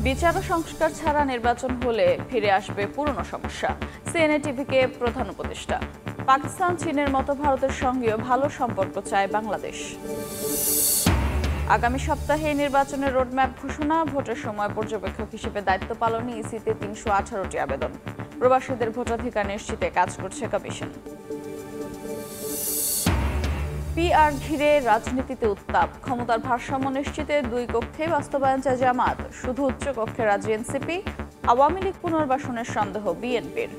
বিচার ও সংস্কার ছাড়া নির্বাচন হলে ফিরে আসবে পুরনো সমস্যা, সিএনএ টিভিকে প্রধান উপদেষ্টা। পাকিস্তান চীনের মতো ভারতের সঙ্গেও ভালো সম্পর্ক চায় বাংলাদেশ। আগামী সপ্তাহে নির্বাচনের রোডম্যাপ ঘোষণা, ভোটের সময় পর্যবেক্ষক হিসেবে দায়িত্ব পালনে ইসিতে ৩১৮টি আবেদন। প্রবাসীদের ভোটাধিকার নিশ্চিতে কাজ করছে কমিশন। পিআর ঘিরে রাজনীতিতে উত্তাপ, ক্ষমতার ভারসাম্য নিশ্চিতে দুই কক্ষে বাস্তবায়ন চায় জামাত, শুধু উচ্চ কক্ষে রাজি এনসিপি। আওয়ামী লীগ পুনর্বাসনের সন্দেহ বিএনপির।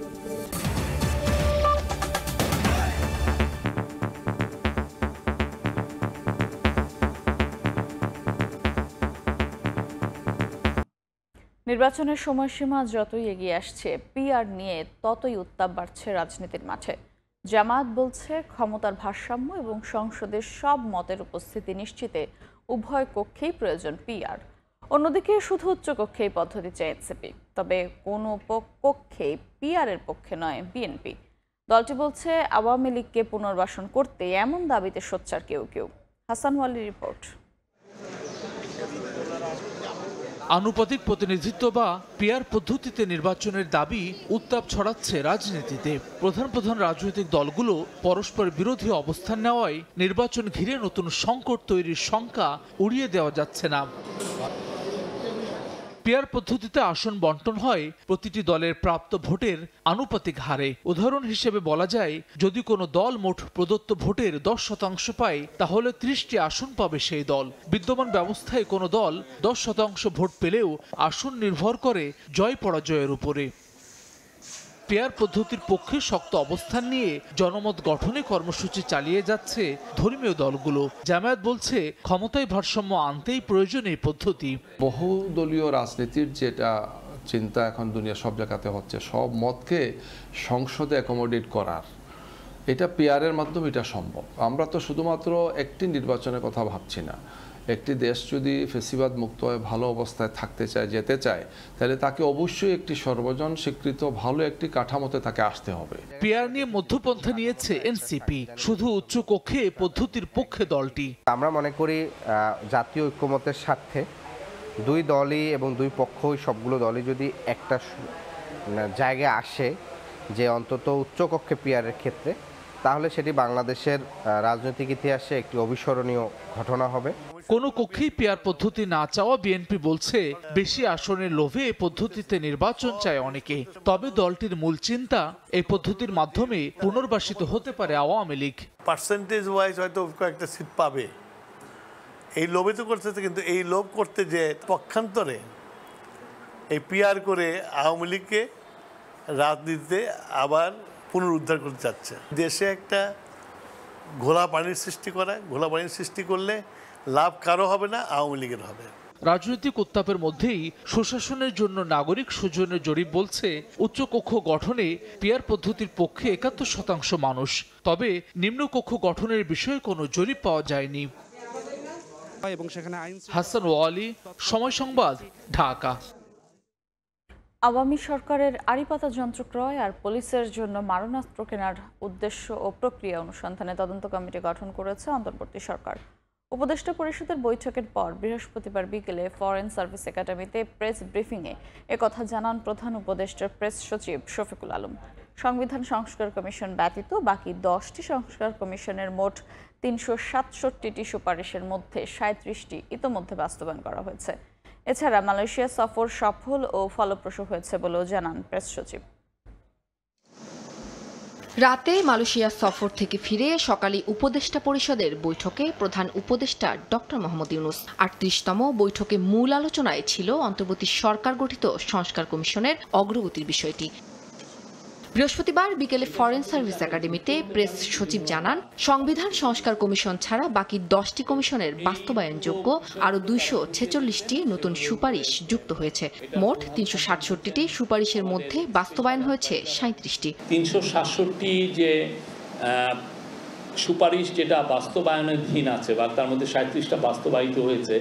নির্বাচনের সময়সীমা যতই এগিয়ে আসছে, পিআর নিয়ে ততই উত্তাপ বাড়ছে রাজনীতির মাঠে। জামাত বলছে ক্ষমতার ভারসাম্য এবং সংসদের সব মতের উপস্থিতি নিশ্চিতে উভয় কক্ষেই প্রয়োজন পিআর। অন্যদিকে শুধু উচ্চ কক্ষেই পদ্ধতি চায় এনসিপি, তবে কোনো কক্ষেই পিআর এর পক্ষে নয় বিএনপি। দলটি বলছে আওয়ামী লীগকে পুনর্বাসন করতে এমন দাবিতে সোচ্চার কেউ কেউ। হাসান ওয়ালির রিপোর্ট। আনুপাতিক প্রতিনিধিত্ব বা পিআর পদ্ধতিতে নির্বাচনের দাবি উত্তাপ ছড়াচ্ছে রাজনীতিতে। প্রধান রাজনৈতিক দলগুলো পরস্পর বিরোধী অবস্থান নেওয়ায় নির্বাচন ঘিরে নতুন সংকট তৈরির শঙ্কা উড়িয়ে দেওয়া যাচ্ছে না। পিআর পদ্ধতিতে আসন বন্টন হয় প্রতিটি দলের প্রাপ্ত ভোটের আনুপাতিক হারে। উদাহরণ হিসেবে বলা যায়, যদি কোনো দল মোট প্রদত্ত ভোটের 10% পায়, তাহলে 30টি আসন পাবে সেই দল। বিদ্যমান ব্যবস্থায় কোনো দল 10% ভোট পেলেও আসন নির্ভর করে জয় পরাজয়ের উপরে। পিআর পদ্ধতির পক্ষে শক্ত অবস্থান নিয়ে জনমত গঠনে কর্মসূচি চালিয়ে যাচ্ছে ধর্মীয় দলগুলো। জামায়াত বলছে ক্ষমতায় ভারসাম্য আনতেই প্রয়োজন এই পদ্ধতি। বহুদলীয় রাজনীতির যেটা চিন্তা এখন দুনিয়া সব জায়গাতে হচ্ছে, সব মতকে সংসদে অ্যাকোমোডেট করার, এটা পিআরের মাধ্যমে এটা সম্ভব। আমরা তো শুধুমাত্র একটি নির্বাচনের কথা ভাবছি না। একটি দেশ যদি ফেসিবাদ মুক্ত হয়ে ভালো অবস্থায় থাকতে চায়, যেতে চায়, তাহলে তাকে অবশ্যই একটি সর্বজন স্বীকৃত ভালো একটি কাঠামোতে তাকে আসতে হবে। পিআর নিয়ে মধ্যপন্থা নিয়েছে এনসিপি, শুধু উচ্চ কক্ষে পদ্ধতির পক্ষে দলটি। আমরা মনে করি জাতীয় ঐক্যমতের স্বার্থে দুই দলই এবং দুই পক্ষই সবগুলো দলই যদি একটা জায়গায় আসে যে অন্তত উচ্চকক্ষে পিআরের ক্ষেত্রে, তাহলে সেটি বাংলাদেশের রাজনৈতিক ইতিহাসে একটি অবিস্মরণীয় ঘটনা হবে। কোনো কক্ষেই পিআর পদ্ধতি না চাওয়া বিএনপি বলছে বেশি আসনের লোভে এই পদ্ধতিতে নির্বাচন চায় অনেকে। তবে দলটির মূল চিন্তা, এই পদ্ধতির মাধ্যমে পুনর্বাসিত হতে পারে আওয়ামী লীগ। পার্সেন্টেজ ওয়াইজ হয়তো কয়েকটা সিট পাবে, এই লোভে তো করতেছে। কিন্তু এই লোভ করতে যে পক্ষান্তরে এই পিআর করে আওয়ামী লীগকে রাজনীতিতে আবার পুনরুদ্ধার করতে চাচ্ছে। দেশে একটা ঘোলা পানির সৃষ্টি করলে লাভ কারো হবে না, আওয়ামী লীগের হবে। রাজনৈতিক উত্তাপের মধ্যেই সুশাসনের জন্য নাগরিক সুজনের জরিপ বলছে উচ্চকক্ষ গঠনে পিআর পদ্ধতির পক্ষে ৭১% মানুষ। তবে নিম্নকক্ষ গঠনের বিষয়ে কোনো জরিপ পাওয়া যায়নি। হাসান ওয়ালি, সময় সংবাদ, ঢাকা। আওয়ামী সরকারের আড়িপাতা যন্ত্র ক্রয় আর পুলিশের জন্য মারণাস্ত্র কেনার উদ্দেশ্য ও প্রক্রিয়া অনুসন্ধানে তদন্ত কমিটি গঠন করেছে অন্তর্বর্তী সরকার। উপদেষ্টা পরিষদের বৈঠকের পর বৃহস্পতিবার বিকেলে ফরেন সার্ভিস একাডেমিতে প্রেস ব্রিফিংয়ে একথা জানান প্রধান উপদেষ্টার প্রেস সচিব শফিকুল আলম। সংবিধান সংস্কার কমিশন ব্যতীত বাকি 10টি সংস্কার কমিশনের মোট ৩৬৭টি সুপারিশের মধ্যে ৩৭টি ইতোমধ্যে বাস্তবায়ন করা হয়েছে। এছাড়া মালয়েশিয়া সফর সফল ও ফলপ্রসূ হয়েছে বলেও জানান প্রেস সচিব। রাতে মালয়েশিয়া সফর থেকে ফিরে সকালে উপদেষ্টা পরিষদের বৈঠকে প্রধান উপদেষ্টা ডক্টর মোহাম্মদ ইউনূস ৩৮তম বৈঠকে মূল আলোচনায় ছিল অন্তর্বর্তী সরকার গঠিত সংস্কার কমিশনের অগ্রগতির বিষয়টি। বৃহস্পতিবার বিকেলে ফরেন সার্ভিস একাডেমিতে প্রেস সচিব জানান, সংবিধান সংস্কার কমিশন ছাড়া বাকি 10টি কমিশনের বাস্তবায়নযোগ্য আরও 246টি নতুন সুপারিশ যুক্ত হয়েছে। মোট ৩৬৭টি সুপারিশের মধ্যে বাস্তবায়ন হয়েছে ৩৭টি। ৩৬৭টি যে সুপারিশ যেটা বাস্তবায়নাধীন আছে বা তার মধ্যে ৩৭টা বাস্তবায়িত হয়েছে,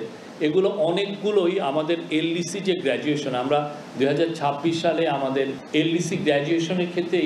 এগুলো অনেকগুলোই আমাদের এলডিসি যে গ্র্যাজুয়েশন, আমরা 2026 সালে আমাদের এলডিসি গ্র্যাজুয়েশনের ক্ষেত্রে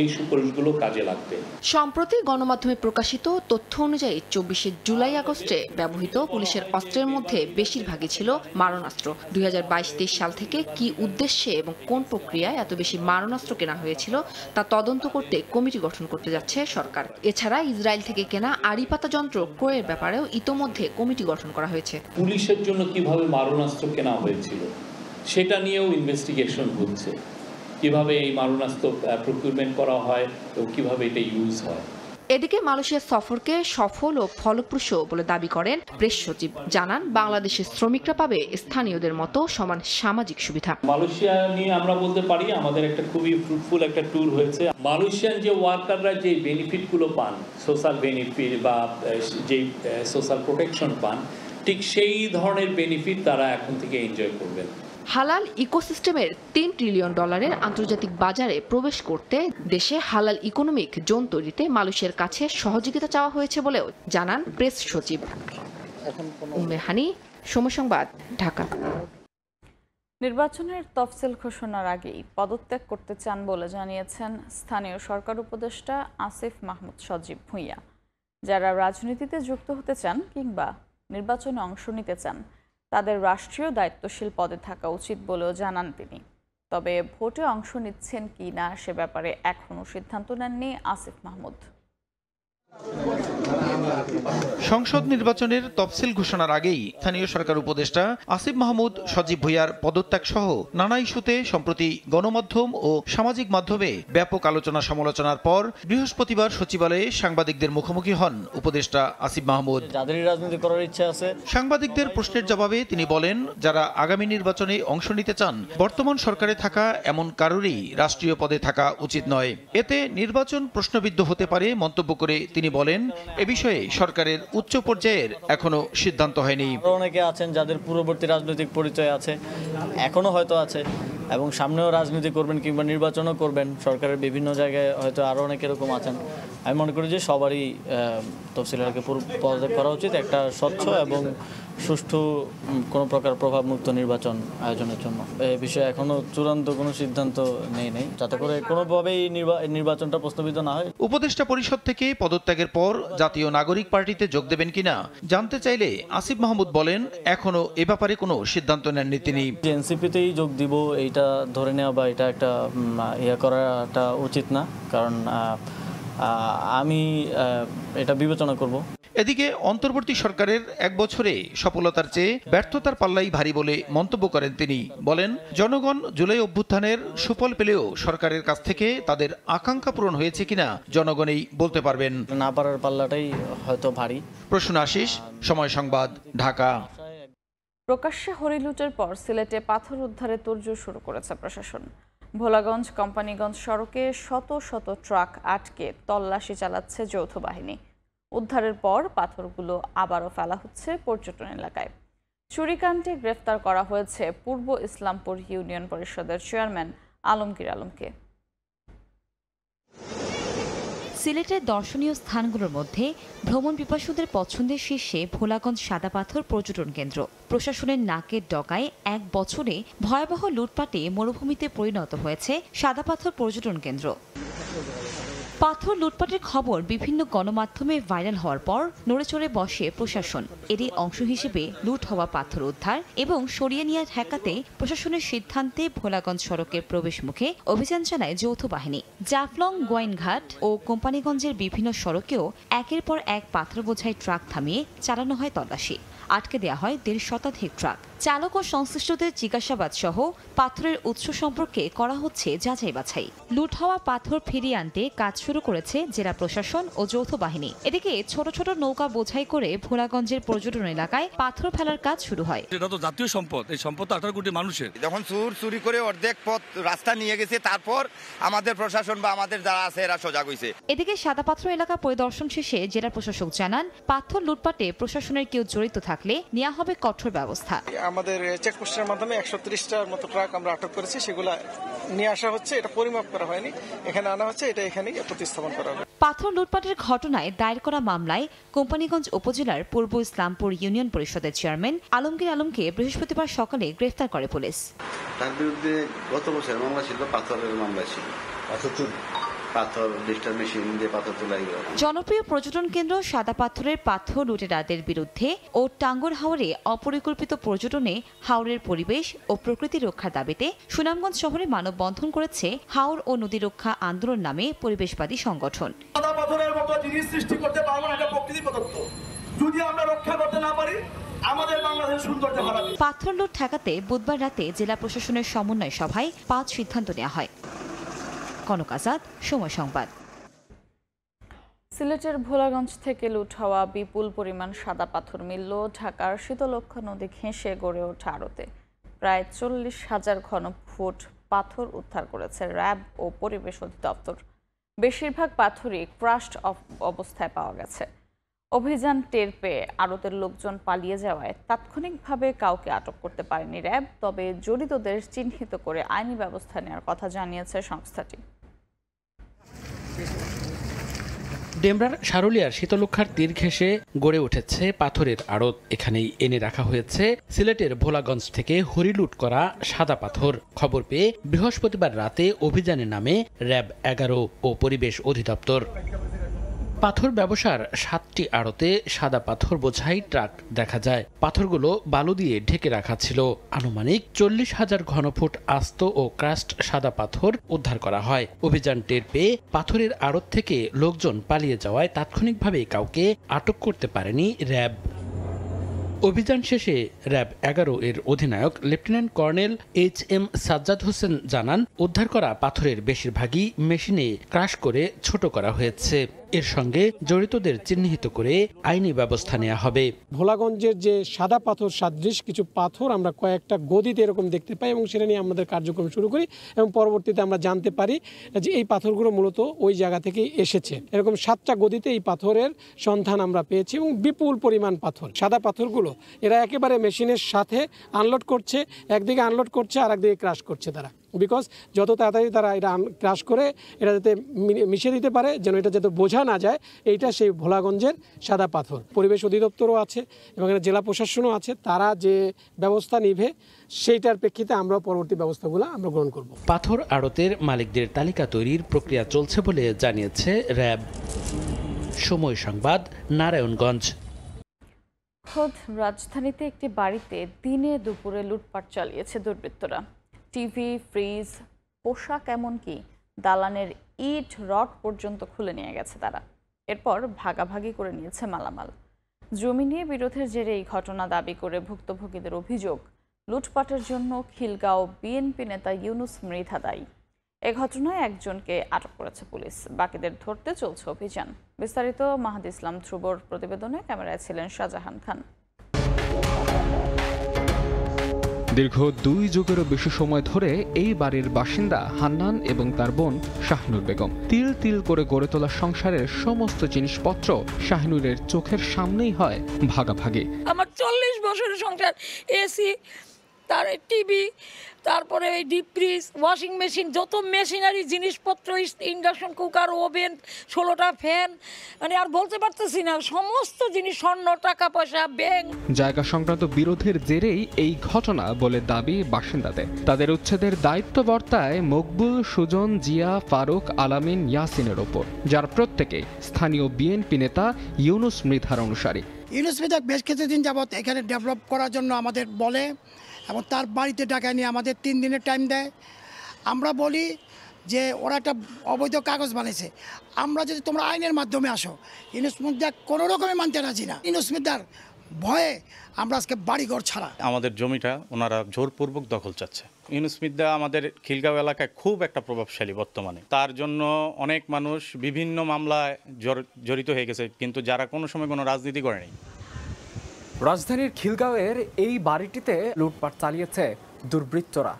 এই সুপারিশগুলো কাজে লাগবে। সম্প্রতি গণমাধ্যমে প্রকাশিত তথ্য অনুযায়ী 24 জুলাই আগস্টে ব্যবহৃত পুলিশের অস্ত্রের মধ্যে বেশিরভাগই ছিল মারণাস্ত্র। 2022-23 সাল থেকে কি উদ্দেশ্যে এবং কোন প্রক্রিয়ায় এত বেশি মারণাস্ত্র কেনা হয়েছিল তা তদন্ত করতে কমিটি গঠন করতে যাচ্ছে সরকার। এছাড়া ইসরায়েল থেকে কেনা আড়িপাতা যন্ত্র ক্রয়ের ব্যাপারেও ইতোমধ্যে কমিটি গঠন করা হয়েছে। পুলিশের জন্য কিভাবে মারণাস্ত্র কেনা হয়েছিল সেটা নিয়েও ইনভেস্টিগেশন হচ্ছে, কিভাবে এই মারণাস্ত্র প্রকিউরমেন্ট করা হয় এবং কিভাবে এটা ইউজ হয়। এদিকে মালয়েশিয়া সফরকে সফল ও ফলপ্রসূ বলে দাবি করেন প্রেস সচিব। জানান, বাংলাদেশের শ্রমিকরা পাবে স্থানীয়দের মতো সমান সামাজিক সুবিধা। মালয়েশিয়া নিয়ে আমরা বলতে পারি আমাদের একটা খুবই ফ্রুটফুল একটা ট্যুর হয়েছে। মালয়েশিয়ান যে ওয়ার্কাররা যে বেনিফিটগুলো পান, সোশ্যাল বেনিফিট বা যেই সোশ্যাল প্রোটেকশন পান, ঠিক সেই ধরনের বেনিফিট তারা এখন থেকে এনজয় করবেন। হালাল ইকোসিস্টেমের $3 ট্রিলিয়ন আন্তর্জাতিক বাজারে প্রবেশ করতে দেশে হালাল ইকোনমিক জোন তৈরিতে মালয়েশিয়ার কাছে সহযোগিতা চাওয়া হয়েছে বলেও জানান প্রেস সচিব। উম্মে হানি, সময় সংবাদ, ঢাকা। নির্বাচনের তফসিল ঘোষণার আগেই পদত্যাগ করতে চান বলে জানিয়েছেন স্থানীয় সরকার উপদেষ্টা আসিফ মাহমুদ সজীব ভুঁইয়া। যারা রাজনীতিতে যুক্ত হতে চান কিংবা নির্বাচনে অংশ নিতে চান তাদের রাষ্ট্রীয় দায়িত্বশীল পদে থাকা উচিত বলেও জানান তিনি। তবে ভোটে অংশ নিচ্ছেন কি না সে ব্যাপারে এখনও সিদ্ধান্ত নেননি আসিফ মাহমুদ। সংসদ নির্বাচনের তফসিল ঘোষণার আগেই স্থানীয় সরকার উপদেষ্টা আসিফ মাহমুদ সজীব ভুঁইয়ার পদত্যাগ সহ নানা ইস্যুতে সম্প্রতি গণমাধ্যম ও সামাজিক মাধ্যমে ব্যাপক আলোচনা সমালোচনার পর বৃহস্পতিবার সচিবালয়ে সাংবাদিকদের মুখোমুখি হন উপদেষ্টা আসিফ মাহমুদ। যাদের রাজনীতি করার ইচ্ছা আছে, সাংবাদিকদের প্রশ্নের জবাবে তিনি বলেন, যারা আগামী নির্বাচনে অংশ নিতে চান বর্তমান সরকারে থাকা এমন কারোরই রাষ্ট্রীয় পদে থাকা উচিত নয়। এতে নির্বাচন প্রশ্নবিদ্ধ হতে পারে মন্তব্য করে তিনি বলেন, এ বিষয়ে সরকারের উচ্চ পর্যায়ের এখনো সিদ্ধান্ত হয়নি। অনেকে আছেন যাদের পূর্ববর্তী রাজনৈতিক পরিচয় আছে, এখনো হয়তো আছে এবং সামনেও রাজনীতি করবেন কিংবা নির্বাচনও করবেন। সরকারের বিভিন্ন জায়গায় হয়তো আরও অনেক এরকম আছেন। আমি মনে করি যে সবারই তফসিলকে পদত্যাগ করা উচিত একটা স্বচ্ছ এবং সুষ্ঠু কোনো প্রকার প্রভাবমুক্ত নির্বাচন আয়োজনের জন্য। এ বিষয়ে এখনো চূড়ান্ত কোনো সিদ্ধান্ত নেই, যাতে করে কোনোভাবেই নির্বাচনটা প্রশ্নবিদ্ধ না হয়। উপদেষ্টা পরিষদ থেকে পদত্যাগের পর জাতীয় নাগরিক পার্টিতে যোগ দেবেন কিনা জানতে চাইলে আসিফ মাহমুদ বলেন, এখনো এ ব্যাপারে কোনো সিদ্ধান্ত নেননি তিনি। এনসিপিতেই যোগ দিব এইটা ধরে নেওয়া বা এটা একটা করাটা উচিত না, কারণ আমি এটা বিবেচনা করব। এদিকে অন্তর্বর্তী সরকারের 1 বছরে সফলতার চেয়ে ব্যর্থতার পাল্লাই ভারী বলে মন্তব্য করেন তিনি। বলেন, জনগণ জুলাই অভ্যুত্থানের সুফল পেলেও সরকারের কাছ থেকে তাদের আকাঙ্ক্ষা পূরণ হয়েছে কিনা জনগণই বলতে পারবেন। না পারার পাল্লাটাই হয়তো ভারী। প্রশ্ন আশিস, সময় সংবাদ, ঢাকা। প্রকাশ্যে হরিলুটের পর সিলেটে পাথর উদ্ধারে তোড়জোড় শুরু করেছে প্রশাসন। ভোলাগঞ্জ কোম্পানিগঞ্জ সড়কে শত শত ট্রাক আটকে তল্লাশি চালাচ্ছে যৌথ বাহিনী। উদ্ধারের পর পাথরগুলো আবারও ফেলা হচ্ছে পর্যটন এলাকায়। চুরিকাণ্ডে গ্রেফতার করা হয়েছে পূর্ব ইসলামপুর ইউনিয়ন পরিষদের চেয়ারম্যান আলমগীর আলমকে। সিলেটের দর্শনীয় স্থানগুলোর মধ্যে ভ্রমণ পিপাসুদের পছন্দের শীর্ষে ভোলাগঞ্জ সাদা পাথর পর্যটন কেন্দ্র। প্রশাসনের নাকের ডগায় 1 বছরে ভয়াবহ লুটপাটে মরুভূমিতে পরিণত হয়েছে সাদা পাথর পর্যটন কেন্দ্র। পাথর লুটপাটের খবর বিভিন্ন গণমাধ্যমে ভাইরাল হওয়ার পর নড়েচড়ে বসে প্রশাসন। এরই অংশ হিসেবে লুট হওয়া পাথর উদ্ধার এবং সরিয়ে নিয়ে ঠেকাতে প্রশাসনের সিদ্ধান্তে ভোলাগঞ্জ সড়কের প্রবেশ মুখে অভিযান চালায় যৌথ বাহিনী। জাফলং, গোয়াইনঘাট ও কোম্পানিগঞ্জের বিভিন্ন সড়কেও একের পর এক পাথর বোঝাই ট্রাক থামিয়ে চালানো হয় তল্লাশি। আটকে দেওয়া হয় 1.5 শতাধিক ট্রাক। চালক ও সংশ্লিষ্টদের জিজ্ঞাসাবাদ সহ পাথরের উৎস সম্পর্কে করা হচ্ছে যাচাই বাছাই। লুট হওয়া পাথর ফিরিয়ে আনতে কাজ শুরু করেছে জেলা প্রশাসন ও যৌথ বাহিনী। এদিকে ছোট ছোট নৌকা বোঝাই করে ভোলাগঞ্জের পর্যটন এলাকায় পাথর ফেলার কাজ শুরু হয়। এটা তো জাতীয় সম্পদ, এই সম্পদ 18 কোটি মানুষের। যখন চুরি করে অর্ধেক পথ রাস্তা নিয়ে গেছে, তারপর আমাদের প্রশাসন বা আমাদের যারা আছে এরা সজাগ হয়েছে। এদিকে সাদা পাথর এলাকা পরিদর্শন শেষে জেলা প্রশাসক জানান, পাথর লুটপাটে প্রশাসনের কেউ জড়িত থাকলে নেওয়া হবে কঠোর ব্যবস্থা। আমাদের চেকপোস্টের মাধ্যমে 130টার মতো ট্রাক আমরা আটক করেছি, সেগুলা নিয়ে আসা হচ্ছে। এটা পরিমাপ করা হয়নি, এখানে আনা হচ্ছে, এটা এখানেই প্রতিস্থাপন করা হবে। পাথর লুটপাটের ঘটনায় দায়ের করা মামলায় কোম্পানীগঞ্জ উপজেলার পূর্ব ইসলামপুর ইউনিয়ন পরিষদের চেয়ারম্যান আলমগীর আলমকে বৃহস্পতিবার সকালে গ্রেফতার করে পুলিশ। তার বিরুদ্ধে গত বছর মামলা ছিল, পাথরের মামলা ছিল, পাথর ডিস্টার মেশিন দিয়ে পাথর তোলাই। জনপ্রিয় পর্যটন কেন্দ্র সাদা পাথরের পাথর লুটেরাদের বিরুদ্ধে ও টাঙ্গর হাওরে অপরিকল্পিত পর্যটনে হাওরের পরিবেশ ও প্রকৃতি রক্ষার দাবিতে সুনামগঞ্জ শহরে মানববন্ধন করেছে হাওর ও নদী রক্ষা আন্দোলন নামে পরিবেশবাদী সংগঠন। সাদা পাথরের মতো জিনিস সৃষ্টি করতে পারবো না, এটা প্রকৃতি প্রদত্ত। যদি আমরা রক্ষা করতে না পারি আমাদের বাংলাদেশের সৌন্দর্য হারাবে। পাথর লুট ঠেকাতে বুধবার রাতে জেলা প্রশাসনের সমন্বয় সভায় 5 সিদ্ধান্ত নেওয়া হয়। কনক আজাদ, সময় সংবাদ। সিলেটের ভোলাগঞ্জ থেকে লুট হওয়া বিপুল পরিমাণ সাদা পাথর মিলল ঢাকার শীতলক্ষ্যা নদী ঘেঁষে গড়ে ওঠা আড়তে। প্রায় 40,000 ঘনফুট পাথর উদ্ধার করেছে র্যাব ও পরিবেশ অধিদপ্তর। বেশিরভাগ পাথরই ক্রাশড অবস্থায় পাওয়া গেছে। অভিযান টের পেয়ে আড়তের লোকজন পালিয়ে যাওয়ায় তাৎক্ষণিকভাবে কাউকে আটক করতে পারেনি র্যাব, তবে জড়িতদের চিহ্নিত করে আইনি ব্যবস্থা নেওয়ার কথা জানিয়েছে সংস্থাটি। ডেমরার সারুলিয়ার শীতলক্ষ্যার তীর ঘেঁষে গড়ে উঠেছে পাথরের আড়ত। এখানেই এনে রাখা হয়েছে সিলেটের ভোলাগঞ্জ থেকে হরিলুট করা সাদা পাথর। খবর পেয়ে বৃহস্পতিবার রাতে অভিযানের নামে র্যাব 11 ও পরিবেশ অধিদপ্তর। পাথর ব্যবসার 7টি আড়তে সাদা পাথর বোঝাই ট্রাক দেখা যায়। পাথরগুলো বালু দিয়ে ঢেকে রাখা ছিল। আনুমানিক 40,000 ঘনফুট আস্ত ও ক্রাস্ট সাদা পাথর উদ্ধার করা হয়। অভিযান টের পেয়ে পাথরের আড়ত থেকে লোকজন পালিয়ে যাওয়ায় তাৎক্ষণিকভাবে কাউকে আটক করতে পারেনি র্যাব। অভিযান শেষে র্যাব 11 এর অধিনায়ক lieutenant colonel HM Sajjad Hossain জানান, উদ্ধার করা পাথরের বেশিরভাগই মেশিনে ক্রাশ করে ছোট করা হয়েছে। এর সঙ্গে জড়িতদের চিহ্নিত করে আইনি ব্যবস্থা নেওয়া হবে। ভোলাগঞ্জের যে সাদা পাথর সাদৃশ কিছু পাথর আমরা কয়েকটা গদিতে এরকম দেখতে পাই এবং সেটা নিয়ে আমাদের কার্যক্রম শুরু করি এবং পরবর্তীতে আমরা জানতে পারি যে এই পাথরগুলো মূলত ওই জায়গা থেকেই এসেছে। এরকম 7টা গদিতে এই পাথরের সন্ধান আমরা পেয়েছি এবং বিপুল পরিমাণ পাথর। সাদা পাথরগুলো এরা একেবারে মেশিনের সাথে আনলোড করছে, একদিকে আনলোড করছে আর একদিকে ক্রাশ করছে তারা, বিকজ যত তাড়াতাড়ি তারা এটা ক্রাশ করে এটা যাতে মিশিয়ে দিতে পারে, যেন এটা যাতে বোঝা না যায়, এইটা সেই ভোলাগঞ্জের সাদা পাথর। পরিবেশ অধিদপ্তরও আছে এবং জেলা প্রশাসনও আছে, তারা যে ব্যবস্থা নিবে সেইটার প্রেক্ষিতে আমরা পরবর্তী ব্যবস্থাগুলো আমরা গ্রহণ করব। পাথর আড়তের মালিকদের তালিকা তৈরির প্রক্রিয়া চলছে বলে জানিয়েছে র্যাব। সময় সংবাদ, নারায়ণগঞ্জ। খোদ রাজধানীতে একটি বাড়িতে দিনে দুপুরে লুটপাট চালিয়েছে দুর্বৃত্তরা। টিভি, ফ্রিজ, পোশাক, এমনকি দালানের ইট রড পর্যন্ত খুলে নিয়ে গেছে তারা। এরপর ভাগাভাগি করে নিয়েছে মালামাল। জমি নিয়ে বিরোধের জেরে এই ঘটনা দাবি করে ভুক্তভোগীদের অভিযোগ, লুটপাটের জন্য খিলগাঁও বিএনপি নেতা ইউনুস মৃধা দায়ী। এ ঘটনায় একজনকে আটক করেছে পুলিশ, বাকিদের ধরতে চলছে অভিযান। বিস্তারিত মাহাদি ইসলাম ধ্রুবর প্রতিবেদনে, ক্যামেরায় ছিলেন শাহজাহান খান। দীর্ঘ 2 যুগেরও বেশি সময় ধরে এই বাড়ির বাসিন্দা হান্নান এবং তার বোন শাহনুর বেগম। তিল তিল করে গড়ে তোলা সংসারের সমস্ত জিনিসপত্র শাহনুরের চোখের সামনেই হয় ভাগাভাগি। আমার 40 বছরের সংসার, এসি, তার টিভি, তারপরে এই ডিপ ফ্রিজ, ওয়াশিং মেশিন, যত মেশিনারি জিনিসপত্র, ইন্ডাকশন কুকার, ওভেন, 16টা ফ্যান, মানে আর বলতে পারতেছি না, সমস্ত জিনিস, স্বর্ণ, টাকা পয়সা, ব্যাংক। জায়গা সংক্রান্ত বিরোধের জেরেই এই ঘটনা বলে দাবি বাসিন্দাদের। তাদের উচ্ছেদের দায়িত্ব বর্তায় মকবুল, সুজন, জিয়া, ফারুক, আলামিন, ইয়াসিনের ওপর, যার প্রত্যেকে স্থানীয় বিএনপি নেতা ইউনুস মৃধার অনুসারী। ইউনুস মৃধা বেশ কিছুদিন যাবৎ এখানে ডেভেলপ করার জন্য আমাদের বলে এবং তার বাড়িতে ডাকা নিয়ে আমাদের 3 দিনের টাইম দেয়। আমরা বলি যে ওরা একটা অবৈধ কাগজ বানিয়েছে, আমরা যদি তোমরা আইনের মাধ্যমে আসো। ইউনুস মৃধা কোনো রকমই মানতে রাজি না। ইউনুস মৃধার ভয়ে আমরা আজকে বাড়িঘর ছাড়া। আমাদের জমিটা ওনারা জোরপূর্বক দখল চাচ্ছে। ইউনুস মৃধা আমাদের খিলগাঁও এলাকায় খুব একটা প্রভাবশালী বর্তমানে। তার জন্য অনেক মানুষ বিভিন্ন মামলায় জড়িত হয়ে গেছে, কিন্তু যারা কোনো সময় কোনো রাজনীতি করেনি। রাজধানীর খিলগাঁওয়ের এই বাড়িটিতে লুটপাট চালিয়েছে দুর্বৃত্তরা।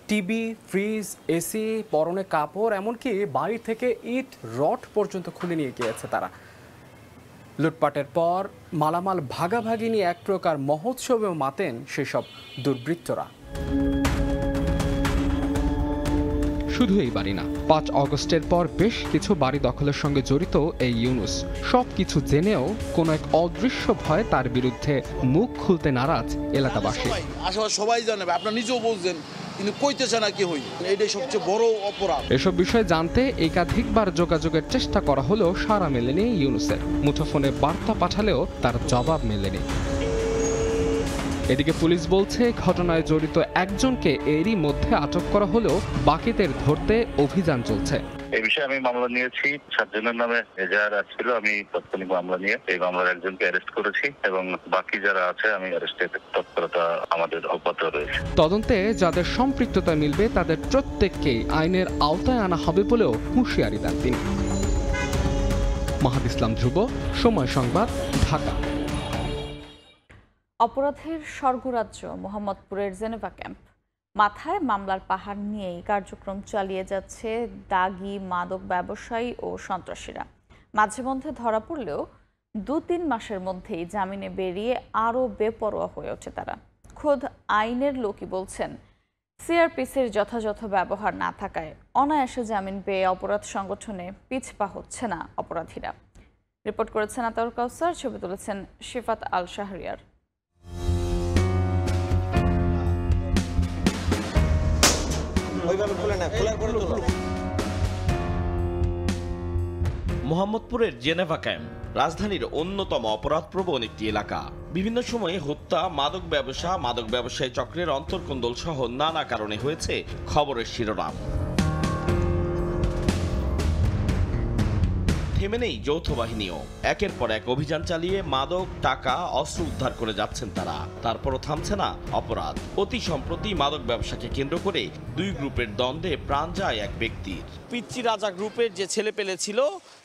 টিভি, ফ্রিজ, এসি, পরনে কাপড়, এমনকি বাড়ি থেকে ইট রড পর্যন্ত খুলে নিয়ে গিয়েছে তারা। লুটপাটের পর মালামাল ভাগাভাগি নিয়ে এক প্রকার মহোৎসবেও মাতেন সেসব দুর্বৃত্তরা। শুধু এই বাড়ি না, 5 আগস্টের পর বেশ কিছু বাড়ি দখলের সঙ্গে জড়িত এই ইউনুস সবকিছু জেনেও কোনো এক অদৃশ্য ভয়ে তার বিরুদ্ধে মুখ খুলতে নারাজ এলাকাবাসী। আশেপাশে সবাই জানে, আপনারা নিজেও বুঝছেন, কিন্তু কইতেছে না কি হই, এটাই সবচেয়ে বড় অপরাধ। এসব বিষয়ে জানতে একাধিকবার যোগাযোগের চেষ্টা করা হলেও সাড়া মেলেনি ইউনুসের। মুঠোফোনে বার্তা পাঠালেও তার জবাব মেলেনি। এদিকে পুলিশ বলছে ঘটনায় জড়িত একজনকে এরই মধ্যে আটক করা হলেও বাকিদের ধরতে অভিযান চলছে। এই বিষয়ে আমি মামলা নিয়েছি, 7 জনের নামে এজাহার আসছিল। আমি তাৎক্ষণিক মামলা নিয়ে এই মামলার একজনকে অ্যারেস্ট করেছি এবং বাকি যারা আছে আমি অ্যারেস্টের তৎপরতা আমাদের অব্যাহত রয়েছে। তদন্তে যাদের সম্পৃক্ততা মিলবে তাদের প্রত্যেককেই আইনের আওতায় আনা হবে বলেও হুঁশিয়ারি দেন তিনি। মাহাদ ইসলাম ধ্রুব, সময় সংবাদ, ঢাকা। অপরাধের স্বর্গরাজ্য মোহাম্মদপুরের জেনেভা ক্যাম্প। মাথায় মামলার পাহাড় নিয়েই কার্যক্রম চালিয়ে যাচ্ছে দাগী মাদক ব্যবসায়ী ও সন্ত্রাসীরা। মাঝে মধ্যে ধরা পড়লেও 2-3 মাসের মধ্যেই জামিনে বেরিয়ে আরও বেপরোয়া হয়ে ওঠে তারা। খোদ আইনের লোকই বলছেন, সিআরপিসির যথাযথ ব্যবহার না থাকায় অনায়াসে জামিন পেয়ে অপরাধ সংগঠনে পিছপা হচ্ছে না অপরাধীরা। রিপোর্ট করেছেন আতাউর কাউসার, ছবি তুলেছেন শিফাত আল শাহরিয়ার। মোহাম্মদপুরের জেনেভা ক্যাম্প রাজধানীর অন্যতম অপরাধপ্রবণ একটি এলাকা। বিভিন্ন সময়ে হত্যা, মাদক ব্যবসায়ী চক্রের অন্তর্কন্দল সহ নানা কারণে হয়েছে খবরের শিরোনাম। থেমে নেই যৌথ বাহিনীও। একের পর এক অভিযান চালিয়ে মাদক, টাকা, অস্ত্র উদ্ধার করে যাচ্ছেন তারা। তারপরও থামছে না অপরাধ। অতি সম্প্রতি মাদক ব্যবসাকে কেন্দ্র করে 2 গ্রুপের দ্বন্দ্বে প্রাণ যায় এক ব্যক্তির। পিচ্চি রাজা গ্রুপের যে ছেলে পেলে ছিল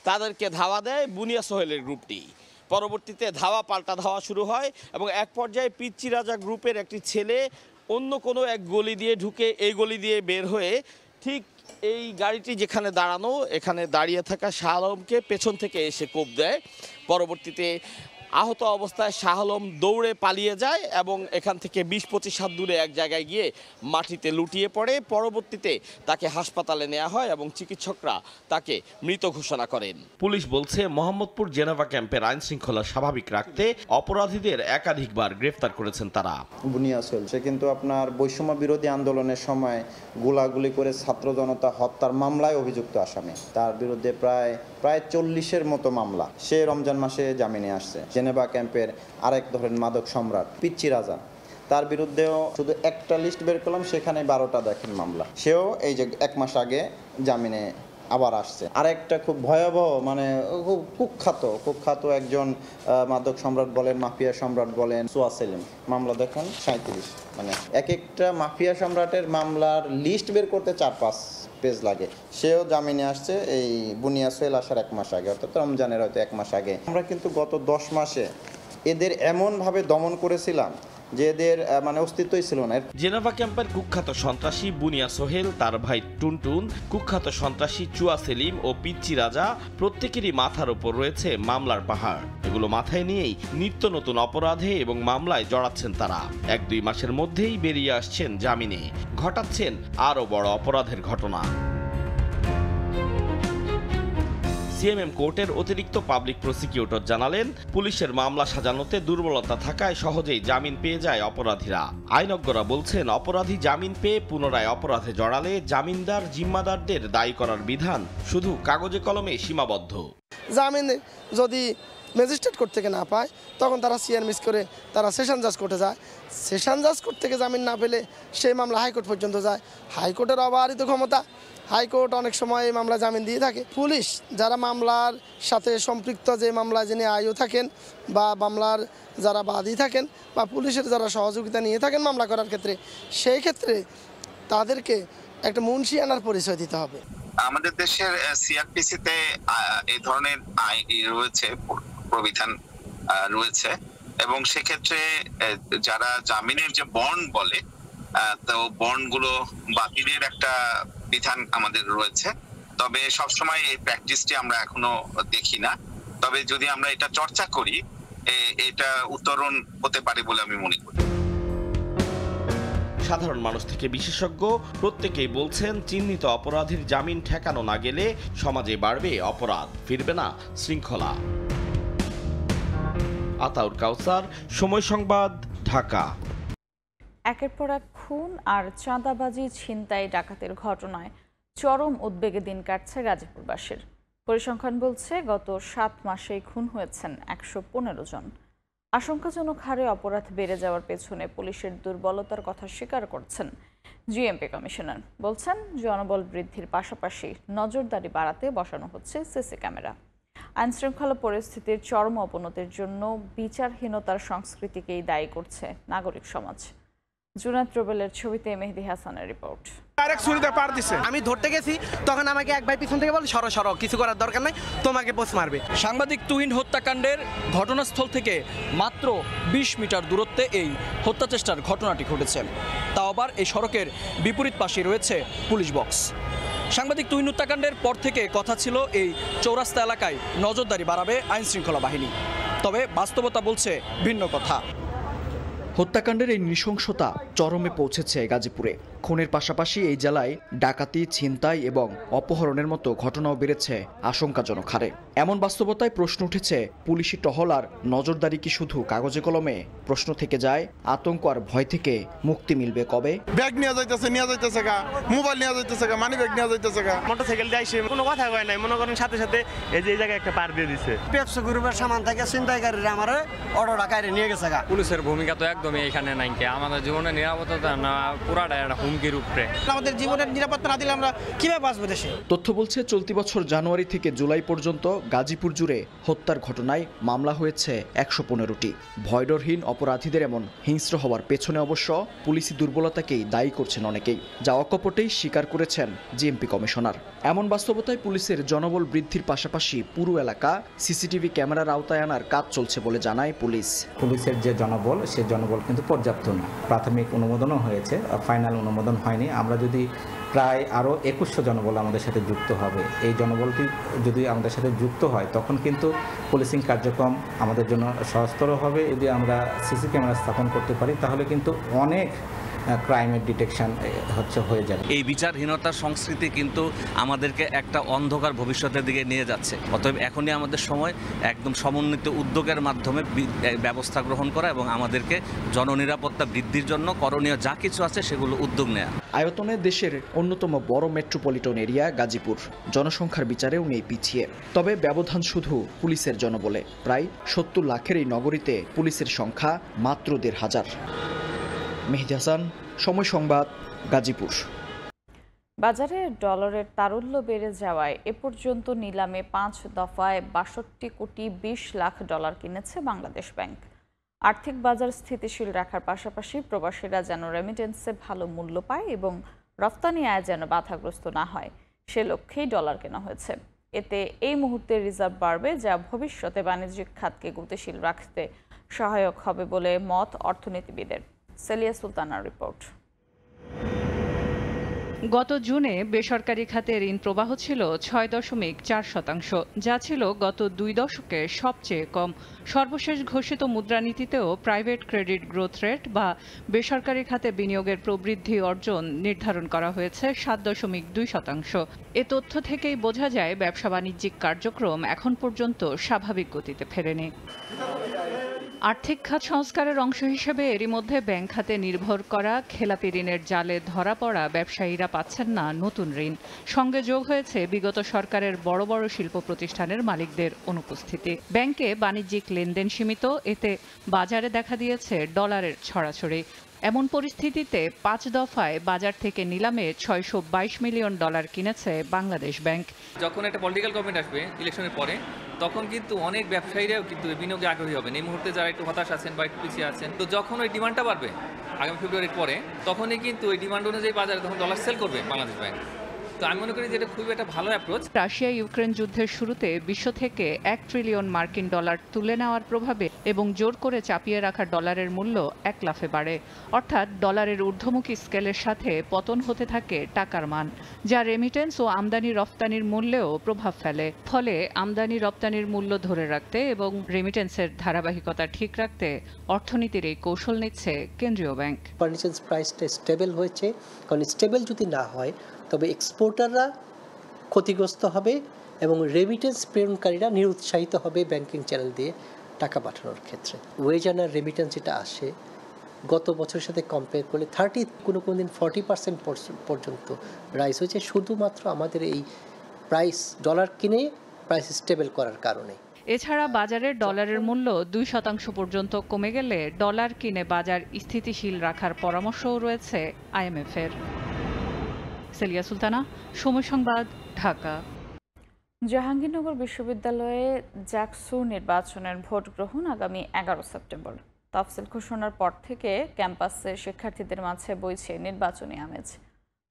তাদেরকে ধাওয়া দেয় বুনিয়া সোহেলের গ্রুপটি। পরবর্তীতে ধাওয়া পাল্টা ধাওয়া শুরু হয় এবং এক পর্যায়ে পিচ্চি রাজা গ্রুপের একটি ছেলে অন্য কোনো এক গলি দিয়ে ঢুকে এই গলি দিয়ে বের হয়ে ঠিক এই গাড়িটি যেখানে দাঁড়ানো, এখানে দাঁড়িয়ে থাকা শাহ আলমকে পেছন থেকে এসে কোপ দেয়। পরবর্তীতে আহত অবস্থায় শাহ আলম দৌড়ে পালিয়ে যায় এবং এখান থেকে 20-25 হাত দূরে এক জায়গায় গিয়ে মাটিতে লুটিয়ে পড়ে। পরবর্তীতে তাকে হাসপাতালে নেওয়া হয় এবং চিকিৎসকরা তাকে মৃত ঘোষণা করেন। পুলিশ বলছে মোহাম্মদপুর জেনেভা ক্যাম্পের আইন শৃঙ্খলা স্বাভাবিক রাখতে অপরাধীদের একাধিকবার গ্রেফতার করেছেন তারা। বুনিয়া সোহেল সে কিন্তু আপনার বৈষম্য বিরোধী আন্দোলনের সময় গোলাগুলি করে ছাত্র জনতা হত্যার মামলায় অভিযুক্ত আসামি। তার বিরুদ্ধে প্রায় 40-এর মতো মামলা। সে রমজান মাসে জামিনে আসছে। জেনেভা ক্যাম্পের আরেক ধরেন মাদক সম্রাট পিচ্চি রাজা, তার বিরুদ্ধেও শুধু একটা লিস্ট বের করলাম, সেখানে 12টা দেখেন মামলা। সেও এই যে 1 মাস আগে জামিনে আবার আসছে। আরেকটা খুব ভয়াবহ মানে খুব কুখ্যাত একজন মাদক সম্রাট বলেন, মাফিয়া সম্রাট বলেন, সোয়া সেলিম, মামলা দেখেন 37। মানে এক একটা মাফিয়া সম্রাটের মামলার লিস্ট বের করতে 4-5 পেজ লাগে। সেও জামিনে আসছে এই বুনিয়া সোহেল আসার 1 মাস আগে, অর্থাৎ রমজানের হয়তো 1 মাস আগে। আমরা কিন্তু গত 10 মাসে এদের এমনভাবে দমন করেছিলাম যে এদের মানে অস্তিত্বই ছিল না। জেনেভা ক্যাম্পের কুখ্যাত সন্ত্রাসী বুনিয়া সোহেল, তার ভাই টুনটুন, কুখ্যাত সন্ত্রাসী চুয়া সেলিম ও পিচ্চি রাজা প্রত্যেকেরই মাথার উপর রয়েছে মামলার পাহাড়। এগুলো মাথায় নিয়েই নিত্য নতুন অপরাধে এবং মামলায় জড়াচ্ছেন তারা। 1-2 মাসের মধ্যেই বেরিয়ে আসছেন জামিনে, ঘটাচ্ছেন আরও বড় অপরাধের ঘটনা। সিএমএম কোর্টের অতিরিক্ত পাবলিক প্রসিকিউটর জানালেন, পুলিশের মামলা সাজানোতে দুর্বলতা থাকায় সহজেই জামিন পেয়ে যায় অপরাধীরা। আইনজ্ঞরা বলছেন, অপরাধী জামিন পেয়ে পুনরায় অপরাধে জড়ালে জামিনদার জিম্মাদারদের দায়ী করার বিধান শুধু কাগজে কলমে সীমাবদ্ধ। জামিন যদি ম্যাজিস্ট্রেট কোর্ট থেকে না পায় তখন তারা সিআর মিস করে তারা সেশন জাজ কোর্টে যায়। সেশন জাজ কোর্ট থেকে জামিন না পেলে সেই মামলা হাইকোর্ট পর্যন্ত যায়। হাইকোর্টের অবারিত ক্ষমতা, হাইকোর্ট অনেক সময় এই মামলা জামিন দিয়ে থাকে। পুলিশ যারা মামলার সাথে সম্পৃক্ত, যে মামলায় যিনি আইও থাকেন বা মামলার যারা বাদী থাকেন বা পুলিশের যারা সহযোগিতা নিয়ে থাকেন মামলা করার ক্ষেত্রে, সেই ক্ষেত্রে তাদেরকে একটা মুন্সি আনার পরিচয় দিতে হবে। আমাদের দেশের সিআরপিসিতে এই ধরনের রয়েছে, প্রবিধান রয়েছে এবং সেক্ষেত্রে যারা জামিনের যে বন্ড বলে, তো বন্ডগুলো বাতিলের একটা বিধান আমাদের রয়েছে। তবে সবসময় এই প্র্যাকটিসটি আমরা এখনো দেখি না। তবে যদি আমরা এটা চর্চা করি, এটা উত্তরণ হতে পারে বলে আমি মনে করি। সাধারণ মানুষ থেকে বিশেষজ্ঞ প্রত্যেকেই বলছেন চিহ্নিত অপরাধীর জামিন ঠেকানো না গেলে সমাজে বাড়বে অপরাধ, ফিরবে না শৃঙ্খলা। আতাউর কাউসার, সময় সংবাদ, ঢাকা। একের পর এক খুন আর চাঁদাবাজি, ছিনতাই, ডাকাতির ঘটনায় চরম উদ্বেগে দিন কাটছে গাজীপুরবাসীর। পরিসংখ্যান বলছে গত 7 মাসেই খুন হয়েছেন 115 জন। আশঙ্কাজনক হারে অপরাধ বেড়ে যাওয়ার পেছনে পুলিশের দুর্বলতার কথা স্বীকার করছেন জিএমপি কমিশনার। বলছেন জনবল বৃদ্ধির পাশাপাশি নজরদারি বাড়াতে বসানো হচ্ছে সিসি ক্যামেরা। আইনশৃঙ্খলা পরিস্থিতির চরম অবনতির জন্য বিচারহীনতার সংস্কৃতিকেই দায়ী করছে নাগরিক সমাজ। জুনাত রুবেলের ছবিতে মেহেদি হাসানের রিপোর্ট। আমি ধরতে গেছি, তখন আমাকে এক ভাই পিছন থেকে বলে সরো সরো, কিছু করার দরকার নাই, তোমাকে পোস্ট মারবে। সাংবাদিক তুহিন হত্যাকাণ্ডের ঘটনাস্থল থেকে মাত্র 20 মিটার দূরত্বে এই হত্যা চেষ্টার ঘটনাটি ঘটেছে। তাও আবার এই সড়কের বিপরীত পাশে রয়েছে পুলিশ বক্স। সাংবাদিক তুহিন হত্যাকাণ্ডের পর থেকে কথা ছিল এই চৌরাস্তা এলাকায় নজরদারি বাড়াবে আইনশৃঙ্খলা বাহিনী, তবে বাস্তবতা বলছে ভিন্ন কথা। হত্যাকাণ্ডের এই নৃশংসতা চরমে পৌঁছেছে গাজীপুরে। খুনের পাশাপাশি এই জেলায় ডাকাতি, ছিনতাই এবং অপহরণের মতো ঘটনাও বেড়েছে আশঙ্কাজনক হারে। এমন বাস্তবতায় প্রশ্ন উঠেছে, পুলিশি টহল আর নজরদারি কি শুধু কাগজে কলমে? প্রশ্ন থেকে যায়, আতঙ্ক আর ভয় থেকে মুক্তি মিলবে কবে? ব্যাগ নিয়ে যাইতেছে গা, মোবাইল নিয়ে যাইতেছে গা, মানি ব্যাগ নিয়ে যাইতেছে গা, মোটরসাইকেল দিয়ে আইসে কোনো কথা কয় নাই, মনে করেন সাথে সাথে এই যে এই জায়গায় একটা পার দিয়ে দিছে। পেপসো গ্রুপের সামান থেকে ছিনতাইকারীরা আমারে অটোটা কাইরে নিয়ে গেছে গা। পুলিশের ভূমিকা তো একদমই এখানে নাই। আমাদের জীবনের নিরাপত্তা না পুরাটা একটা হুমকির উপরে। আমাদের জীবনের নিরাপত্তা না দিলে আমরা কিভাবে বাঁচবো দেশে? তথ্য বলছে চলতি বছর জানুয়ারি থেকে জুলাই পর্যন্ত গাজীপুর জুড়ে হত্যার ঘটনায় মামলা হয়েছে 115টি। ভয়ডরহীন অপরাধীদের এমন হিংস্র হওয়ার পেছনে অবশ্য পুলিশি দুর্বলতাকেই দায়ী করছেন অনেকেই, যা অকপটেই স্বীকার করেছেন জিএমপি কমিশনার। এমন বাস্তবতায় পুলিশের জনবল বৃদ্ধির পাশাপাশি পুরো এলাকা সিসিটিভি ক্যামেরার আওতায় আনার কাজ চলছে বলে জানায় পুলিশ। পুলিশের যে জনবল, সে জনবল কিন্তু পর্যাপ্ত না। প্রাথমিক অনুমোদনও হয়েছে, ফাইনাল অনুমোদন হয়নি। আমরা যদি প্রায় আরও 2100 জনবল আমাদের সাথে যুক্ত হবে, এই জনবলটি যদি আমাদের সাথে যুক্ত হয় তখন কিন্তু পুলিশিং কার্যক্রম আমাদের জন্য সহজতর হবে। যদি আমরা সিসি ক্যামেরা স্থাপন করতে পারি তাহলে কিন্তু অনেক ক্রাইমের ডিটেকশন হয়ে যাবে। এই বিচারহীনতার সংস্কৃতি কিন্তু আমাদেরকে একটা অন্ধকার ভবিষ্যতের দিকে নিয়ে যাচ্ছে। অতএব এখনই আমাদের সময় একদম সমন্বিত উদ্যোগের মাধ্যমে ব্যবস্থা গ্রহণ করা এবং আমাদেরকে জননিরাপত্তা বৃদ্ধির জন্য করণীয় যা কিছু আছে সেগুলো উদ্যোগ নেওয়া। আয়তনে দেশের অন্যতম বড় মেট্রোপলিটন এরিয়া গাজীপুর, জনসংখ্যার বিচারেও নেই পিছিয়ে। তবে ব্যবধান শুধু পুলিশের জনবলে। প্রায় 70 লাখের এই নগরীতে পুলিশের সংখ্যা মাত্র 1,500। মেহেদি হাসান, সময় সংবাদ, গাজীপুর। বাজারে ডলারের তারল্য বেড়ে যাওয়ায় এ পর্যন্ত নিলামে 5 দফায় 62 কোটি 20 লাখ ডলার কিনেছে বাংলাদেশ ব্যাংক। আর্থিক বাজার স্থিতিশীল রাখার পাশাপাশি প্রবাসীরা যেন রেমিটেন্সে ভালো মূল্য পায় এবং রফতানি আয় যেন বাধাগ্রস্ত না হয়, সে লক্ষ্যেই ডলার কেনা হয়েছে। এতে এই মুহূর্তে রিজার্ভ বাড়বে, যা ভবিষ্যতে বাণিজ্যিক খাতকে গতিশীল রাখতে সহায়ক হবে বলে মত অর্থনীতিবিদের। সেলিয়া সুলতানার রিপোর্ট। গত জুনে বেসরকারি খাতে ঋণ প্রবাহ ছিল 6.4%, যা ছিল গত 2 দশকে সবচেয়ে কম। সর্বশেষ ঘোষিত মুদ্রানীতিতেও প্রাইভেট ক্রেডিট গ্রোথ রেট বা বেসরকারি খাতে বিনিয়োগের প্রবৃদ্ধি অর্জন নির্ধারণ করা হয়েছে 7.2%। এ তথ্য থেকেই বোঝা যায় ব্যবসা বাণিজ্যিক কার্যক্রম এখন পর্যন্ত স্বাভাবিক গতিতে ফেরেনি। আর্থিক খাত সংস্কারের অংশ হিসেবে এরই মধ্যে ব্যাংক খাতে নির্ভর করা খেলাপি ঋণের জালে ধরা পড়া ব্যবসায়ীরা পাচ্ছেন না নতুন ঋণ। সঙ্গে যোগ হয়েছে বিগত সরকারের বড় বড় শিল্প প্রতিষ্ঠানের মালিকদের অনুপস্থিতি। ব্যাংকে বাণিজ্যিক লেনদেন সীমিত, এতে বাজারে দেখা দিয়েছে ডলারের ছড়াছড়ি। এমন পরিস্থিতিতে 5 দফায় বাজার থেকে নিলামে 622 মিলিয়ন ডলার কিনেছে বাংলাদেশ ব্যাংক। যখন একটা পলিটিক্যাল গভর্নমেন্ট আসবে ইলেকশনের পরে, তখন কিন্তু অনেক ব্যবসায়ীরাও কিন্তু বিনিয়োগে আগ্রহী হবেন। এই মুহূর্তে যারা একটু হতাশ আছেন বা একটু পিছিয়ে আছেন, তো যখন ওই ডিমান্ডটা বাড়বে আগামী ফেব্রুয়ারির পরে, তখনই কিন্তু ওই ডিমান্ড অনুযায়ী বাজারে তখন ডলার সেল করবে বাংলাদেশ ব্যাংক। তো আমি মনে করি যে এটা খুবই একটা ভালো অ্যাপ্রোচ। রাশিয়া ইউক্রেন যুদ্ধের শুরুতে বিশ্ব থেকে $1 ট্রিলিয়ন মার্কিন ডলার তুলে নেওয়ার প্রভাবে এবং জোর করে চাপিয়ে রাখা ডলারের মূল্য এক লাফে বাড়ে, অর্থাৎ ডলারের ঊর্ধ্বমুখী স্কেলের সাথে পতন হতে থাকে টাকার মান, যা রেমিটেন্স ও আমদানি রপ্তানির মূল্যেও প্রভাব ফেলে। ফলে আমদানি রপ্তানির মূল্য ধরে রাখতে এবং রেমিটেন্সের ধারাবাহিকতা ঠিক রাখতে অর্থনীতির এই কৌশল নিচ্ছে কেন্দ্রীয় ব্যাংক। ফার্নিচার প্রাইসটা স্টেবল হয়েছে, কারণ স্টেবল যদি না হয় তবে এক্সপোর্টাররা ক্ষতিগ্রস্ত হবে এবং রেমিটেন্স প্রেরণকারীরা নিরুৎসাহিত হবে ব্যাংকিং চ্যানেল দিয়ে টাকা পাঠানোর ক্ষেত্রে। ওয়েজ আর রেমিটেন্স যেটা আসে গত বছরের সাথে কম্পেয়ার করলে 30 কোনো দিন 40% পর্যন্ত রাইজ হয়েছে, শুধুমাত্র আমাদের এই প্রাইস ডলার কিনে প্রাইস স্টেবল করার কারণে। এছাড়া বাজারে ডলারের মূল্য 2% পর্যন্ত কমে গেলে ডলার কিনে বাজার স্থিতিশীল রাখার পরামর্শও রয়েছে IMF-এর। সেলিয়া সুলতানা, সময় সংবাদ, ঢাকা। জাহাঙ্গীরনগর বিশ্ববিদ্যালয়ে জাকসু নির্বাচনের ভোট গ্রহণ আগামী 11 সেপ্টেম্বর। তফসিল ঘোষণার পর থেকে ক্যাম্পাসে শিক্ষার্থীদের মাঝে বইছে নির্বাচনী আমেজ।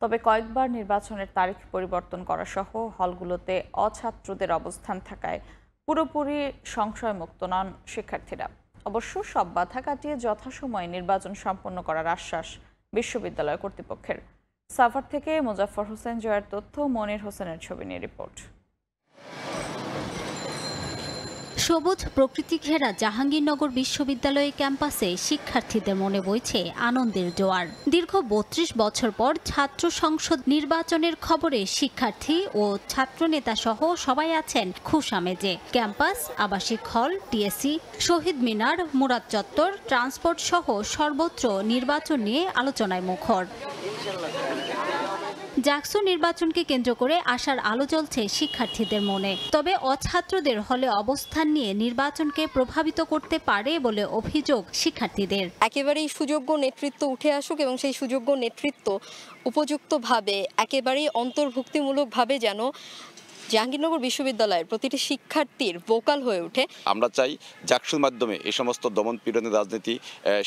তবে কয়েকবার নির্বাচনের তারিখ পরিবর্তন করা সহ হলগুলোতে অছাত্রদের অবস্থান থাকায় পুরোপুরি সংশয়মুক্ত নন শিক্ষার্থীরা। অবশ্য সব বাধা কাটিয়ে যথাসময়ে নির্বাচন সম্পন্ন করার আশ্বাস বিশ্ববিদ্যালয় কর্তৃপক্ষের। সাভার থেকে মোজাফফর হোসেন জয়ের তথ্য, মনির হোসেনের ছবি নিয়ে রিপোর্ট। সবুজ প্রকৃতি ঘেরা জাহাঙ্গীরনগর বিশ্ববিদ্যালয় ক্যাম্পাসে শিক্ষার্থীদের মনে বইছে আনন্দের জোয়ার। দীর্ঘ 32 বছর পর ছাত্র সংসদ নির্বাচনের খবরে শিক্ষার্থী ও ছাত্রনেতা সহ সবাই আছেন খুশ আমেজে। ক্যাম্পাস, আবাসিক হল, টিএসসি, শহীদ মিনার, মুরাদ চত্বর, ট্রান্সপোর্ট সহ সর্বত্র নির্বাচন নিয়ে আলোচনায় মুখর। জাকসু নির্বাচনকে কেন্দ্র করে আশার আলো জ্বলছে শিক্ষার্থীদের মনে। তবে অছাত্রদের হলে অবস্থান নিয়ে নির্বাচনকে প্রভাবিত করতে পারে বলে অভিযোগ শিক্ষার্থীদের। একেবারেই সুযোগ্য নেতৃত্ব উঠে আসুক এবং সেই সুযোগ্য নেতৃত্ব উপযুক্তভাবে একেবারেই অন্তর্ভুক্তিমূলকভাবে যেন জাহাঙ্গীরনগর বিশ্ববিদ্যালয়ের প্রতিটি শিক্ষার্থীর ভোকাল হয়ে ওঠে। আমরা চাই জাকসুর মাধ্যমে এই সমস্ত দমন পীড়নের রাজনীতি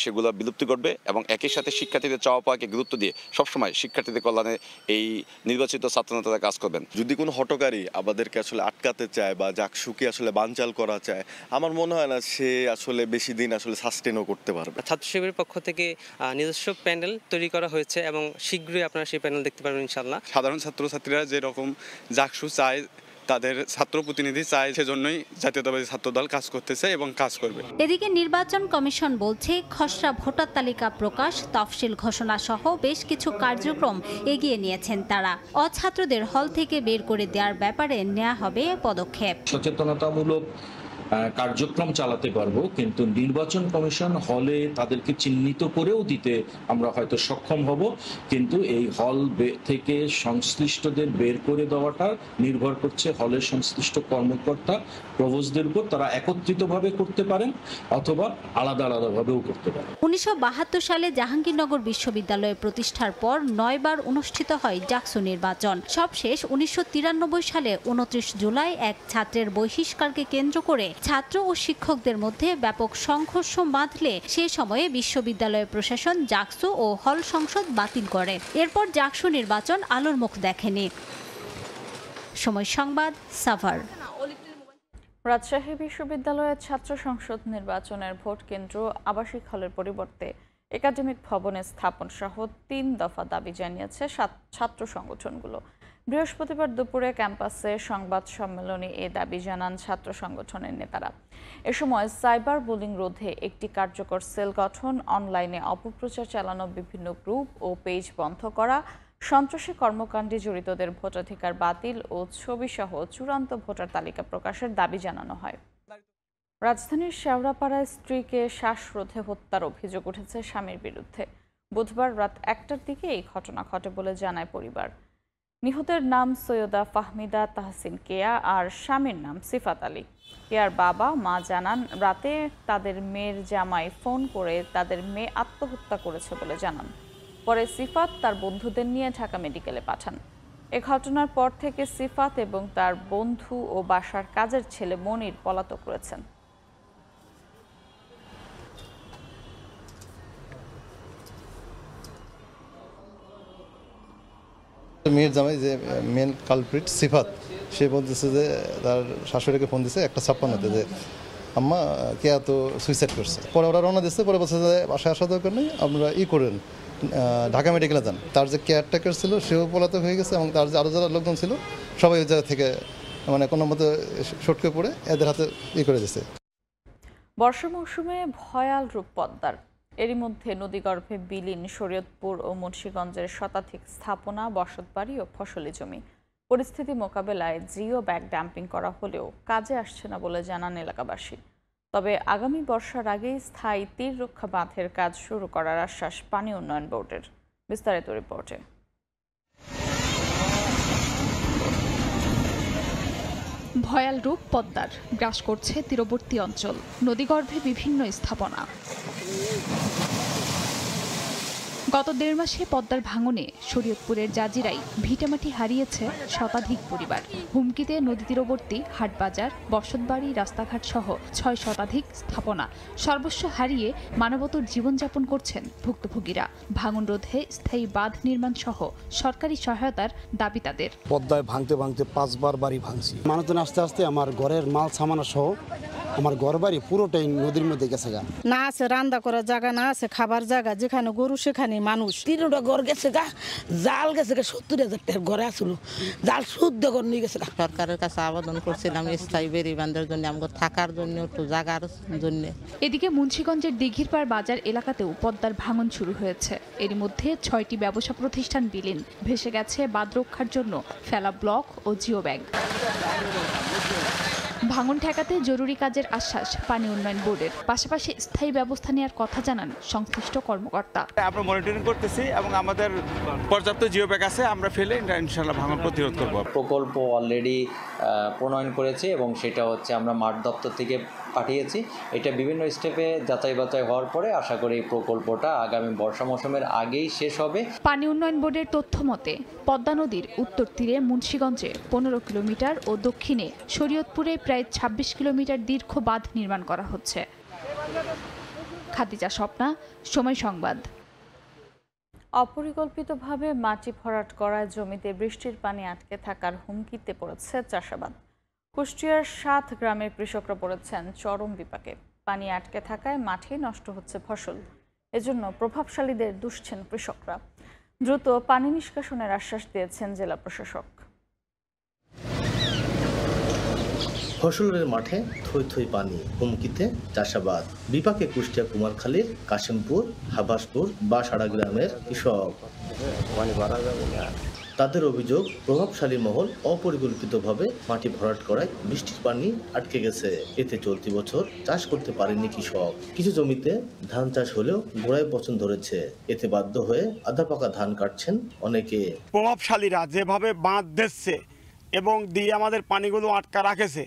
সেগুলো বিলুপ্তি করবে এবং একই সাথে শিক্ষার্থীদের চাওয়া পাওয়াকে গুরুত্ব দিয়ে সবসময় শিক্ষার্থীদের কল্যাণে এই নির্বাচিত ছাত্রনেতারা কাজ করবেন। যদি কোনো হটকারী আমাদেরকে আসলে আটকাতে চায় বা জাকসুকে আসলে বানচাল করা চায়, আমার মনে হয় না সে আসলে বেশি দিন আসলে সাস্টেনও করতে পারবে। ছাত্র শিবিরের পক্ষ থেকে নিজস্ব প্যানেল তৈরি করা হয়েছে এবং শীঘ্রই আপনারা সেই প্যানেল দেখতে পারবেন ইনশাআল্লাহ। সাধারণ ছাত্রছাত্রীরা যেরকম জাকসু চায়, তাদের ছাত্র প্রতিনিধি চায়, সেজন্যই জাতীয়তাবাদী ছাত্রদল কাজ করতেছে এবং কাজ করবে। এদিকে নির্বাচন কমিশন বলছে খসড়া ভোটার তালিকা প্রকাশ, তফসিল ঘোষণা সহ বেশ কিছু কার্যক্রম এগিয়ে নিয়েছেন তারা। অছাত্রদের হল থেকে বের করে দেওয়ার ব্যাপারে নেওয়া হবে পদক্ষেপ। সচেতনতামূলক কার্যক্রম চালাতে পারবো, কিন্তু নির্বাচন কমিশন হলে তাদেরকে চিহ্নিত করেও দিতে আমরা হয়তো সক্ষম হব, কিন্তু এই হল থেকে সংশ্লিষ্টদের বের করে দেওয়াটা নির্ভর করছে হলের সংশ্লিষ্ট কর্মকর্তা প্রভোস্টদের উপর। তারা একত্রিতভাবে করতে পারেন অথবা আলাদা আলাদাভাবেও করতে পারেন। 1972 সালে জাহাঙ্গীরনগর বিশ্ববিদ্যালয় প্রতিষ্ঠার পর 9 বার অনুষ্ঠিত হয় জাকসু নির্বাচন। সবশেষ 1993 সালে 29 জুলাই এক ছাত্রের বহিষ্কারকে কেন্দ্র করে ছাত্র ও শিক্ষকদের মধ্যে ব্যাপক সংঘর্ষ বাঁধলে সে সময়ে বিশ্ববিদ্যালয় প্রশাসন জাকসু ও হল সংসদ বাতিল করে। এরপর জাকসু নির্বাচন আলোর মুখ দেখেনি। সময় সংবাদ, সাভার। রাজশাহী বিশ্ববিদ্যালয়ের ছাত্র সংসদ নির্বাচনের ভোট কেন্দ্র আবাসিক হলের পরিবর্তে একাডেমিক ভবনে স্থাপন সহ 3 দফা দাবি জানিয়েছে ছাত্র সংগঠনগুলো। বৃহস্পতিবার দুপুরে ক্যাম্পাসে সংবাদ সম্মেলনে এ দাবি জানান ছাত্র সংগঠনের নেতারা। এ সময় সাইবার বুলিং রোধে একটি কার্যকর সেল গঠন, অনলাইনে অপপ্রচার চালানো, বিভিন্ন গ্রুপ ও পেজ বন্ধ করা, সন্ত্রাসী কর্মকাণ্ডে জড়িতদের ভোটাধিকার বাতিল ও ছবিসহ চূড়ান্ত ভোটার তালিকা প্রকাশের দাবি জানানো হয়। রাজধানীর শেওড়াপাড়ায় স্ত্রীকে শ্বাসরোধে হত্যার অভিযোগ উঠেছে স্বামীর বিরুদ্ধে। বুধবার রাত 1টার দিকে এই ঘটনা ঘটে বলে জানায় পরিবার। নিহতের নাম সৈয়দা ফাহমিদা তাহসিন কেয়া আর স্বামীর নাম সিফাত আলী। কেয়ার বাবা মা জানান রাতে তাদের মেয়ের জামাই ফোন করে তাদের মেয়ে আত্মহত্যা করেছে বলে জানান। পরে সিফাত তার বন্ধুদের নিয়ে ঢাকা মেডিকেলে পাঠান। এ ঘটনার পর থেকে সিফাত এবং তার বন্ধু ও বাসার কাজের ছেলে মনির পলাতক রয়েছেন। মেয়ের জামাই যে মেন কালপ্রিট সিফাত, সে বলতেছে যে তার শাশুড়িকে ফোন দিছে 1:56 যে আম্মা কে এত সুইসাইড করছে। পরে ওরা রওনা দিচ্ছে, পরে বলছে যে বাসায় আসা দরকার নেই, আমরা করেন ঢাকা মেডিকেলে যান। তার যে কেয়ারটেকার ছিল সেও পলাতক হয়ে গেছে এবং তার যে আরও যারা লোকজন ছিল সবাই ওই জায়গা থেকে মানে কোনো মতো সটকে পড়ে এদের হাতে করে দিচ্ছে। বর্ষা মৌসুমে ভয়াল রূপ পদ্মার। এরই মধ্যে নদীগর্ভে বিলীন শরীয়তপুর ও মুন্সিগঞ্জের শতাধিক স্থাপনা, বসতবাড়ি ও ফসলি জমি। পরিস্থিতি মোকাবেলায় জিও ব্যাগ ড্যাম্পিং করা হলেও কাজে আসছে না বলে জানান এলাকাবাসী। তবে আগামী বর্ষার আগেই স্থায়ী তীর রক্ষা বাঁধের কাজ শুরু করার আশ্বাস পানি উন্নয়ন বোর্ডের। বিস্তারিত রিপোর্টে। ভয়াল রূপ পদ্মার, গ্রাস করছে তীরবর্তী অঞ্চল, নদীগর্ভে বিভিন্ন স্থাপনা। গত 1.5 মাসে পদ্মার ভাঙনে শরীয়তপুরের জাজিরায় ভিটামাটি হারিয়েছে শতাধিক পরিবার। হুমকিতে নদী তীরবর্তী হাটবাজার, বসতবাড়ি, রাস্তাঘাট সহ 6 শতাধিক স্থাপনা সর্বস্ব হারিয়ে মানবতর জীবনযাপন করছেন ভুক্তভোগীরা। ভাঙন রোধে স্থায়ী বাঁধ নির্মাণ সহ সরকারি সহায়তার দাবি তাদের। পদ্মায় ভাঙতে ভাঙতে 5 বার বাড়ি ভাঙছি। মানুষজন আস্তে আস্তে আমার ঘরের মাল সামানা সহ আমার ঘর বাড়ি পুরোটাই নদীর মধ্যে গেছে গা। না আছে রান্না করার জায়গা, না আছে খাবার জায়গা, যেখানে গরু সেখানে মানুষ। 3টা ঘর গেছে গা, জাল গেছে গা, 70,000 টাকার ঘরে আসলো, জাল শুদ্ধ ঘর নিয়ে গেছে গা। সরকারের কাছে আবেদন করছিলাম স্থায়ী বেড়ি বাঁধের জন্য, আমাদের থাকার জন্য, একটু জায়গার জন্য। এদিকে মুন্সিগঞ্জের দিঘিরপাড় বাজার এলাকাতেও পদ্মার ভাঙন শুরু হয়েছে। এর মধ্যে 6টি ব্যবসা প্রতিষ্ঠান বিলীন, ভেসে গেছে বাঁধ রক্ষার জন্য ফেলা ব্লক ও জিও ব্যাগ। ভাঙন ঠেকাতে জরুরি কাজের আশ্বাস পানি উন্নয়ন বোর্ডের, পাশাপাশি স্থায়ী ব্যবস্থা নেওয়ার কথা জানান সংশ্লিষ্ট কর্মকর্তা। আমরা মনিটরিং করতেছি এবং আমাদের পর্যাপ্ত জিও ব্যাগ আছে, আমরা ফেলে ইনশাআল্লাহ ভাঙন প্রতিরোধ করব। প্রকল্প অলরেডি প্রণয়ন করেছে এবং সেটা হচ্ছে আমরা মাঠ দপ্তর থেকে পাঠিয়েছি। এটা বিভিন্ন স্টেপে যাচাই বাছাই হওয়ার পরে আশা করি প্রকল্পটা আগামী বর্ষা মৌসুমের আগেই শেষ হবে। পানি উন্নয়ন বোর্ডের তথ্য মতে পদ্মা নদীর উত্তর তীরে মুন্সিগঞ্জে 15 কিলোমিটার ও দক্ষিণে শরীয়তপুরে প্রায় 26 কিলোমিটার দীর্ঘ বাঁধ নির্মাণ করা হচ্ছে। খাদিজা স্বপ্না, সময় সংবাদ। অপরিকল্পিতভাবে মাটি ভরাট করায় জমিতে বৃষ্টির পানি আটকে থাকার হুমকিতে পড়েছে চাষাবাদ। কুষ্টিয়ার 7 গ্রামের কৃষকরা পড়েছেন চরম বিপাকে। পানি আটকে থাকায় মাঠে নষ্ট হচ্ছে ফসল। এজন্য প্রভাবশালীদের দুষছেন কৃষকরা। দ্রুত পানি নিষ্কাশনের আশ্বাস দিয়েছেন জেলা প্রশাসক। ফসলের মাঠে থই থই পানি, হুমকিতে চাষাবাদ। বিপাকে কুষ্টিয়া কুমারখালীর কাশিমপুর, হাবাসপুর, বাসাড়া গ্রামের কৃষক। তাদের অভিযোগ, প্রভাবশালী মহল অপরিকল্পিতভাবে মাটি ভরাট করায় বৃষ্টির পানি আটকে গেছে। এতে চলতি বছর চাষ করতে পারেনি কৃষক। কিছু জমিতে ধান চাষ হলেও গোড়ায় পচন ধরেছে। এতে বাধ্য হয়ে আধা পাকা ধান কাটছেন অনেকে। প্রভাবশালীরা যেভাবে বাঁধ দিচ্ছে এবং দিয়ে আমাদের পানিগুলো আটকা রাখেছে,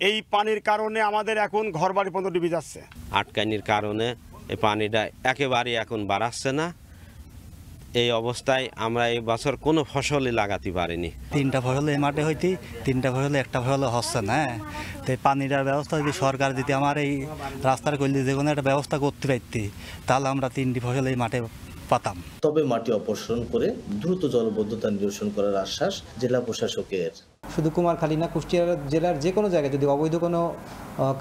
এই পানির কারণে আমাদের এখন ঘরবাড়ি পর্যন্ত ডুবে যাচ্ছে। আটকানির কারণে এই পানিটা একেবারে এখন বাড়াচ্ছে না। এই অবস্থায় আমরা এই বছর কোনো ফসলই লাগাতে পারিনি। 3টা ফসল এই মাঠে হইতে 3টা ফসলে একটা ফসল হচ্ছে না। তো পানিটার ব্যবস্থা যদি সরকার যদি আমার এই রাস্তার করলে যে কোনো একটা ব্যবস্থা করতে পারতি, তাহলে আমরা 3টি ফসল এই মাঠে পাতাম। তবে মাটি অপসারণ করে দ্রুত জলবদ্ধতা নিরসন করার আশ্বাস জেলা প্রশাসকের। শুধু কুমারখালী না, কুষ্টিয়া জেলার যে কোনো জায়গায় যদি অবৈধ কোনো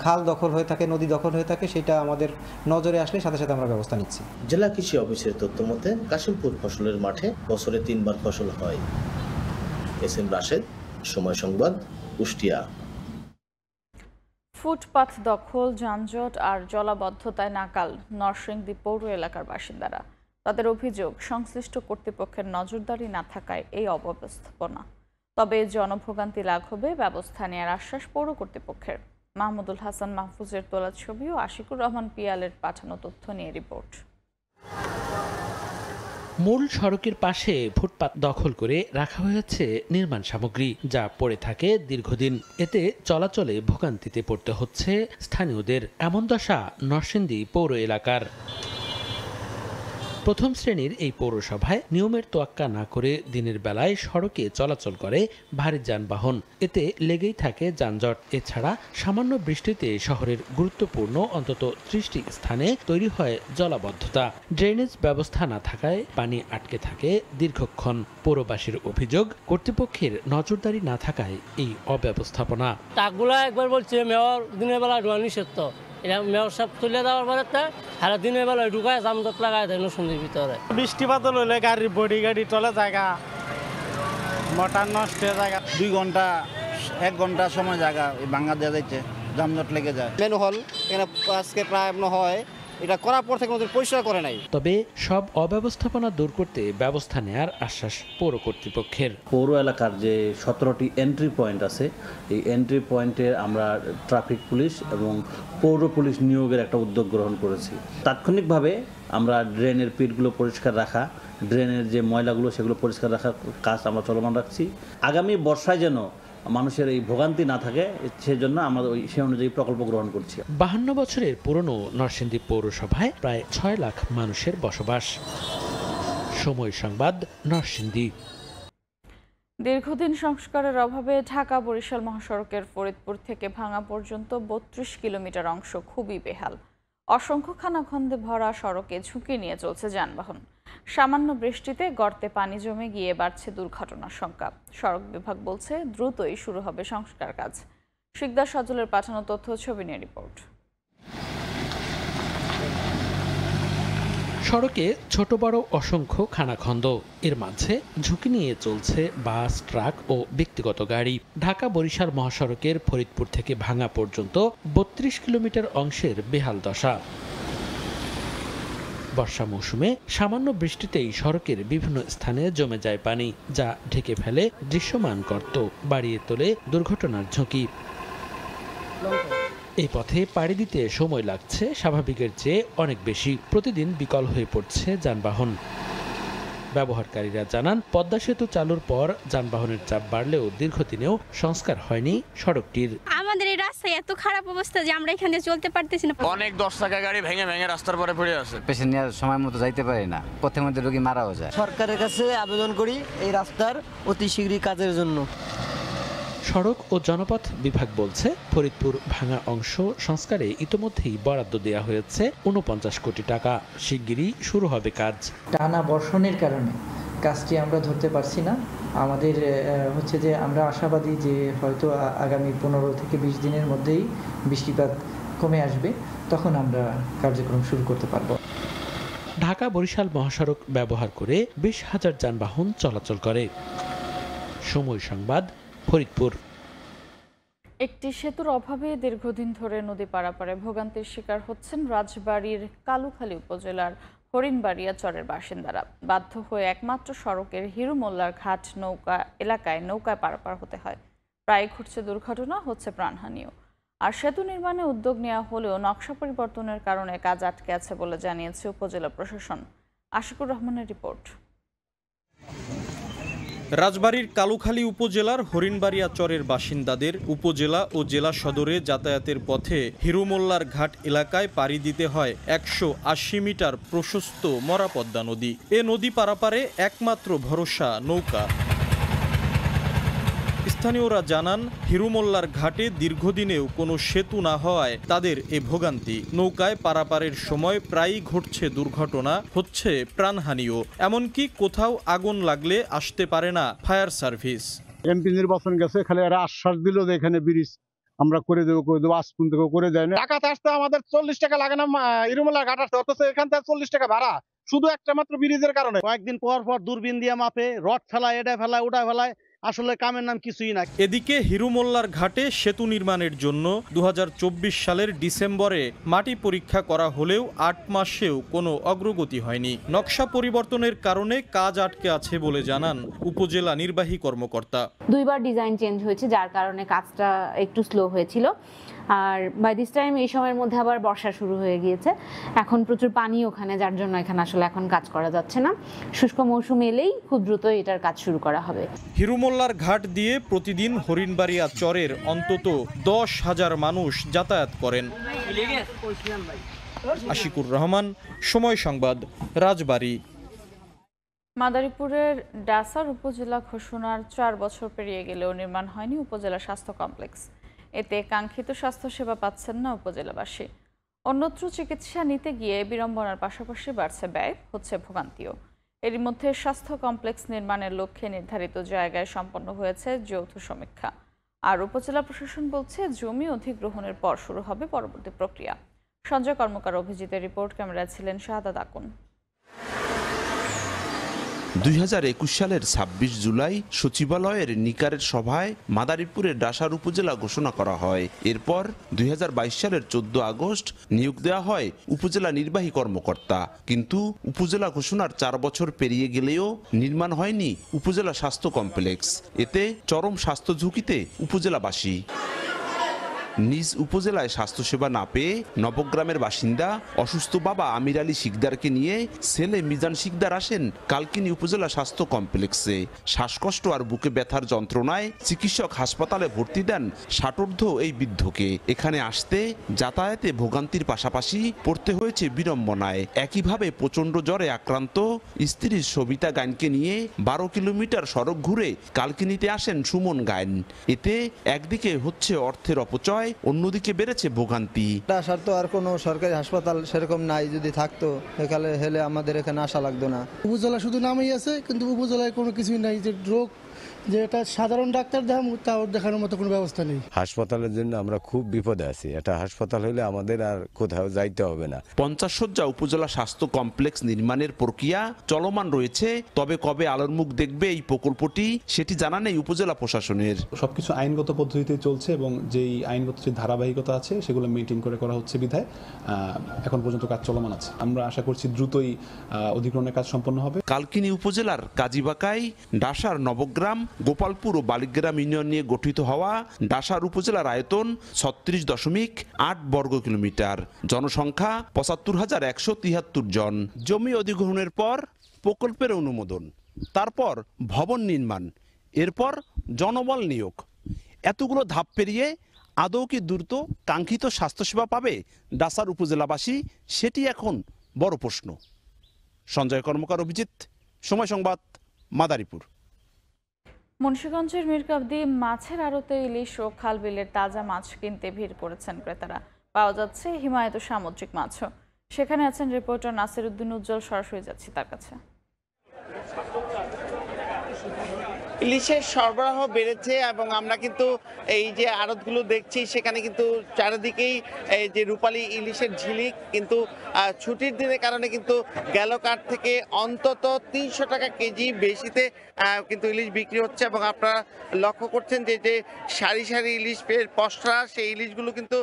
খাল দখল হয়ে থাকে, নদী দখল হয়ে থাকে, সেটা আমাদের নজরে আসলে সাথে সাথে আমরা ব্যবস্থা নিচ্ছি। জেলা কৃষি অফিসের তথ্য মতে কাশিমপুর ফসলের মাঠে বছরে 3 বার ফসল হয়। এস এম রাশেদ, সময় সংবাদ, কুষ্টিয়া। ফুটপাথ দখল, যানজট আর জলাবদ্ধতায় নাকাল নরসিংদী পৌর এলাকার বাসিন্দারা। তাদের অভিযোগ, সংশ্লিষ্ট কর্তৃপক্ষের নজরদারি না থাকায় এই অব্যবস্থাপনা। তবে জনভোগান্তি লাঘবে ব্যবস্থা নেওয়ার আশ্বাস পৌর কর্তৃপক্ষের। মাহমুদুল হাসান মাহফুজের তোলা ছবি ও আশিকুর রহমান পিয়ালের পাঠানো তথ্য নিয়ে রিপোর্ট। মূল সড়কের পাশে ফুটপাত দখল করে রাখা হয়েছে নির্মাণ সামগ্রী, যা পড়ে থাকে দীর্ঘদিন। এতে চলাচলে ভোগান্তিতে পড়তে হচ্ছে স্থানীয়দের। এমন দশা নরসিংদী পৌর এলাকার। প্রথম শ্রেণীর এই পৌরসভায় নিয়মের তোয়াক্কা না করে দিনের বেলায় সড়কে চলাচল করে ভারী যানবাহন। এতে লেগেই থাকে যানজট। এছাড়া সামান্য বৃষ্টিতে শহরের গুরুত্বপূর্ণ অন্তত 30টি স্থানে তৈরি হয় জলাবদ্ধতা। ড্রেনেজ ব্যবস্থা না থাকায় পানি আটকে থাকে দীর্ঘক্ষণ। পৌরবাসীর অভিযোগ, কর্তৃপক্ষের নজরদারি না থাকায় এই অব্যবস্থাপনা। টাকগুলা একবার বলছে মেয়র দিনের বেলা ঢোয়া নিষেধ, এটা মেয়র সব তুলে দেওয়ার পরে সারা দিনের বেলা ঢুকায় জামজট লাগায় দেয় নসুন্দির ভিতরে। বৃষ্টিপাত হলে গাড়ির বডি গাড়ি টলে জায়গা, মোটর নষ্ট হয়ে জায়গা, 2 ঘন্টা 1 ঘন্টা সময় জায়গা ভাঙা দেওয়া যাচ্ছে, জামজট লেগে যায়। ম্যানুয়াল এখানে আজকে প্রায় হয়, এটা করার পর থেকে আমাদের পরিষ্কার করে নাই। তবে সব অব্যবস্থাপনা দূর করতে ব্যবস্থা নেয়ার আশ্বাস পৌর কর্তৃপক্ষের। পৌর এলাকার যে 17টি এন্ট্রি পয়েন্ট আছে, এই এন্ট্রি পয়েন্টে আমরা ট্রাফিক পুলিশ এবং পৌর পুলিশ নিয়োগের একটা উদ্যোগ গ্রহণ করেছি। তাৎক্ষণিকভাবে আমরা ড্রেনের পিটগুলো পরিষ্কার রাখা, ড্রেনের যে ময়লাগুলো সেগুলো পরিষ্কার রাখার কাজ আমরা চলমান রাখছি। আগামী বর্ষায় যেন মানুষের এই ভোগান্তি না থাকে, সেজন্য আমরা সে অনুযায়ী প্রকল্প গ্রহণ করছি। 52 বছরের পুরনো নরসিংদী পৌরসভায় প্রায় 6 লাখ মানুষের বসবাস। সময় সংবাদ, নরসিংদী। দীর্ঘদিন সংস্কারের অভাবে ঢাকা বরিশাল মহাসড়কের ফরিদপুর থেকে ভাঙা পর্যন্ত 32 কিলোমিটার অংশ খুবই বেহাল। অসংখ্য খানাখন্দে ভরা সড়কে ঝুঁকি নিয়ে চলছে যানবাহন। সামান্য বৃষ্টিতে গর্তে পানি জমে গিয়ে বাড়ছে দুর্ঘটনার সংখ্যা। সড়ক বিভাগ বলছে দ্রুতই শুরু হবে সংস্কার কাজ। শিকদার সজলের পাঠানো তথ্য, ছবি নিয়ে রিপোর্ট। সড়কে ছোট বড় অসংখ্য খানাখন্দ, এর মাঝে ঝুঁকি নিয়ে চলছে বাস, ট্রাক ও ব্যক্তিগত গাড়ি। ঢাকা বরিশাল মহাসড়কের ফরিদপুর থেকে ভাঙা পর্যন্ত 32 কিলোমিটার অংশের বেহাল দশা। বর্ষা মৌসুমে সামান্য বৃষ্টিতেই সড়কের বিভিন্ন স্থানে জমে যায় পানি, যা ঢেকে ফেলে দৃশ্যমান গর্ত, বাড়িয়ে তোলে দুর্ঘটনার ঝুঁকি। এই পথে পাড়ি দিতে সময় লাগছে স্বাভাবিকের চেয়ে অনেক বেশি। প্রতিদিন বিকল হয়ে পড়ছে যানবাহন। ব্যবহারকারীরা জানান, পদ্মা সেতু চালুর পর যানবাহনের চাপ বাড়লেও দীর্ঘদিনেও সংস্কার হয়নি সড়কটির। আমাদের এই রাস্তায় এত খারাপ অবস্থা যে আমরা এখানে চলতে পারতেছি না। অনেক 10 চাকা গাড়ি ভেঙে ভেঙে রাস্তার পরে পড়ে আছে। পেশেন্ট নিয়ে সময় মতো যাইতে পারে না, পথের মধ্যে রোগী মারাও যায়। সরকারের কাছে আবেদন করি এই রাস্তার অতি শীঘ্রই কাজের জন্য। সড়ক ও জনপথ বিভাগ বলছে, ফরিদপুর ভাঙা অংশ সংস্কারে ইতোমধ্যেই বরাদ্দ দেওয়া হয়েছে 49 কোটি টাকা। শিগগিরই শুরু হবে কাজ। টানা বর্ষণের কারণে কাজটি আমরা ধরতে পারছি না। আমাদের হচ্ছে যে আমরা আশাবাদী যে হয়তো আগামী 15 থেকে 20 দিনের মধ্যেই বৃষ্টিপাত কমে আসবে, তখন আমরা কার্যক্রম শুরু করতে পারবো। ঢাকা বরিশাল মহাসড়ক ব্যবহার করে 20,000 যানবাহন চলাচল করে। সময় সংবাদ, ফরিদপুর। একটি সেতুর অভাবে দীর্ঘদিন ধরে নদী পারাপারে ভোগান্তির শিকার হচ্ছেন রাজবাড়ীর কালুখালী উপজেলার হরিণবাড়িয়া চরের বাসিন্দারা। বাধ্য হয়ে একমাত্র সড়কের হিরুমোল্লার ঘাট নৌকা এলাকায় নৌকায় পারাপার হতে হয়। প্রায় ঘটছে দুর্ঘটনা, হচ্ছে প্রাণহানিও। আর সেতু নির্মাণে উদ্যোগ নেওয়া হলেও নকশা পরিবর্তনের কারণে কাজ আটকে আছে বলে জানিয়েছে উপজেলা প্রশাসন। আশিকুর রহমানের রিপোর্ট। রাজবাড়ীর কালুখালী উপজেলার হরিণবাড়িয়া চরের বাসিন্দাদের উপজেলা ও জেলা সদরে যাতায়াতের পথে হিরুমোল্লার ঘাট এলাকায় পাড়ি দিতে হয় 180 মিটার প্রশস্ত মরা পদ্মা নদী। এ নদী পারাপারে একমাত্র ভরসা নৌকা। স্থানীয়রা জানান, হিরুমোল্লার ঘাটে দীর্ঘদিনেও কোনো সেতু না হওয়ায় তাদের এ ভোগান্তি। নৌকায় পারাপারের সময় প্রায়ই ঘটছে দুর্ঘটনা, হচ্ছে প্রাণহানিও। এমনকি কোথাও আগুন লাগলে আসতে পারে না ফায়ার সার্ভিস। এমপি নির্বাচন গেছে, খালি এরা আশ্বাস দিল যে এখানে ব্রিজ আমরা করে দেবো আজ পর্যন্ত করে দেয় না। ঢাকাতে আসতে আমাদের 40 টাকা লাগে না হিরুমোল্লার ঘাট আসতে, অথচ এখান থেকে 40 টাকা ভাড়া শুধু একটা মাত্র ব্রিজের কারণে। কয়েকদিন পর পর দূরবীন দিয়ে মাপে, রড ফেলায়, এটা ফেলায়, ওটা ফেলায়, আসলে কামের নাম কিছুই না। এদিকে হিরুমোল্লার ঘাটে সেতু নির্মাণের জন্য 2024 সালের ডিসেম্বরে মাটি পরীক্ষা করা হলেও 8 মাসেও কোনো অগ্রগতি হয়নি। নকশা পরিবর্তনের কারণে কাজ আটকে আছে বলে জানান উপজেলা নির্বাহী কর্মকর্তা। 2 বার ডিজাইন চেঞ্জ হয়েছে, যার কারণে কাজটা একটু স্লো হয়েছিল। আর বাই দিস টাইম এই সময়ের মধ্যে আবার বর্ষা শুরু হয়ে গিয়েছে, এখন প্রচুর পানি ওখানে, যার জন্য এখানে আসলে এখন কাজ করা যাচ্ছে না। শুষ্ক মৌসুম এলেই খুব দ্রুত এটার কাজ শুরু করা হবে। হিরুমোল্লার ঘাট দিয়ে প্রতিদিন হরিণবাড়িয়া চরের অন্তত 10,000 মানুষ যাতায়াত করেন। আশিকুর রহমান, সময় সংবাদ, রাজবাড়ী। মাদারীপুরের ডাসার উপজেলা ঘোষণার 4 বছর পেরিয়ে গেলেও নির্মাণ হয়নি উপজেলা স্বাস্থ্য কমপ্লেক্স। এতে কাঙ্ক্ষিত স্বাস্থ্যসেবা পাচ্ছেন না উপজেলাবাসী। অন্যত্র চিকিৎসা নিতে গিয়ে বিড়ম্বনার পাশাপাশি বাড়ছে ব্যয়, হচ্ছে ভোগান্তিও। এরই মধ্যে স্বাস্থ্য কমপ্লেক্স নির্মাণের লক্ষ্যে নির্ধারিত জায়গায় সম্পন্ন হয়েছে যৌথ সমীক্ষা। আর উপজেলা প্রশাসন বলছে জমি অধিগ্রহণের পর শুরু হবে পরবর্তী প্রক্রিয়া। সঞ্জয় কর্মকার অভিজিতের রিপোর্ট, ক্যামেরায় ছিলেন শাহাদাত আকুন। 2021 সালের 26 জুলাই সচিবালয়ের নিকারের সভায় মাদারীপুরের ডাসার উপজেলা ঘোষণা করা হয়। এরপর 2022 সালের 14 আগস্ট নিয়োগ দেওয়া হয় উপজেলা নির্বাহী কর্মকর্তা। কিন্তু উপজেলা ঘোষণার 4 বছর পেরিয়ে গেলেও নির্মাণ হয়নি উপজেলা স্বাস্থ্য কমপ্লেক্স। এতে চরম স্বাস্থ্য ঝুঁকিতে উপজেলাবাসী। নিজ উপজেলায় স্বাস্থ্যসেবা না পেয়ে নবগ্রামের বাসিন্দা অসুস্থ বাবা আমির আলী শিকদারকে নিয়ে ছেলে মিজান শিকদার আসেন কালকিনি উপজেলা স্বাস্থ্য কমপ্লেক্সে। শ্বাসকষ্ট আর বুকে ব্যথার যন্ত্রণায় চিকিৎসক হাসপাতালে ভর্তি দেন 60ঊর্ধ্ব এই বৃদ্ধকে। এখানে আসতে যাতায়াতে ভোগান্তির পাশাপাশি পড়তে হয়েছে বিড়ম্বনায়। একইভাবে প্রচণ্ড জ্বরে আক্রান্ত স্ত্রী সবিতা গাইনকে নিয়ে 12 কিলোমিটার সড়ক ঘুরে কালকিনিতে আসেন সুমন গাইন। এতে একদিকে হচ্ছে অর্থের অপচয়, অন্যদিকে বেড়েছে ভোগান্তি। আসার তো আর কোনো সরকারি হাসপাতাল সেরকম নাই, যদি থাকতো এখানে হলে আমাদের এখানে আসা লাগতো না। উপজেলা শুধু নামেই আছে, কিন্তু উপজেলায় কোনো কিছুই নাই যে রোগ যে এটা সাধারণ ডাক্তার তাও দেখানোর মতো কোনো ব্যবস্থা নেই। হাসপাতালের জন্য আমরা খুব বিপদে আছি। এটা হাসপাতাল হলে আমাদের আর কোথাও যাইতে হবে না। 50 শয্যা উপজেলা স্বাস্থ্য কমপ্লেক্স নির্মাণের প্রক্রিয়া চলমান রয়েছে। তবে কবে আলোর মুখ দেখবে এই প্রকল্পটি সেটি জানা নেই উপজেলা প্রশাসনের। সবকিছু আইনগত পদ্ধতিতে চলছে এবং যেই আইনগত যে ধারাবাহিকতা আছে সেগুলো মেনটেন করে করা হচ্ছে বিধায় এখন পর্যন্ত কাজ চলমান আছে। আমরা আশা করছি দ্রুতই অধিগ্রহণের কাজ সম্পন্ন হবে। কালকিনি উপজেলার কাজীবাকাই, ডাসার নবগ্রাম, গোপালপুর ও বালিগ্রাম ইউনিয়ন নিয়ে গঠিত হওয়া ডাসার উপজেলার আয়তন 36.8 বর্গ কিলোমিটার, জনসংখ্যা ৭৫,১৭৩ জন। জমি অধিগ্রহণের পর প্রকল্পের অনুমোদন, তারপর ভবন নির্মাণ, এরপর জনবল নিয়োগ। এতগুলো ধাপ পেরিয়ে আদৌ কি দ্রুত কাঙ্ক্ষিত স্বাস্থ্যসেবা পাবে ডাসার উপজেলাবাসী, সেটি এখন বড় প্রশ্ন। সঞ্জয় কর্মকার, অভিজিৎ, সময় সংবাদ, মাদারীপুর। মুন্সিগঞ্জের মীরকাবদি মাছের আড়তে ইলিশ ও খালবিলের তাজা মাছ কিনতে ভিড় করেছেন ক্রেতারা। পাওয়া যাচ্ছে হিমায়িত সামুদ্রিক মাছও। সেখানে আছেন রিপোর্টার নাসির উদ্দিন উজ্জ্বল, সরাসরি যাচ্ছি তার কাছে। ইলিশের সরবরাহ বেড়েছে এবং আমরা কিন্তু এই যে আড়তগুলো দেখছি সেখানে কিন্তু চারিদিকেই এই যে রূপালী ইলিশের ঝিলিক, কিন্তু ছুটির দিনের কারণে কিন্তু গেলকাট থেকে অন্তত 300 টাকা কেজি বেশিতে কিন্তু ইলিশ বিক্রি হচ্ছে। এবং আপনারা লক্ষ্য করছেন যে যে সারি সারি ইলিশের পসরা, সেই ইলিশগুলো কিন্তু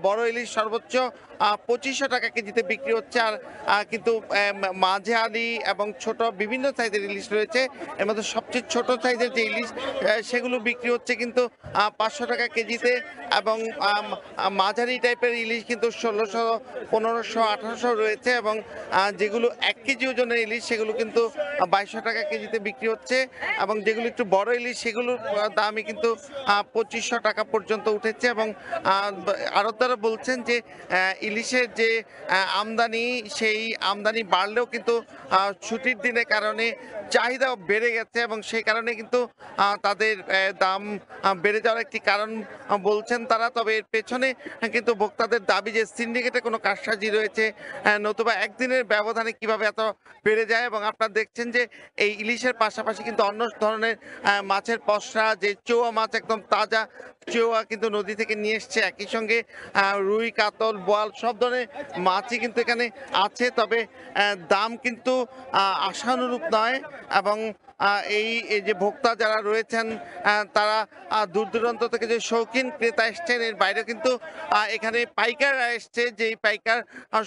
বড় ইলিশ সর্বোচ্চ 2500 টাকা কেজিতে বিক্রি হচ্ছে। আর কিন্তু মাঝারি এবং ছোট বিভিন্ন সাইজের ইলিশ রয়েছে। এর মধ্যে সবচেয়ে ছোট সাইজের যে ইলিশ সেগুলো বিক্রি হচ্ছে কিন্তু 500 টাকা কেজিতে, এবং মাঝারি টাইপের ইলিশ কিন্তু 1600, 1500, 1800 রয়েছে, এবং যেগুলো 1 কেজি ওজনের ইলিশ সেগুলো কিন্তু 2200 টাকা কেজিতে বিক্রি হচ্ছে, এবং যেগুলো একটু বড় ইলিশ সেগুলোর দামই কিন্তু 2500 টাকা পর্যন্ত উঠেছে। এবং আড়তদাররা বলছেন যে ইলিশের যে আমদানি, সেই আমদানি বাড়লেও কিন্তু ছুটির দিনের কারণে চাহিদা বেড়ে গেছে, এবং সেই কারণে কিন্তু তাদের দাম বেড়ে যাওয়ার একটি কারণ বলছেন তারা। তবে এর পেছনে কিন্তু ভোক্তাদের দাবি যে সিন্ডিকেটে কোনো কারসাজি রয়েছে, নতুবা একদিনের ব্যবধানে কিভাবে এত বেড়ে যায়। এবং আপনারা দেখছেন যে এই ইলিশের পাশাপাশি কিন্তু অন্য ধরনের মাছের পসরা, যে চৌয়া মাছ একদম তাজা চৌয়া কিন্তু নদী থেকে নিয়ে এসছে, একই সঙ্গে রুই, কাতল, বোয়াল সব ধরনের মাছই কিন্তু এখানে আছে। তবে দাম কিন্তু আশানুরূপ নয়, এবং এই যে ভোক্তা যারা রয়েছেন তারা দূর দূরান্ত থেকে যে শৌখিন ক্রেতা এসছেন, এর বাইরেও কিন্তু এখানে পাইকাররা এসছে। যেই পাইকার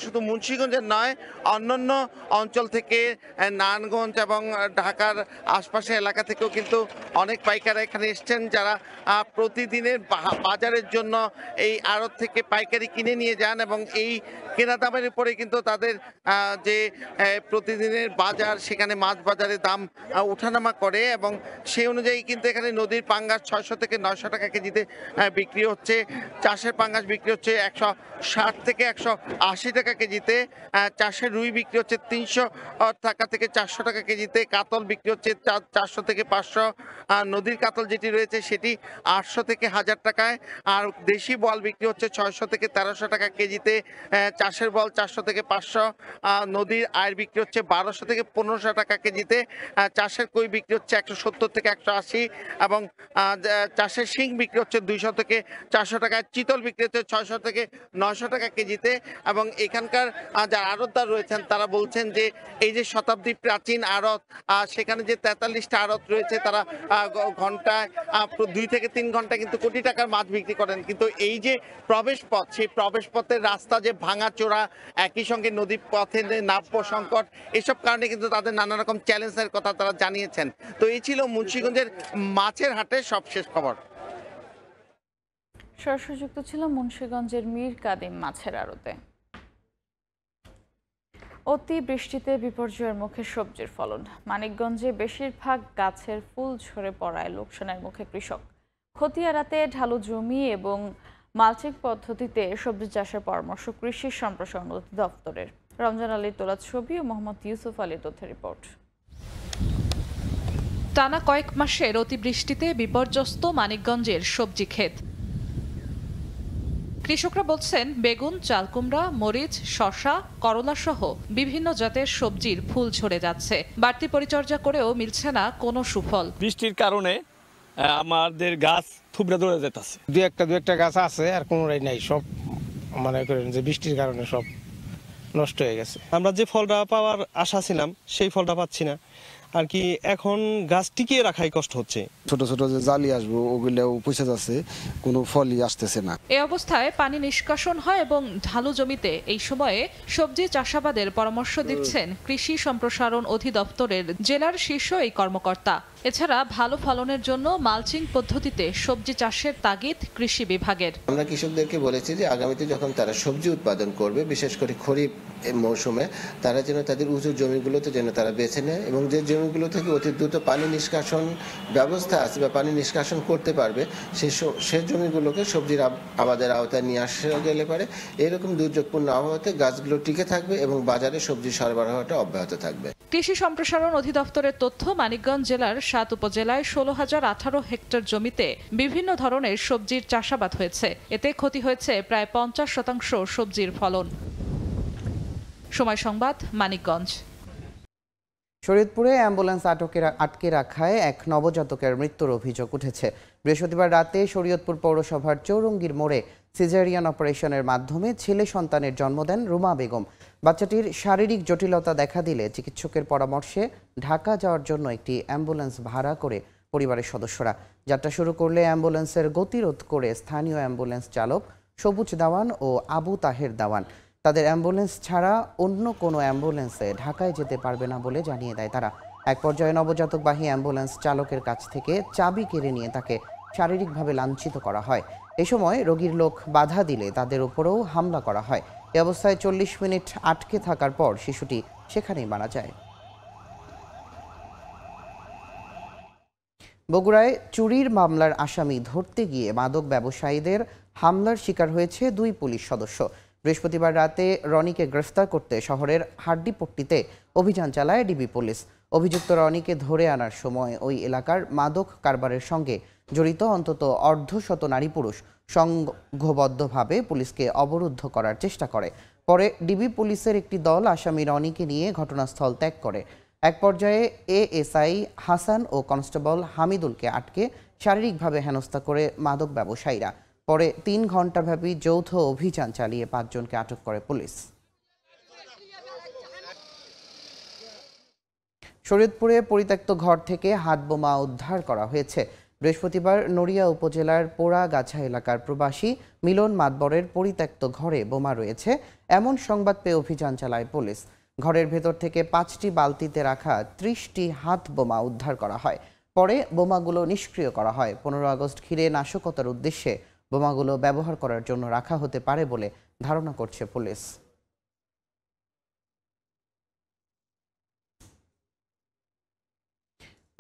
শুধু মুন্সিগঞ্জের নয়, অন্যান্য অঞ্চল থেকে নারায়ণগঞ্জ এবং ঢাকার আশপাশের এলাকা থেকেও কিন্তু অনেক পাইকাররা এখানে এসছেন, যারা প্রতিদিনের বাজারের জন্য এই আড়ত থেকে পাইকারি কিনে নিয়ে যান, এবং এই কেনা দামের উপরে কিন্তু তাদের যে প্রতিদিনের বাজার, সেখানে মাছ বাজারে দাম উঠে ওঠানামা করে এবং সেই অনুযায়ী কিন্তু এখানে নদীর পাঙ্গাস 600 থেকে 900 টাকা কেজিতে বিক্রি হচ্ছে। চাষের পাঙ্গাস বিক্রি হচ্ছে 160 থেকে 180 টাকা কেজিতে। চাষের রুই বিক্রি হচ্ছে 300 টাকা থেকে 400 টাকা কেজিতে। কাতল বিক্রি হচ্ছে 400 থেকে 500। নদীর কাতল যেটি রয়েছে সেটি 800 থেকে 1000 টাকায়। আর দেশি বল বিক্রি হচ্ছে 600 থেকে 1300 টাকা কেজিতে। চাষের বল 400 থেকে 500। নদীর আয়ের বিক্রি হচ্ছে 1200 থেকে 1500 টাকা কেজিতে। চাষের কই বিক্রি হচ্ছে 170 থেকে 180 এবং চাষের শিং বিক্রি হচ্ছে 200 থেকে 400 টাকায়। চিতল বিক্রি হচ্ছে 600 থেকে 900 টাকা কেজিতে। এবং এখানকার যারা আড়তদার রয়েছেন তারা বলছেন যে এই যে শতাব্দী প্রাচীন আড়ত, সেখানে যে 43টা আড়ত রয়েছে তারা ঘন্টায় 2 থেকে 3 ঘন্টা কিন্তু কোটি টাকার মাছ বিক্রি করেন। কিন্তু এই যে প্রবেশ পথ, সেই প্রবেশ পথের রাস্তা যে ভাঙাচোরা, একই সঙ্গে নদী পথে নাব্য সংকট, এসব কারণে কিন্তু তাদের নানা রকম চ্যালেঞ্জের কথা তারা জানিয়েছেন। তো এই ছিল মুন্সিগঞ্জের মাছের হাটের সবশেষ খবর। সরাসরি যুক্ত ছিল মুন্সিগঞ্জের মীর কাদিম মাছের আড়তে। অতি বৃষ্টিতে বিপর্যয়ের মুখে সবজির ফলন। মানিকগঞ্জে বেশিরভাগ গাছের ফুল ঝরে পড়ায় লোকসানের মুখে কৃষক। ক্ষতি এড়াতে ঢালু জমি এবং মালচিং পদ্ধতিতে সবজি চাষের পরামর্শ কৃষি সম্প্রসারণ অধিদপ্তরের। রমজান আলীর তোলা ছবি ও মোহাম্মদ ইউসুফ আলীর তথ্যের রিপোর্ট। টানা কয়েক মাসের অতিবৃষ্টিতে বিপর্যস্ত মানিকগঞ্জের সবজি ক্ষেত। কৃষকরা বলছেন বেগুন, চালকুমড়া, মরিচ, শসা, করলা সহ বিভিন্ন জাতের সবজির ফুল ঝরে যাচ্ছে। বাড়তি পরিচর্যা করেও মিলছে না কোনো সুফল। বৃষ্টির কারণে আমাদের গাছ থুবড়ে ধরে যেতেছে। দু একটা গাছ আছে আর কোনোটাই নাই, সব মনে করেন যে বৃষ্টির কারণে সব নষ্ট হয়ে গেছে। আমরা যে ফলটা পাওয়ার আশা ছিলাম সেই ফলটা পাচ্ছি না আর কি। এখন গাছ টিকিয়ে রাখাই কষ্ট হচ্ছে। ছোট ছোট যে জালি আসবো ওগুলো পচে যাচ্ছে, কোনো ফলই আসতেছে না। এই অবস্থায় পানি নিষ্কাশন হয় এবং ঢালু জমিতে এই সময়ে সবজি চাষাবাদের পরামর্শ দিচ্ছেন কৃষি সম্প্রসারণ অধিদপ্তরের জেলার শীর্ষ এই কর্মকর্তা। এছাড়া ভালো ফলনের জন্য মালচিং পদ্ধতিতে সবজি চাষের তাগিদ কৃষি বিভাগের। আমরা কৃষকদেরকে বলেছি যে আগামীতে যখন তারা সবজি উৎপাদন করবে, বিশেষ করে খরিফ মৌসুমে, তারা যেন তাদের উঁচু জমিগুলোতে যেন তারা বেছে নেয় এবং যে জমিগুলো থেকে অতি দ্রুত পানি নিষ্কাশন ব্যবস্থা আছে বা পানি নিষ্কাশন করতে পারবে সেই জমিগুলোকে সবজির আবাদের আওতায় নিয়ে আসা গেলে পারে এরকম দুর্যোগপূর্ণ আবহাওয়াতে গাছগুলো টিকে থাকবে এবং বাজারে সবজি সরবরাহটা অব্যাহত থাকবে। কৃষি সম্প্রসারণ অধিদপ্তরের তথ্য, মানিকগঞ্জ জেলার 7 উপজেলায় 16,018 হেক্টর জমিতে বিভিন্ন ধরনের সবজির চাষাবাদ হয়েছে। এতে ক্ষতি হয়েছে প্রায় 50% সবজির ফলন। সময় সংবাদ, মানিকগঞ্জ। শরীয়তপুরে অ্যাম্বুলেন্স আটকে রাখায় এক নবজাতকের মৃত্যুর অভিযোগ উঠেছে। বৃহস্পতিবার রাতে শরীয়তপুর পৌরসভার চৌরঙ্গীর মোড়ে সিজারিয়ান অপারেশনের মাধ্যমে ছেলে সন্তানের জন্ম দেন রুমা বেগম। বাচ্চাটির শারীরিক জটিলতা দেখা দিলে চিকিৎসকের পরামর্শে ঢাকা যাওয়ার জন্য একটি অ্যাম্বুলেন্স ভাড়া করে পরিবারের সদস্যরা যাত্রা শুরু করলে অ্যাম্বুলেন্সের গতিরোধ করে স্থানীয় অ্যাম্বুলেন্স চালক সবুজ দাওয়ান ও আবু তাহের দাওয়ান তাদের অ্যাম্বুলেন্স ছাড়া অন্য কোনো অ্যাম্বুলেন্সে ঢাকায় যেতে পারবে না বলে জানিয়ে দেয় তারা। এক পর্যায়ে নবজাতকবাহী অ্যাম্বুলেন্স চালকের কাছ থেকে চাবি কেড়ে নিয়ে তাকে শারীরিকভাবে লাঞ্ছিত করা হয়। এ সময় রোগীর লোক বাধা দিলে তাদের উপরেও হামলা করা হয়। এ অবস্থায় 40 মিনিট আটকে থাকার পর শিশুটি সেখানেই মারা যায়। বগুড়ায় চুরির মামলার আসামি ধরতে গিয়ে মাদক ব্যবসায়ীদের হামলার শিকার হয়েছে 2 পুলিশ সদস্য। বৃহস্পতিবার রাতে রনিকে গ্রেফতার করতে শহরের হাড্ডিপট্টিতে অভিযান চালায় ডিবি পুলিশ। অভিযুক্ত রনিকে ধরে আনার সময় ওই এলাকার মাদক কারবারের সঙ্গে জড়িত অন্তত অর্ধশত নারী পুরুষ সংঘবদ্ধভাবে পুলিশকে অবরুদ্ধ করার চেষ্টা করে। পরে ডিবি পুলিশের একটি দল আসামি রনিকে নিয়ে ঘটনাস্থল ত্যাগ করে। এক পর্যায়ে এএসআই হাসান ও কনস্টেবল হামিদুলকে আটকে শারীরিকভাবে হেনস্থা করে মাদক ব্যবসায়ীরা। পরে 3 ঘণ্টাব্যাপী যৌথ অভিযান চালিয়ে 5 জনকে আটক করে পুলিশ। শরীয়তপুরে পরিত্যক্ত ঘর থেকে হাতবোমা উদ্ধার করা হয়েছে। বৃহস্পতিবার নড়িয়া উপজেলার পোড়াগাছা এলাকার প্রবাসী মিলন মাতবরের পরিত্যক্ত ঘরে বোমা রয়েছে এমন সংবাদ পেয়ে অভিযান চালায় পুলিশ। ঘরের ভেতর থেকে 5টি বালতিতে রাখা 30টি হাত বোমা উদ্ধার করা হয়। পরে বোমাগুলো নিষ্ক্রিয় করা হয়। 15 আগস্ট ঘিরে নাশকতার উদ্দেশ্যে বোমাগুলো ব্যবহার করার জন্য রাখা হতে পারে বলে ধারণা করছে পুলিশ।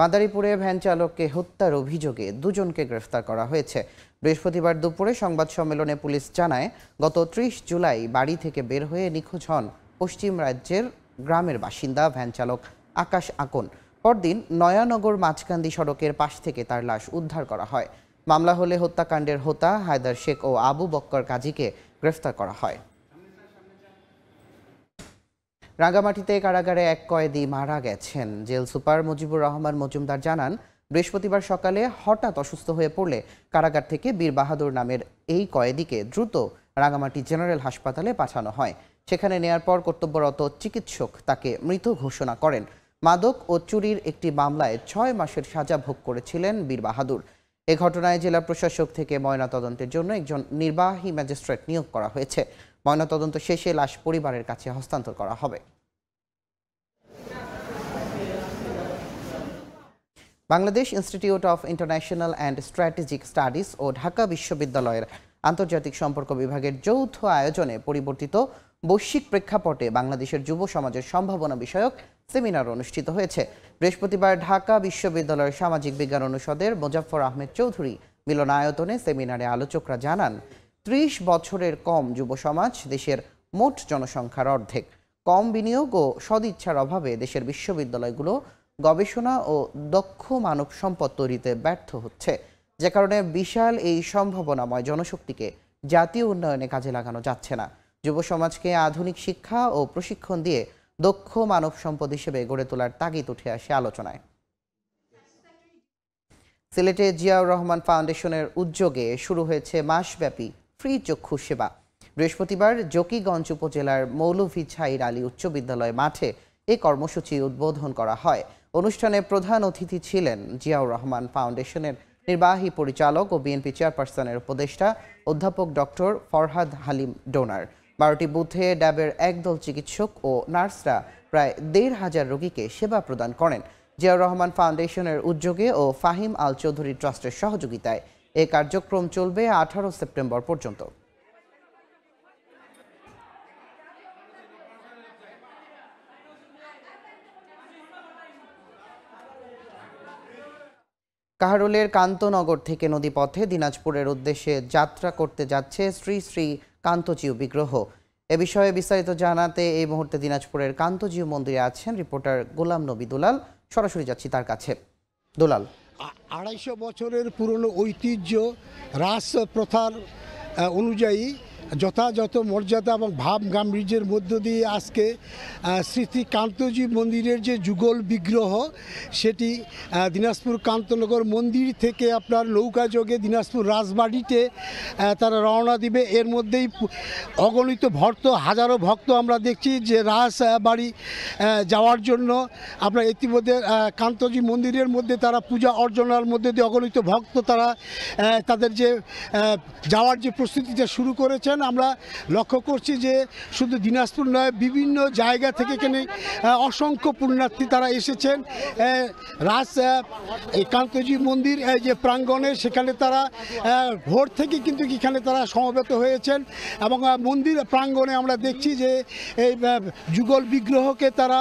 মাদারীপুরে ভ্যান চালককে হত্যার অভিযোগে দুজনকে গ্রেফতার করা হয়েছে। বৃহস্পতিবার দুপুরে সংবাদ সম্মেলনে পুলিশ জানায়, গত 30 জুলাই বাড়ি থেকে বের হয়ে নিখোঁজ হন পশ্চিম রাজ্যের গ্রামের বাসিন্দা ভ্যান চালক আকাশ আকন। পরদিন নয়ানগর মাঝকান্দি সড়কের পাশ থেকে তার লাশ উদ্ধার করা হয়। মামলা হলে হত্যাকাণ্ডের হোতা হায়দার শেখ ও আবু বক্কর কাজীকে গ্রেফতার করা হয়। রাঙ্গামাটিতে কারাগারে এক কয়েদি মারা গেছেন। জেল সুপার মুজিবুর রহমান মজুমদার জানান, বৃহস্পতিবার সকালে হঠাৎ অসুস্থ হয়ে পড়লে কারাগার থেকে বীর বাহাদুর নামের এই কয়েদিকে দ্রুত রাঙ্গামাটি জেনারেল হাসপাতালে পাঠানো হয়। সেখানে নেয়ার পর কর্তব্যরত চিকিৎসক তাকে মৃত ঘোষণা করেন। মাদক ও চুরির একটি মামলায় 6 মাসের সাজা ভোগ করেছিলেন বীর বাহাদুর। এ ঘটনায় জেলা প্রশাসক থেকে ময়নাতদন্তের জন্য একজন নির্বাহী ম্যাজিস্ট্রেট নিয়োগ করা হয়েছে। ময়নাতদন্ত শেষে লাশ পরিবারের কাছে হস্তান্তর করা হবে। Bangladesh Institute of International and Strategic Studies ও ঢাকা বিশ্ববিদ্যালয়ের আন্তর্জাতিক সম্পর্ক বিভাগের যৌথ আয়োজনে পরিবর্তিত বৈশ্বিক প্রেক্ষাপটে বাংলাদেশের যুব সমাজের সম্ভাবনা বিষয়ক সেমিনার অনুষ্ঠিত হয়েছে। বৃহস্পতিবার ঢাকা বিশ্ববিদ্যালয়ের সামাজিক বিজ্ঞান অনুষদের মোজাফফর আহমেদ চৌধুরী মিলনায়তনে সেমিনারে আলোচকরা জানান, 30 বছরের কম যুব সমাজ দেশের মোট জনসংখ্যার অর্ধেক। কম বিনিয়োগ ও সদিচ্ছার অভাবে দেশের বিশ্ববিদ্যালয়গুলো গবেষণা ও দক্ষ মানব সম্পদ তৈরিতে ব্যর্থ হচ্ছে, যে কারণে বিশাল এই সম্ভাবনাময় জনশক্তিকে জাতীয় উন্নয়নে কাজে লাগানো যাচ্ছে না। যুব সমাজকে আধুনিক শিক্ষা ও প্রশিক্ষণ দিয়ে দক্ষ মানব সম্পদ হিসেবে গড়ে তোলার তাগিদ উঠে আসে আলোচনায়। সিলেটে জিয়াউর রহমান ফাউন্ডেশনের উদ্যোগে শুরু হয়েছে মাসব্যাপী ফ্রি চক্ষু সেবা। বৃহস্পতিবার জকিগঞ্জ উপজেলার মৌলভীছাইর আলী উচ্চ বিদ্যালয় মাঠে এই কর্মসূচি উদ্বোধন করা হয়। অনুষ্ঠানে প্রধান অতিথি ছিলেন জিয়াউর রহমান ফাউন্ডেশনের নির্বাহী পরিচালক ও বিএনপি চেয়ারপারসনের উপদেষ্টা অধ্যাপক ডক্টর ফরহাদ হালিম ডোনার। 12টি বুথে ড্যাবের একদল চিকিৎসক ও নার্সরা প্রায় 1,500 রোগীকে সেবা প্রদান করেন। জিয়াউর রহমান ফাউন্ডেশনের উদ্যোগে ও ফাহিম আল চৌধুরী ট্রাস্টের সহযোগিতায় এই কার্যক্রম চলবে 18 সেপ্টেম্বর পর্যন্ত। কাহারোলের কান্তনগর থেকে নদীপথে দিনাজপুরের উদ্দেশ্যে যাত্রা করতে যাচ্ছে শ্রী শ্রী কান্তজিউ বিগ্রহ। এ বিষয়ে বিস্তারিত জানাতে এই মুহূর্তে দিনাজপুরের কান্তজিউ মন্দিরে আছেন রিপোর্টার গোলাম নবী দুলাল। সরাসরি যাচ্ছি তার কাছে। দুলাল, 250 বছরের পুরনো ঐতিহ্য রাস প্রথার অনুযায়ী যথাযথ মর্যাদা এবং ভাব গাম্ভীর্যের মধ্য দিয়ে আজকে শ্রী শ্রী কান্তজি মন্দিরের যে যুগল বিগ্রহ সেটি দিনাজপুর কান্তনগর মন্দির থেকে আপনার নৌকাযোগে দিনাজপুর রাজবাড়িতে তারা রওনা দিবে। এর মধ্যেই অগণিত হাজারো ভক্ত আমরা দেখছি যে রাজবাড়ি যাওয়ার জন্য আপনার ইতিমধ্যে কান্তজি মন্দিরের মধ্যে তারা পূজা অর্চনার মধ্যে দিয়ে অগণিত ভক্ত তারা তাদের যে যাওয়ার যে প্রস্তুতিটা শুরু করেছেন। আমরা লক্ষ্য করছি যে শুধু দিনাজপুর নয়, বিভিন্ন জায়গা থেকে এখানে অসংখ্য পুণ্যার্থী তারা এসেছেন। এই কান্তজি মন্দির যে প্রাঙ্গণে সেখানে তারা ভোর থেকে কিন্তু এখানে তারা সমবেত হয়েছেন এবং মন্দির প্রাঙ্গণে আমরা দেখছি যে এই যুগল বিগ্রহকে তারা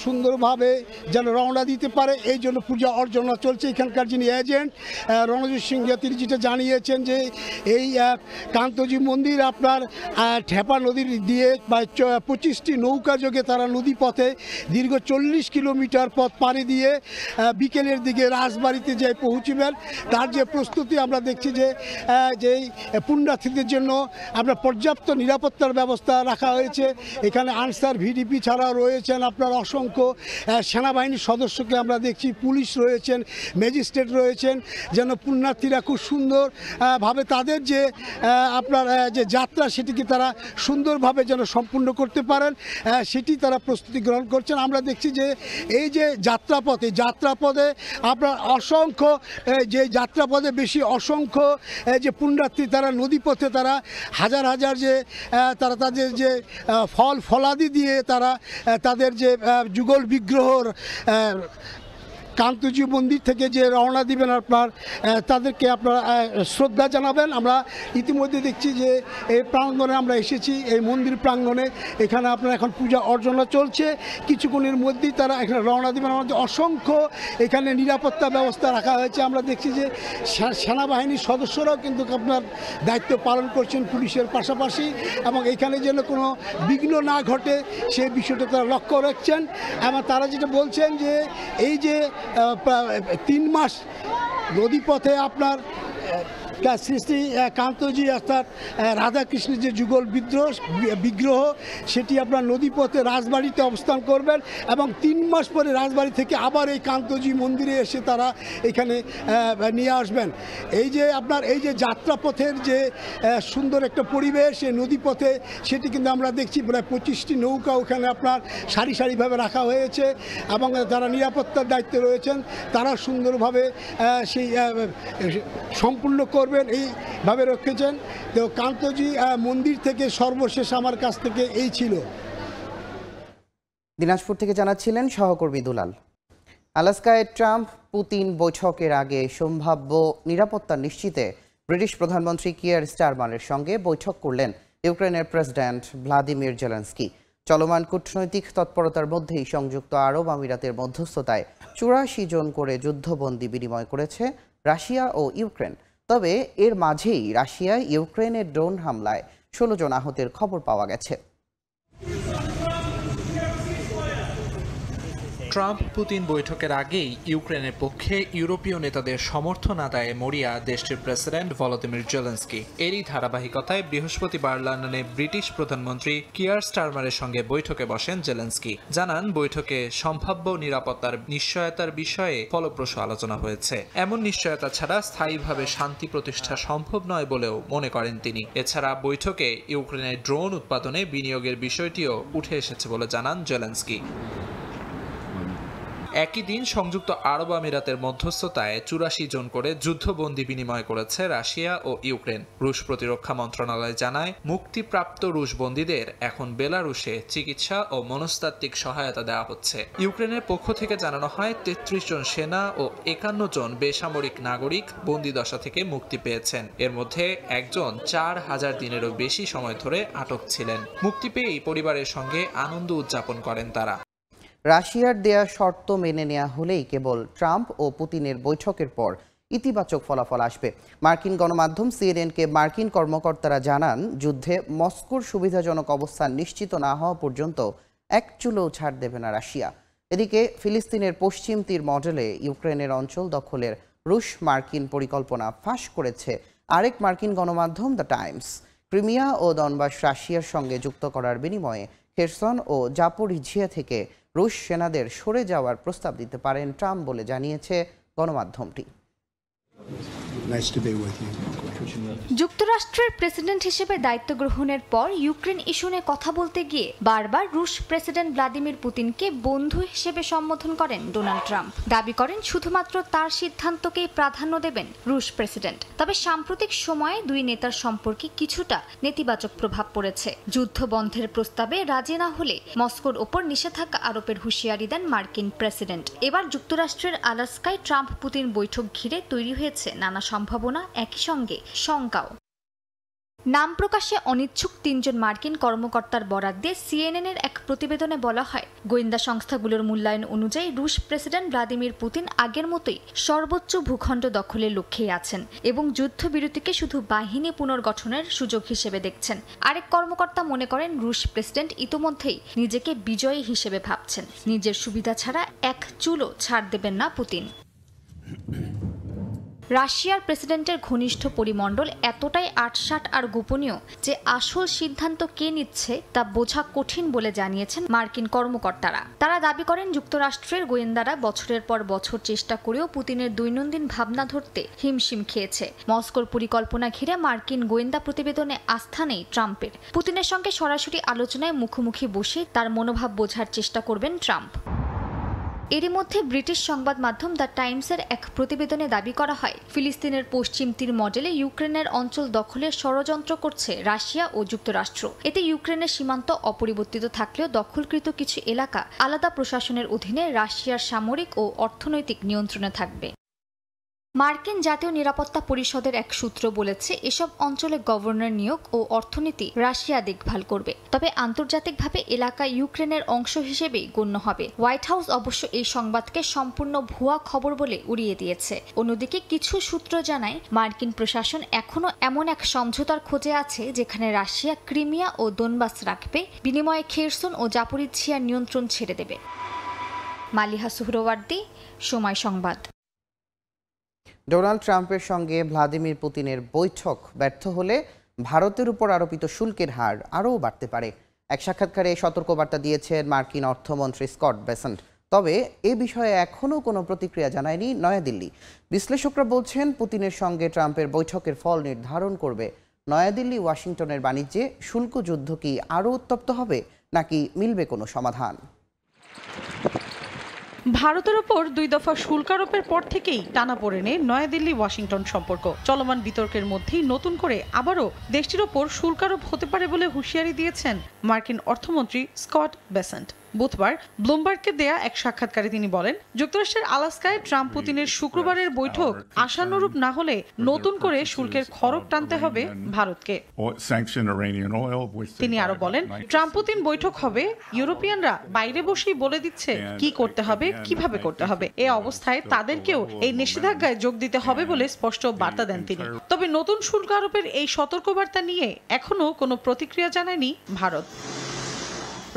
সুন্দরভাবে যেন রওনা দিতে পারে এই জন্য পূজা অর্চনা চলছে। এখানকার যিনি এজেন্ট রণজিৎ সিং তিনি যেটা জানিয়েছেন যে এই কান্তজি মন্দির আপনার ঠেপা নদীর দিয়ে বা 25টি নৌকা যোগে তারা নদী পথে দীর্ঘ 40 কিলোমিটার পথ পাড়ি দিয়ে বিকেলের দিকে রাজবাড়িতে যে পৌঁছবেন তার যে প্রস্তুতি আমরা দেখছি যে যেই পুণ্যার্থীদের জন্য আপনার পর্যাপ্ত নিরাপত্তার ব্যবস্থা রাখা হয়েছে। এখানে আনসার ভিডিপি ছাড়াও রয়েছেন আপনার অসংখ্য সেনাবাহিনীর সদস্যকে আমরা দেখছি, পুলিশ রয়েছেন, ম্যাজিস্ট্রেট রয়েছেন, যেন পুণ্যার্থীরা খুব সুন্দরভাবে তাদের যে আপনার যে যাত্রা সেটিকে তারা সুন্দরভাবে যেন সম্পূর্ণ করতে পারেন সেটি তারা প্রস্তুতি গ্রহণ করছেন। আমরা দেখছি যে এই যে যাত্রাপথে আপনার অসংখ্য যে যাত্রাপথে বেশি অসংখ্য যে পুণ্যার্থী তারা নদীপথে তারা হাজার হাজার যে তারা তাদের যে ফলাদি দিয়ে তারা তাদের যে যুগল বিগ্রহর কান্তজি মন্দির থেকে যে রওনা দিবেন আপনার তাদেরকে আপনারা শ্রদ্ধা জানাবেন। আমরা ইতিমধ্যে দেখছি যে এই প্রাঙ্গণে আমরা এসেছি, এই মন্দির প্রাঙ্গণে এখানে আপনার এখন পূজা অর্চনা চলছে। কিছুক্ষণের মধ্যেই তারা এখানে রওনা দিবেন। আমাদের অসংখ্য এখানে নিরাপত্তা ব্যবস্থা রাখা হয়েছে। আমরা দেখছি যে সেনাবাহিনীর সদস্যরাও কিন্তু আপনার দায়িত্ব পালন করছেন পুলিশের পাশাপাশি, এবং এখানে যেন কোনো বিঘ্ন না ঘটে সেই বিষয়টা তারা লক্ষ্য রাখছেন। এবং তারা যেটা বলছেন যে এই যে 3 মাস নদীপথে আপনার শ্রী শ্রী কান্তজি অর্থাৎ রাধাকৃষ্ণের যে যুগল বিগ্রহ সেটি আপনার নদীপথে রাজবাড়িতে অবস্থান করবেন, এবং 3 মাস পরে রাজবাড়ি থেকে আবার এই কান্তজি মন্দিরে এসে তারা এখানে নিয়ে আসবেন। এই যে আপনার এই যে যাত্রাপথের যে সুন্দর একটা পরিবেশ এই নদীপথে, সেটি কিন্তু আমরা দেখছি প্রায় 25টি নৌকা ওখানে আপনার সারি সারিভাবে রাখা হয়েছে, এবং যারা নিরাপত্তার দায়িত্বে রয়েছেন তারা সুন্দরভাবে সেই সম্পূর্ণ করবেন এইভাবে রেখেছেন। তো কান্তজি মন্দির থেকে সর্বশেষ আমার কাছ থেকে এই ছিল। দিনাজপুর থেকে জানাচ্ছিলেন সহকর্মী দুলাল। আলাস্কায় ট্রাম্প পুতিন বৈঠকের আগে সম্ভাব্য নিরাপত্তা নিশ্চিতে ব্রিটিশ প্রধানমন্ত্রী কিয়ার স্টারমারের সঙ্গে বৈঠক করলেন ইউক্রেনের প্রেসিডেন্ট ভ্লাদিমির জেলেনস্কি। চলমান কূটনৈতিক তৎপরতার মধ্যেই সংযুক্ত আরব আমিরাতের মধ্যস্থতায় 84 জন করে যুদ্ধবন্দী বিনিময় করেছে রাশিয়া ও ইউক্রেন। তবে এর মাঝেই রাশিয়ায় ইউক্রেনের ড্রোন হামলায় 16 জন আহতের খবর পাওয়া গেছে। ট্রাম্প পুতিন বৈঠকের আগেই ইউক্রেনের পক্ষে ইউরোপীয় নেতাদের সমর্থন আদায়ে মরিয়া দেশটির প্রেসিডেন্ট ভলোদিমির জেলেনস্কি। এরই ধারাবাহিকতায় বৃহস্পতিবার লন্ডনে ব্রিটিশ প্রধানমন্ত্রী কিয়ার স্টারমারের সঙ্গে বৈঠকে বসেন জেলেনস্কি। জানান বৈঠকে সম্ভাব্য নিরাপত্তার নিশ্চয়তার বিষয়ে ফলপ্রসূ আলোচনা হয়েছে। এমন নিশ্চয়তা ছাড়া স্থায়ীভাবে শান্তি প্রতিষ্ঠা সম্ভব নয় বলেও মনে করেন তিনি। এছাড়া বৈঠকে ইউক্রেনের ড্রোন উৎপাদনে বিনিয়োগের বিষয়টিও উঠে এসেছে বলে জানান জেলেনস্কি। একই দিন সংযুক্ত আরব আমিরাতের মধ্যস্থতায় 84 জন করে যুদ্ধবন্দী বিনিময় করেছে রাশিয়া ও ইউক্রেন। রুশ প্রতিরক্ষা মন্ত্রণালয় জানায়, মুক্তিপ্রাপ্ত রুশ বন্দীদের এখন বেলারুশে চিকিৎসা ও মনস্তাত্ত্বিক সহায়তা দেওয়া হচ্ছে। ইউক্রেনের পক্ষ থেকে জানানো হয় 33 জন সেনা ও 51 জন বেসামরিক নাগরিক বন্দিদশা থেকে মুক্তি পেয়েছেন। এর মধ্যে একজন 4000 দিনেরও বেশি সময় ধরে আটক ছিলেন। মুক্তি পেয়েই পরিবারের সঙ্গে আনন্দ উদযাপন করেন তারা। রাশিয়ার দেয়া শর্ত মেনে নেওয়া হলেই কেবল ট্রাম্প ও পুতিনের বৈঠকের পর ইতিবাচক ফলাফল আসবে। মার্কিন গণমাধ্যম সিএনএনকে মার্কিন কর্মকর্তারা জানান, যুদ্ধে মস্কোর সুবিধাজনক অবস্থান নিশ্চিত না হওয়া পর্যন্ত এক চুলোও ছাড় দেবে না রাশিয়া। এদিকে ফিলিস্তিনের পশ্চিম তীর মডেলে ইউক্রেনের অঞ্চল দখলের রুশ মার্কিন পরিকল্পনা ফাঁস করেছে আরেক মার্কিন গণমাধ্যম দ্য টাইমস। ক্রিমিয়া ও দনবাস রাশিয়ার সঙ্গে যুক্ত করার বিনিময়ে খেরসন ও জাপোরিঝিয়া থেকে রুশ সেনাদের সরে যাওয়ার প্রস্তাব দিতে পারেন ট্রাম্প বলে জানিয়েছে গণমাধ্যমটি। যুক্তরাষ্ট্রের প্রেসিডেন্ট হিসেবে দায়িত্ব গ্রহণের পর ইউক্রেন ইস্যু নিয়ে কথা বলতে গিয়ে বারবার রুশ প্রেসিডেন্ট ভ্লাদিমির পুতিনকে বন্ধু হিসেবে সম্বোধন করেন ডোনাল্ড ট্রাম্প। দাবি করেন শুধুমাত্র তার সিদ্ধান্তকেই প্রাধান্য দেবেন রুশ প্রেসিডেন্ট। তবে সাম্প্রতিক সময়ে দুই নেতার সম্পর্কে কিছুটা নেতিবাচক প্রভাব পড়েছে। যুদ্ধ বন্ধের প্রস্তাবে রাজি না হলে মস্কোর ওপর নিষেধাজ্ঞা আরোপের হুঁশিয়ারি দেন মার্কিন প্রেসিডেন্ট। এবার যুক্তরাষ্ট্রের আলাস্কায় ট্রাম্প পুতিন বৈঠক ঘিরে তৈরি হয়েছে নানা সম্ভাবনা, একই সঙ্গে শঙ্কাও। নাম প্রকাশে অনিচ্ছুক 3 জন মার্কিন কর্মকর্তার বরাত দিয়ে সিএনএনের এক প্রতিবেদনে বলা হয়, গোয়েন্দা সংস্থাগুলোর মূল্যায়ন অনুযায়ী রুশ প্রেসিডেন্ট ভ্লাদিমির পুতিন আগের মতোই সর্বোচ্চ ভূখণ্ড দখলের লক্ষ্যেই আছেন এবং যুদ্ধবিরতিকে শুধু বাহিনী পুনর্গঠনের সুযোগ হিসেবে দেখছেন। আরেক কর্মকর্তা মনে করেন, রুশ প্রেসিডেন্ট ইতোমধ্যেই নিজেকে বিজয়ী হিসেবে ভাবছেন। নিজের সুবিধা ছাড়া এক চুলও ছাড় দেবেন না পুতিন। রাশিয়ার প্রেসিডেন্টের ঘনিষ্ঠ পরিমণ্ডল এতটাই আটসাট আর গোপনীয় যে আসল সিদ্ধান্ত কে নিচ্ছে তা বোঝা কঠিন বলে জানিয়েছেন মার্কিন কর্মকর্তারা। তারা দাবি করেন, যুক্তরাষ্ট্রের গোয়েন্দারা বছরের পর বছর চেষ্টা করেও পুতিনের দৈনন্দিন ভাবনা ধরতে হিমশিম খেয়েছে। মস্কোর পরিকল্পনা ঘিরে মার্কিন গোয়েন্দা প্রতিবেদনে আস্থা নেই ট্রাম্পের। পুতিনের সঙ্গে সরাসরি আলোচনায় মুখোমুখি বসে তার মনোভাব বোঝার চেষ্টা করবেন ট্রাম্প। এরই মধ্যে ব্রিটিশ সংবাদ মাধ্যম দ্য টাইমসের এক প্রতিবেদনে দাবি করা হয়, ফিলিস্তিনের পশ্চিম তীর মডেলে ইউক্রেনের অঞ্চল দখলের ষড়যন্ত্র করছে রাশিয়া ও যুক্তরাষ্ট্র। এতে ইউক্রেনের সীমান্ত অপরিবর্তিত থাকলেও দখলকৃত কিছু এলাকা আলাদা প্রশাসনের অধীনে রাশিয়ার সামরিক ও অর্থনৈতিক নিয়ন্ত্রণে থাকবে। মার্কিন জাতীয় নিরাপত্তা পরিষদের এক সূত্র বলেছে, এসব অঞ্চলে গভর্নর নিয়োগ ও অর্থনীতি রাশিয়া দেখভাল করবে, তবে আন্তর্জাতিকভাবে এলাকা ইউক্রেনের অংশ হিসেবেই গণ্য হবে। হোয়াইট হাউস অবশ্য এই সংবাদকে সম্পূর্ণ ভুয়া খবর বলে উড়িয়ে দিয়েছে। অন্যদিকে কিছু সূত্র জানায়, মার্কিন প্রশাসন এখনও এমন এক সমঝোতার খোঁজে আছে যেখানে রাশিয়া ক্রিমিয়া ও দোনবাস রাখবে, বিনিময়ে খেরসন ও জাপোরিঝিয়ার নিয়ন্ত্রণ ছেড়ে দেবে। মালিহা সুহরওয়ার্দী, সময় সংবাদ। ডোনাল্ড ট্রাম্পের সঙ্গে ভ্লাদিমির পুতিনের বৈঠক ব্যর্থ হলে ভারতের উপর আরোপিত শুল্কের হার আরও বাড়তে পারে। এক সাক্ষাৎকারে সতর্কবার্তা দিয়েছেন মার্কিন অর্থমন্ত্রী স্কট বেসেন্ট। তবে এ বিষয়ে এখনও কোনো প্রতিক্রিয়া জানায়নি নয়াদিল্লি। বিশ্লেষকরা বলছেন, পুতিনের সঙ্গে ট্রাম্পের বৈঠকের ফল নির্ধারণ করবে নয়াদিল্লি ওয়াশিংটনের বাণিজ্যে শুল্ক যুদ্ধ কি আরও উত্তপ্ত হবে নাকি মিলবে কোনো সমাধান। ভারতের ওপর 2 দফা শুল্ক আরোপের পর থেকেই টানাপোড়েনে নয়াদিল্লি ওয়াশিংটন সম্পর্ক। চলমান বিতর্কের মধ্যেই নতুন করে আবারও দেশটির ওপর শুল্ক আরোপ হতে পারে বলে হুঁশিয়ারি দিয়েছেন মার্কিন অর্থমন্ত্রী স্কট বেসেন্ট। বুধবার ব্লুমবার্গকে দেয়া এক সাক্ষাৎকারে তিনি বলেন, যুক্তরাষ্ট্রের আলাস্কায় ট্রাম্প পুতিনের শুক্রবারের বৈঠক আশানুরূপ না হলে নতুন করে শুল্কের খড়গ টানতে হবে ভারতকে। তিনি আরো বলেন, ট্রাম্প পুতিন বৈঠক হবে, ইউরোপিয়ানরা বাইরে বসেই বলে দিচ্ছে কি করতে হবে, কিভাবে করতে হবে। এ অবস্থায় তাদেরকেও এই নিষেধাজ্ঞায় যোগ দিতে হবে বলে স্পষ্ট বার্তা দেন তিনি। তবে নতুন শুল্ক আরোপের এই সতর্কবার্তা নিয়ে এখনো কোনো প্রতিক্রিয়া জানায়নি ভারত।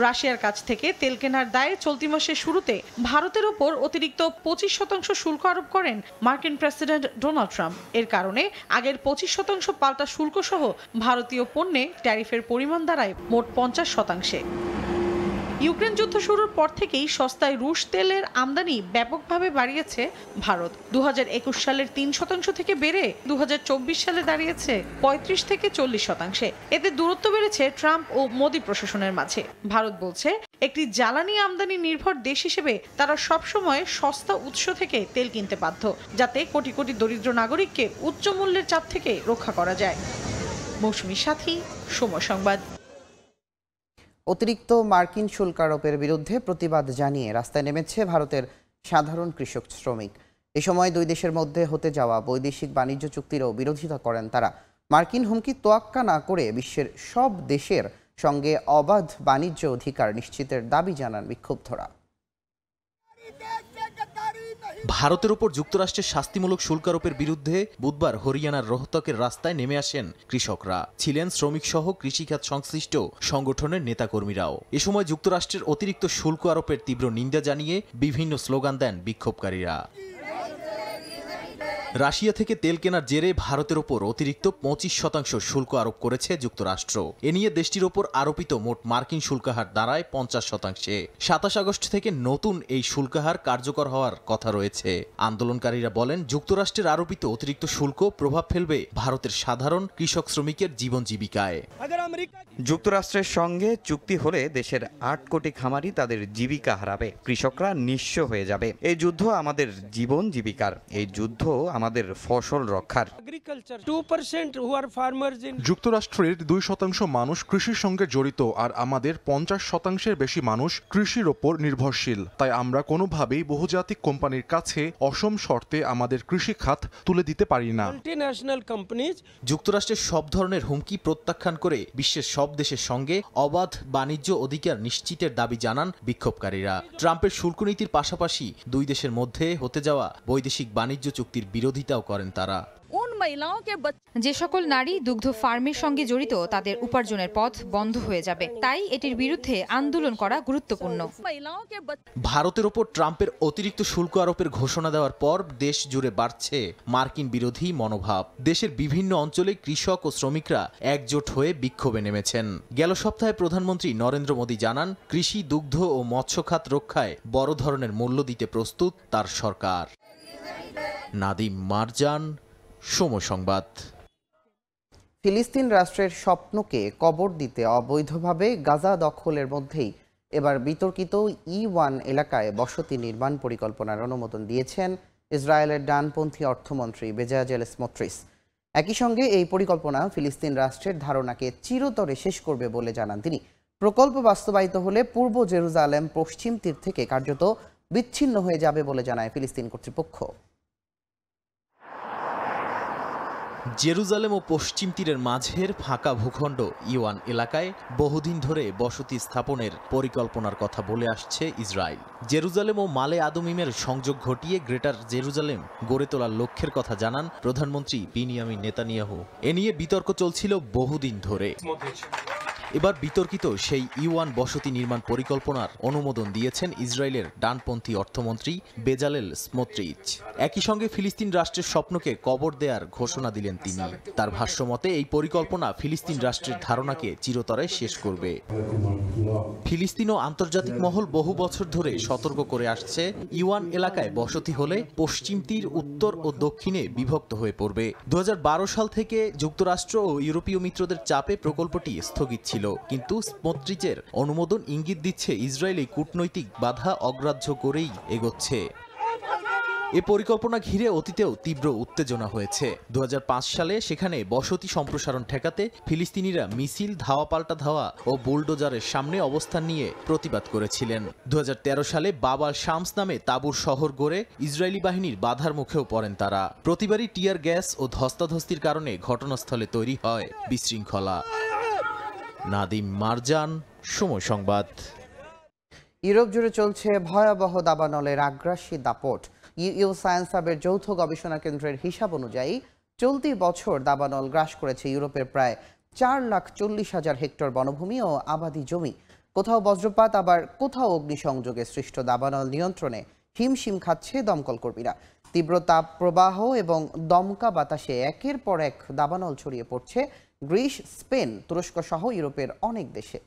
রাশিয়ার কাছ থেকে তেল কেনার দায়ে চলতি মাসের শুরুতে ভারতের ওপর অতিরিক্ত 25% শুল্ক আরোপ করেন মার্কিন প্রেসিডেন্ট ডোনাল্ড ট্রাম্প। এর কারণে আগের 25% পাল্টা শুল্ক সহ ভারতীয় পণ্যে ট্যারিফের পরিমাণ দাঁড়ায় মোট 50%। ইউক্রেন যুদ্ধ শুরুর পর থেকেই সস্তায় রুশ তেলের আমদানি ব্যাপকভাবে বাড়িয়েছে ভারত। 2021 সালের 3% থেকে বেড়ে 2024 সালে দাঁড়িয়েছে 35 থেকে 40%। এতে দূরত্ব বেড়েছে ট্রাম্প ও মোদি প্রশাসনের মাঝে। ভারত বলছে, একটি জ্বালানি আমদানি নির্ভর দেশ হিসেবে তারা সবসময় সস্তা উৎস থেকে তেল কিনতে বাধ্য, যাতে কোটি কোটি দরিদ্র নাগরিককে উচ্চ মূল্যের চাপ থেকে রক্ষা করা যায়। মৌসুমীর সাথী, সময় সংবাদ। অতিরিক্ত মার্কিন শুল্ক আরোপের বিরুদ্ধে প্রতিবাদ জানিয়ে রাস্তায় নেমেছে ভারতের সাধারণ কৃষক শ্রমিক। এ সময় দুই দেশের মধ্যে হতে যাওয়া বৈদেশিক বাণিজ্য চুক্তিরও বিরোধিতা করেন তারা। মার্কিন হুমকি তোয়াক্কা না করে বিশ্বের সব দেশের সঙ্গে অবাধ বাণিজ্য অধিকার নিশ্চিতের দাবি জানান বিক্ষুব্ধরা। ভারতের ওপর যুক্তরাষ্ট্রের শাস্তিমূলক শুল্ক আরোপের বিরুদ্ধে বুধবার হরিয়ানার রোহতকের রাস্তায় নেমে আসেন কৃষকরা। ছিলেন শ্রমিক সহ কৃষিখাত সংশ্লিষ্ট সংগঠনের নেতাকর্মীরাও। এ সময় যুক্তরাষ্ট্রের অতিরিক্ত শুল্ক আরোপের তীব্র নিন্দা জানিয়ে বিভিন্ন স্লোগান দেন বিক্ষোভকারীরা। রাশিয়া থেকে তেল কেনার জেরে ভারতের ওপর অতিরিক্ত 25% শুল্ক আরোপ করেছে যুক্তরাষ্ট্র। এ নিয়ে দেশটির ওপর আরোপিত মোট মার্কিন শুল্কহার দাঁড়ায় 50%। 27 আগস্ট থেকে নতুন এই শুল্কহার কার্যকর হওয়ার কথা রয়েছে। আন্দোলনকারীরা বলেন, যুক্তরাষ্ট্রের আরোপিত অতিরিক্ত শুল্ক প্রভাব ফেলবে ভারতের সাধারণ কৃষক শ্রমিকের জীবন জীবিকায়। যুক্তরাষ্ট্রের সঙ্গে চুক্তি হলে দেশের 8 কোটি খামারি তাদের জীবিকা হারাবে, কৃষকরা নিঃস্ব হয়ে যাবে। এই যুদ্ধ আমাদের জীবন জীবিকার, এই যুদ্ধ আমাদের ফসল রক্ষার। যুক্তরাষ্ট্রের 2% মানুষ কৃষির সঙ্গে জড়িত, আর আমাদের 50%-এর বেশি মানুষ কৃষির ওপর নির্ভরশীল। তাই আমরা কোনোভাবেই বহুজাতিক কোম্পানির কাছে অসম শর্তে আমাদের কৃষি খাত তুলে দিতে পারি না। যুক্তরাষ্ট্রের সব ধরনের হুমকি প্রত্যাখ্যান করে বিশ্বের সব দেশের সঙ্গে অবাধ বাণিজ্য অধিকার নিশ্চিতের দাবি জানান বিক্ষোভকারীরা। ট্রাম্পের শুল্ক নীতির পাশাপাশি দুই দেশের মধ্যে হতে যাওয়া বৈদেশিক বাণিজ্য চুক্তির বিরোধিতাও করেন তারা। যে সকল নারী দুগ্ধ ফার্মের সঙ্গে জড়িত তাদের উপার্জনের পথ বন্ধ হয়ে যাবে, তাই এটির বিরুদ্ধে আন্দোলন করা গুরুত্বপূর্ণ। ভারতের ওপর ট্রাম্পের অতিরিক্ত শুল্ক আরোপের ঘোষণা দেওয়ার পর দেশ জুড়ে বাড়ছে মার্কিন বিরোধী মনোভাব। দেশের বিভিন্ন অঞ্চলে কৃষক ও শ্রমিকরা একজোট হয়ে বিক্ষোভে নেমেছেন। গেল সপ্তাহে প্রধানমন্ত্রী নরেন্দ্র মোদী জানান, কৃষি, দুগ্ধ ও মৎস্য খাত রক্ষায় বড় ধরনের মূল্য দিতে প্রস্তুত তার সরকার। নাদিম মারজান, সময় সংবাদ। ফিলিস্তিন রাষ্ট্রের স্বপ্নকে কবর দিতে অবৈধভাবে গাজা দখলের মধ্যেই এবার বিতর্কিত E1 এলাকায় বসতি নির্মাণ পরিকল্পনার অনুমোদন দিয়েছেন ইসরায়েলের ডানপন্থী অর্থমন্ত্রী বেজালেল স্মোট্রিচ। একই সঙ্গে এই পরিকল্পনা ফিলিস্তিন রাষ্ট্রের ধারণাকে চিরতরে শেষ করবে বলে জানান তিনি। প্রকল্প বাস্তবায়িত হলে পূর্ব জেরুজালেম পশ্চিম তীর থেকে কার্যত বিচ্ছিন্ন হয়ে যাবে বলে জানায় ফিলিস্তিন কর্তৃপক্ষ। জেরুজালেম ও পশ্চিম তীরের মাঝের ফাঁকা ভূখণ্ড E1 এলাকায় বহুদিন ধরে বসতি স্থাপনের পরিকল্পনার কথা বলে আসছে ইসরায়েল। জেরুজালেম ও মালে আদুমিমের সংযোগ ঘটিয়ে গ্রেটার জেরুজালেম গড়ে তোলার লক্ষ্যের কথা জানান প্রধানমন্ত্রী বিনিয়ামিন নেতানিয়াহু। এ নিয়ে বিতর্ক চলছিল বহুদিন ধরে। এবার বিতর্কিত সেই E1 বসতি নির্মাণ পরিকল্পনার অনুমোদন দিয়েছেন ইসরায়েলের ডানপন্থী অর্থমন্ত্রী বেজালেল স্মোট্রিচ। একই সঙ্গে ফিলিস্তিন রাষ্ট্রের স্বপ্নকে কবর দেওয়ার ঘোষণা দিলেন তিনি। তার ভাষ্যমতে এই পরিকল্পনা ফিলিস্তিন রাষ্ট্রের ধারণাকে চিরতরে শেষ করবে। ফিলিস্তিন ও আন্তর্জাতিক মহল বহু বছর ধরে সতর্ক করে আসছে E1 এলাকায় বসতি হলে পশ্চিম তীর উত্তর ও দক্ষিণে বিভক্ত হয়ে পড়বে। 2012 সাল থেকে যুক্তরাষ্ট্র ও ইউরোপীয় মিত্রদের চাপে প্রকল্পটি স্থগিত ছিল, কিন্তু স্মোট্রিচের অনুমোদন ইঙ্গিত দিচ্ছে ইসরায়েল এই কূটনৈতিক বাধা অগ্রাহ্য করেই এগোচ্ছে। এ পরিকল্পনা ঘিরে অতীতেও তীব্র উত্তেজনা হয়েছে। 2005 সালে সেখানে বসতি সম্প্রসারণ ঠেকাতে ফিলিস্তিনিরা মিছিল, ধাওয়া পাল্টা ধাওয়া ও বুলডোজারের সামনে অবস্থান নিয়ে প্রতিবাদ করেছিলেন। 2013 সালে বাব আল শামস নামে তাঁবুর শহর গড়ে ইসরায়েলি বাহিনীর বাধার মুখেও পড়েন তারা। প্রতিবারই টিয়ার গ্যাস ও ধস্তাধস্তির কারণে ঘটনাস্থলে তৈরি হয় বিশৃঙ্খলা। নাদিম মারজান, সময় সংবাদ। ইউরোপ জুড়ে চলছে ভয়াবহ দাবানলের আগ্রাসী দাপট। ইউ সায়েন্স হাবের যৌথ গবেষণা কেন্দ্রের হিসাব অনুযায়ী চলতি বছর দাবানল গ্রাস করেছে ইউরোপের প্রায় 4,40,000 হেক্টর বনভূমি ও আবাদি জমি। কোথাও বজ্রপাত, আবার কোথাও অগ্নিসংযোগে সৃষ্ট দাবানল নিয়ন্ত্রণে হিমশিম খাচ্ছে দমকল কর্মীরা। তীব্র তাপ প্রবাহ এবং দমকা বাতাসে একের পর এক দাবানল ছড়িয়ে পড়ছে গ্রিস, স্পেন, তুরস্ক সহ ইউরোপের অনেক দেশে।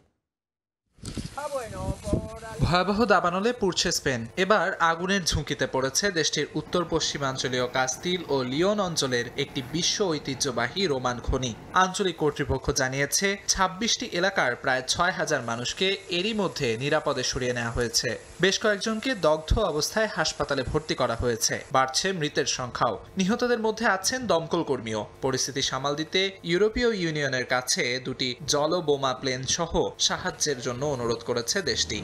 ভয়াবহ দাবানলে পুড়ছে স্পেন। এবার আগুনের ঝুঁকিতে পড়েছে দেশটির উত্তর পশ্চিমাঞ্চলীয় কাস্তিল ও লিওন অঞ্চলের একটি বিশ্ব ঐতিহ্যবাহী রোমান খনি। আঞ্চলিক কর্তৃপক্ষ জানিয়েছে 26টি এলাকার প্রায় 6,000 মানুষকে এরই মধ্যে নিরাপদে সরিয়ে নেওয়া হয়েছে। বেশ কয়েকজনকে দগ্ধ অবস্থায় হাসপাতালে ভর্তি করা হয়েছে। বাড়ছে মৃতের সংখ্যাও। নিহতদের মধ্যে আছেন দমকল কর্মীও। পরিস্থিতি সামাল দিতে ইউরোপীয় ইউনিয়নের কাছে দুটি জলবোমা প্লেন সহ সাহায্যের জন্য অনুরোধ করেছে দেশটি।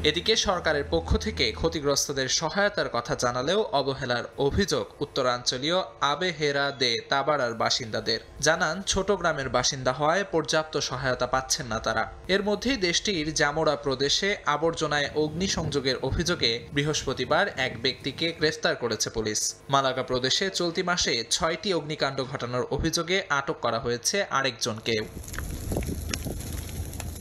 এদিকে সরকারের পক্ষ থেকে ক্ষতিগ্রস্তদের সহায়তার কথা জানালেও অবহেলার অভিযোগ উত্তরাঞ্চলীয় আবেহেরা দে তাবারার বাসিন্দাদের। জানান, ছোট গ্রামের বাসিন্দা হওয়ায় পর্যাপ্ত সহায়তা পাচ্ছেন না তারা। এর মধ্যেই দেশটির জামোরা প্রদেশে আবর্জনায় অগ্নিসংযোগের অভিযোগে বৃহস্পতিবার এক ব্যক্তিকে গ্রেফতার করেছে পুলিশ। মালাগা প্রদেশে চলতি মাসে 6টি অগ্নিকাণ্ড ঘটানোর অভিযোগে আটক করা হয়েছে আরেকজনকে।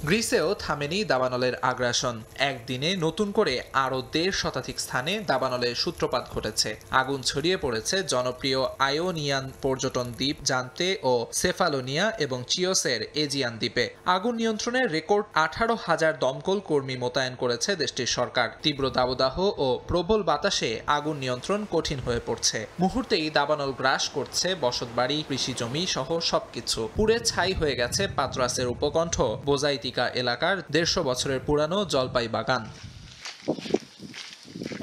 গ্রিসেও থামেনি দাবানলের আগ্রাসন। একদিনে নতুন করে আরও 1.5 শতাধিক স্থানে দাবানলের সূত্রপাত ঘটেছে। আগুন ছড়িয়ে পড়েছে জনপ্রিয় আয়োনিয়ান পর্যটন দ্বীপ জানতে ও সেফালোনিয়া এবং চিওসের এজিয়ান দ্বীপে। আগুন নিয়ন্ত্রণে রেকর্ড 18,000 দমকল কর্মী মোতায়েন করেছে দেশটির সরকার। তীব্র দাবদাহ ও প্রবল বাতাসে আগুন নিয়ন্ত্রণ কঠিন হয়ে পড়ছে। মুহূর্তেই দাবানল গ্রাস করছে বসতবাড়ি, কৃষি জমি সহ সবকিছু। পুড়ে ছাই হয়ে গেছে পাত্রাসের উপকণ্ঠ বোজাইতি এলাকার 150 বছরের পুরানো জলপাই বাগান।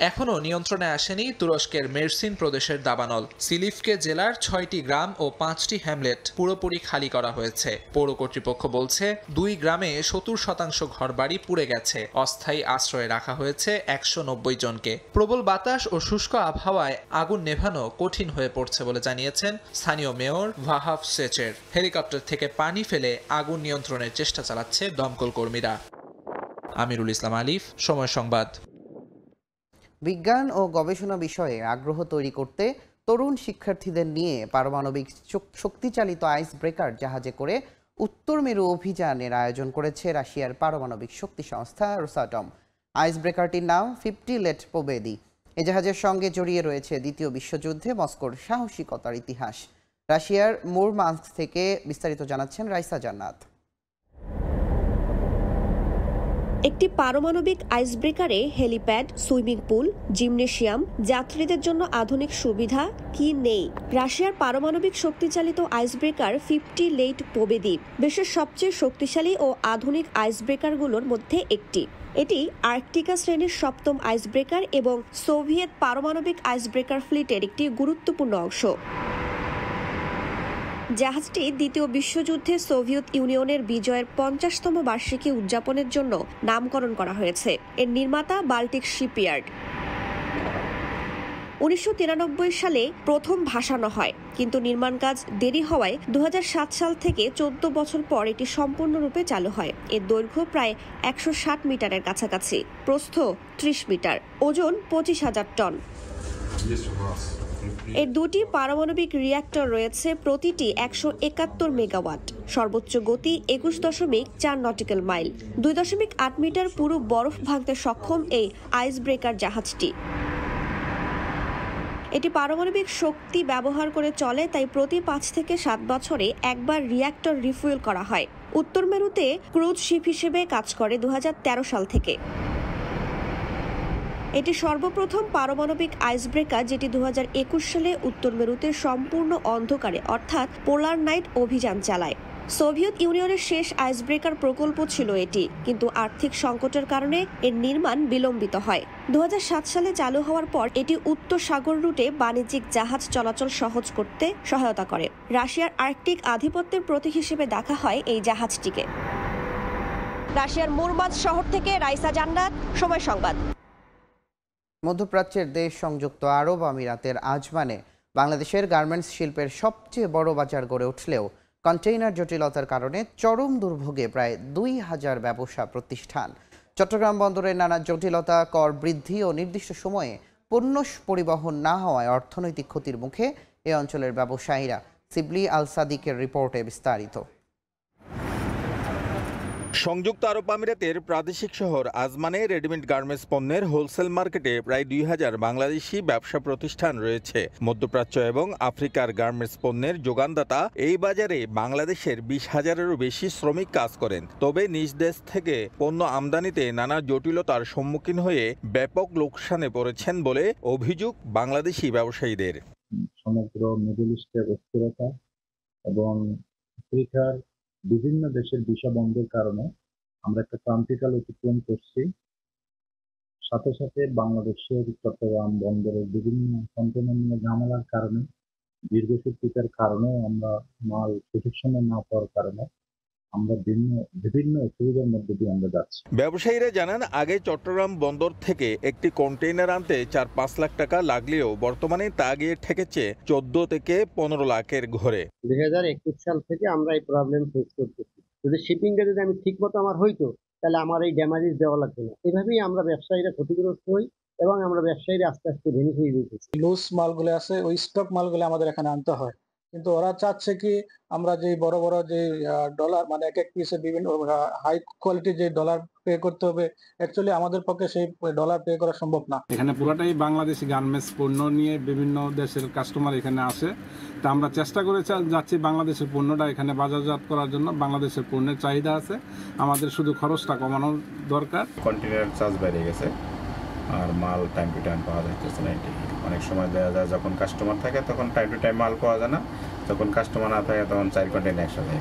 এখনো নিয়ন্ত্রণে আসেনি তুরস্কের মেরসিন প্রদেশের দাবানল। সিলিফকে জেলার 6টি গ্রাম ও 5টি হ্যামলেট পুরোপুরি খালি করা হয়েছে। পৌর কর্তৃপক্ষ বলছে 2 গ্রামে 70% ঘরবাড়ি পুড়ে গেছে। অস্থায়ী আশ্রয়ে রাখা হয়েছে 190 জনকে। প্রবল বাতাস ও শুষ্ক আবহাওয়ায় আগুন নেভানো কঠিন হয়ে পড়ছে বলে জানিয়েছেন স্থানীয় মেয়র ভাহাভ সেচের। হেলিকপ্টার থেকে পানি ফেলে আগুন নিয়ন্ত্রণের চেষ্টা চালাচ্ছে দমকল কর্মীরা। আমিরুল ইসলাম আলিফ, সময় সংবাদ। বিজ্ঞান ও গবেষণা বিষয়ে আগ্রহ তৈরি করতে তরুণ শিক্ষার্থীদের নিয়ে পারমাণবিক শক্তিচালিত আইস ব্রেকার জাহাজে করে উত্তর মেরু অভিযানের আয়োজন করেছে রাশিয়ার পারমাণবিক শক্তি সংস্থা রোসাটম। আইস ব্রেকারটির নাম 50 লেট পোবেদি। এ জাহাজের সঙ্গে জড়িয়ে রয়েছে দ্বিতীয় বিশ্বযুদ্ধে মস্কোর সাহসিকতার ইতিহাস। রাশিয়ার মুরমানস্ক থেকে বিস্তারিত জানাচ্ছেন রাইসা জান্নাত। একটি পারমাণবিক আইসব্রেকারে হেলিপ্যাড, সুইমিং পুল, জিমনেশিয়াম, যাত্রীদের জন্য আধুনিক সুবিধা কি নেই? রাশিয়ার পারমাণবিক শক্তিচালিত আইসব্রেকার 50 লেট পোবেদ্বীপ বিশ্বের সবচেয়ে শক্তিশালী ও আধুনিক আইসব্রেকারগুলোর মধ্যে একটি। এটি আর্কটিকা শ্রেণীর 7ম আইসব্রেকার এবং সোভিয়েত পারমাণবিক আইসব্রেকার ফ্লিটের একটি গুরুত্বপূর্ণ অংশ। জাহাজটি দ্বিতীয় বিশ্বযুদ্ধে সোভিয়েত ইউনিয়নের বিজয়ের 50তম বার্ষিকী উদযাপনের জন্য নামকরণ করা হয়েছে। এর নির্মাতা বাল্টিক শিপইয়ার্ড। 1993 সালে প্রথম ভাসানো হয়, কিন্তু নির্মাণ কাজ দেরি হওয়ায় 2007 সাল থেকে 14 বছর পর এটি সম্পূর্ণরূপে চালু হয়। এর দৈর্ঘ্য প্রায় 160 মিটারের কাছাকাছি, প্রস্থ 30 মিটার, ওজন 25,000 টন। এর দুটি পারমাণবিক রিঅ্যাক্টর রয়েছে, প্রতিটি 171 মেগাওয়াট। সর্বোচ্চ গতি 21.4 নটিক্যাল মাইল। 2.8 মিটার পুরো বরফ ভাঙতে সক্ষম এই আইস ব্রেকার জাহাজটি। এটি পারমাণবিক শক্তি ব্যবহার করে চলে, তাই প্রতি 5 থেকে 7 বছরে একবার রিঅ্যাক্টর রিফুয়েল করা হয়। উত্তর মেরুতে ক্রুজ শিপ হিসেবে কাজ করে 2013 সাল থেকে। এটি সর্বপ্রথম পারমাণবিক আইসব্রেকার যেটি 2021 সালে উত্তর মেরুতে সম্পূর্ণ অন্ধকারে অর্থাৎ পোলার নাইট অভিযান চালায়। সোভিয়েত ইউনিয়নের শেষ আইসব্রেকার প্রকল্প ছিল এটি, কিন্তু আর্থিক সংকটের কারণে এর নির্মাণ বিলম্বিত হয়। 2007 সালে চালু হওয়ার পর এটি উত্তর সাগর রুটে বাণিজ্যিক জাহাজ চলাচল সহজ করতে সহায়তা করে। রাশিয়ার আর্কটিক আধিপত্যের প্রতীক হিসেবে দেখা হয় এই জাহাজটিকে। রাশিয়ার মুরমানস্ক শহর থেকে রাইসা জান্নাত, সময় সংবাদ। মধ্যপ্রাচ্যের দেশ সংযুক্ত আরব আমিরাতের আজমানে বাংলাদেশের গার্মেন্টস শিল্পের সবচেয়ে বড় বাজার গড়ে উঠলেও কন্টেইনার জটিলতার কারণে চরম দুর্ভোগে প্রায় 2000 ব্যবসা প্রতিষ্ঠান। চট্টগ্রাম বন্দরের নানা জটিলতা, কর বৃদ্ধি ও নির্দিষ্ট সময়ে পণ্য পরিবহন না হওয়ায় অর্থনৈতিক ক্ষতির মুখে এ অঞ্চলের ব্যবসায়ীরা। সিবলি আল সাদিকের রিপোর্টে বিস্তারিত। সংযুক্ত আরব আমিরাতের প্রাদেশিক শহর আজমানে রেডিমেড গার্মেন্টস পণ্যের হোলসেল মার্কেটে প্রায় 2000 বাংলাদেশি ব্যবসা প্রতিষ্ঠান রয়েছে। মধ্যপ্রাচ্য এবং আফ্রিকার গার্মেন্টস পণ্যের যোগানদাতা এই বাজারে বাংলাদেশের 20,000-এরও বেশি শ্রমিক কাজ করেন। তবে নিজ দেশ থেকে পণ্য আমদানিতে নানা জটিলতার সম্মুখীন হয়ে ব্যাপক লোকসানে পড়েছেন বলে অভিযোগ বাংলাদেশি ব্যবসায়ীদের। সমগ্র মিডল ইস্টের অস্থিরতা এবং আফ্রিকার বিভিন্ন দেশের ভিসা বন্ধের কারণে আমরা একটা ক্রান্তিকাল অতিক্রম করছি। সাথে সাথে বাংলাদেশের চট্টগ্রাম বন্দরের বিভিন্ন কন্টেইনার নিয়ে ঝামেলার কারণে, দীর্ঘসূত্রিতার কারণে আমরা মাল সঠিক সময় না পাওয়ার কারণে আমরা বিভিন্ন অসুবিধার মধ্যে দিয়ে আমরা যাচ্ছি। ব্যবসায়ীরা জানান, আগে চট্টগ্রাম বন্দর থেকে একটি কন্টেইনার আনতে 4-5 লাখ টাকা লাগলেও বর্তমানে তা গিয়ে ঠেকেছে 14 থেকে 15 লাখের ঘরে। 2021 সাল থেকে আমরা এই প্রবলেম ফেস করতেছি। যদি শিপিংটা যদি আমি ঠিক মতো আমার হইতো, তাহলে আমার এই ড্যামেজ দেওয়া লাগবে না। এভাবেই আমরা ব্যবসায়ীরা ক্ষতিগ্রস্ত হই এবং আমরা ব্যবসায়ীরা আস্তে আস্তে ভেঙে হয়ে যেতেছি। লুজ মালগুলো আছে, ওই স্টক মালগুলো আমাদের এখানে আনতে হয়, কিন্তু ওরা চাচ্ছে কি আমরা যে বড় বড় যে ডলার, মানে এক পিসে বিভিন্ন হাই কোয়ালিটি যে ডলার পে করতে হবে, অ্যাকচুয়ালি আমাদের পক্ষে সেই ডলার পে করা সম্ভব না। এখানে পুরোটাই বাংলাদেশি গার্মেন্টস পণ্য নিয়ে বিভিন্ন দেশের কাস্টমার এখানে আসে। তা আমরা চেষ্টা করে যাচ্ছি বাংলাদেশের পণ্যটা এখানে বাজারজাত করার জন্য। বাংলাদেশের পণ্যের চাহিদা আছে, আমাদের শুধু খরচটা কমানোর দরকার। কন্টেইনার চার্জ বেড়ে গেছে আর মাল টাইম টু টাইম পাওয়া যাচ্ছে না। অনেক সময় দেখা যায় যখন কাস্টমার থাকে তখন টাইম টু টাইম মাল পাওয়া যায় না, যখন কাস্টমার না থাকে তখন 4 কন্টেইনার একসাথে।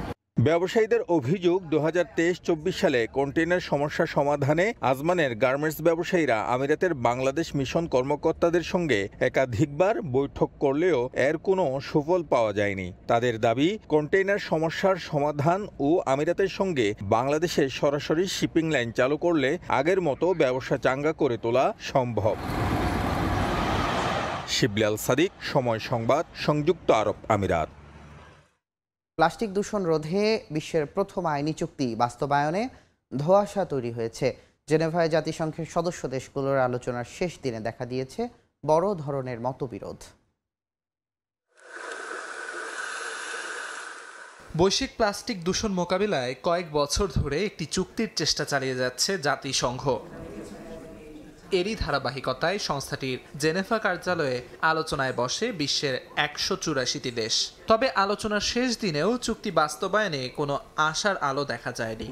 ব্যবসায়ীদের অভিযোগ, 2023-24 সালে কন্টেইনার সমস্যা সমাধানে আজমানের গার্মেন্টস ব্যবসায়ীরা আমিরাতের বাংলাদেশ মিশন কর্মকর্তাদের সঙ্গে একাধিকবার বৈঠক করলেও এর কোনো সুফল পাওয়া যায়নি। তাদের দাবি, কন্টেইনার সমস্যার সমাধান ও আমিরাতের সঙ্গে বাংলাদেশের সরাসরি শিপিং লাইন চালু করলে আগের মতো ব্যবসা চাঙ্গা করে তোলা সম্ভব। শিবলি আল সাদিক, সময় সংবাদ, সংযুক্ত আরব আমিরাত। প্লাস্টিক দূষণ রোধে বিশ্বের প্রথম আইনি চুক্তি বাস্তবায়নে ধোঁয়াশা তৈরি হয়েছে। জেনেভায় জাতিসংঘের সদস্য দেশগুলোর আলোচনার শেষ দিনে দেখা দিয়েছে বড় ধরনের মতবিরোধ। বৈশ্বিক প্লাস্টিক দূষণ মোকাবিলায় কয়েক বছর ধরে একটি চুক্তির চেষ্টা চালিয়ে যাচ্ছে জাতিসংঘ। এরই ধারাবাহিকতায় সংস্থাটির জেনেভা কার্যালয়ে আলোচনায় বসে বিশ্বের 184টি দেশ। তবে আলোচনার শেষ দিনেও চুক্তি বাস্তবায়নে কোনো আশার আলো দেখা যায়নি।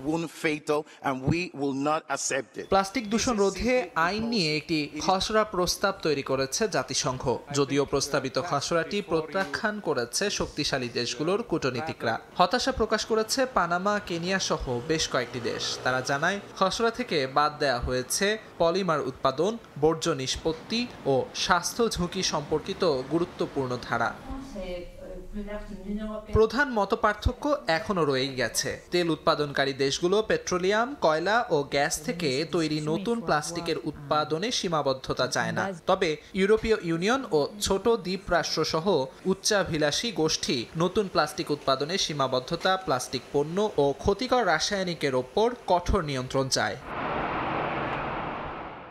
প্লাস্টিক দূষণ রোধে আইন নিয়ে একটি খসড়া প্রস্তাব তৈরি করেছে জাতিসংঘ, যদিও প্রস্তাবিত খসড়াটি প্রত্যাখ্যান করেছে শক্তিশালী দেশগুলোর কূটনীতিকরা। হতাশা প্রকাশ করেছে পানামা, কেনিয়া সহ বেশ কয়েকটি দেশ। তারা জানায় খসড়া থেকে বাদ দেওয়া হয়েছে পলিমার উৎপাদন, বর্জ্য নিষ্পত্তি ও স্বাস্থ্য ঝুঁকি সম্পর্কিত গুরুত্বপূর্ণ ধারা। প্রধান মতপার্থক্য এখনো রয়েই গেছে। তেল উৎপাদনকারী দেশগুলো পেট্রোলিয়াম, কয়লা ও গ্যাস থেকে তৈরি নতুন প্লাস্টিকের উৎপাদনে সীমাবদ্ধতা চায় না। তবে ইউরোপীয় ইউনিয়ন ও ছোট দ্বীপ রাষ্ট্রসহ উচ্চাভিলাষী গোষ্ঠী নতুন প্লাস্টিক উৎপাদনে সীমাবদ্ধতা, প্লাস্টিক পণ্য ও ক্ষতিকর রাসায়নিকের ওপর কঠোর নিয়ন্ত্রণ চায়।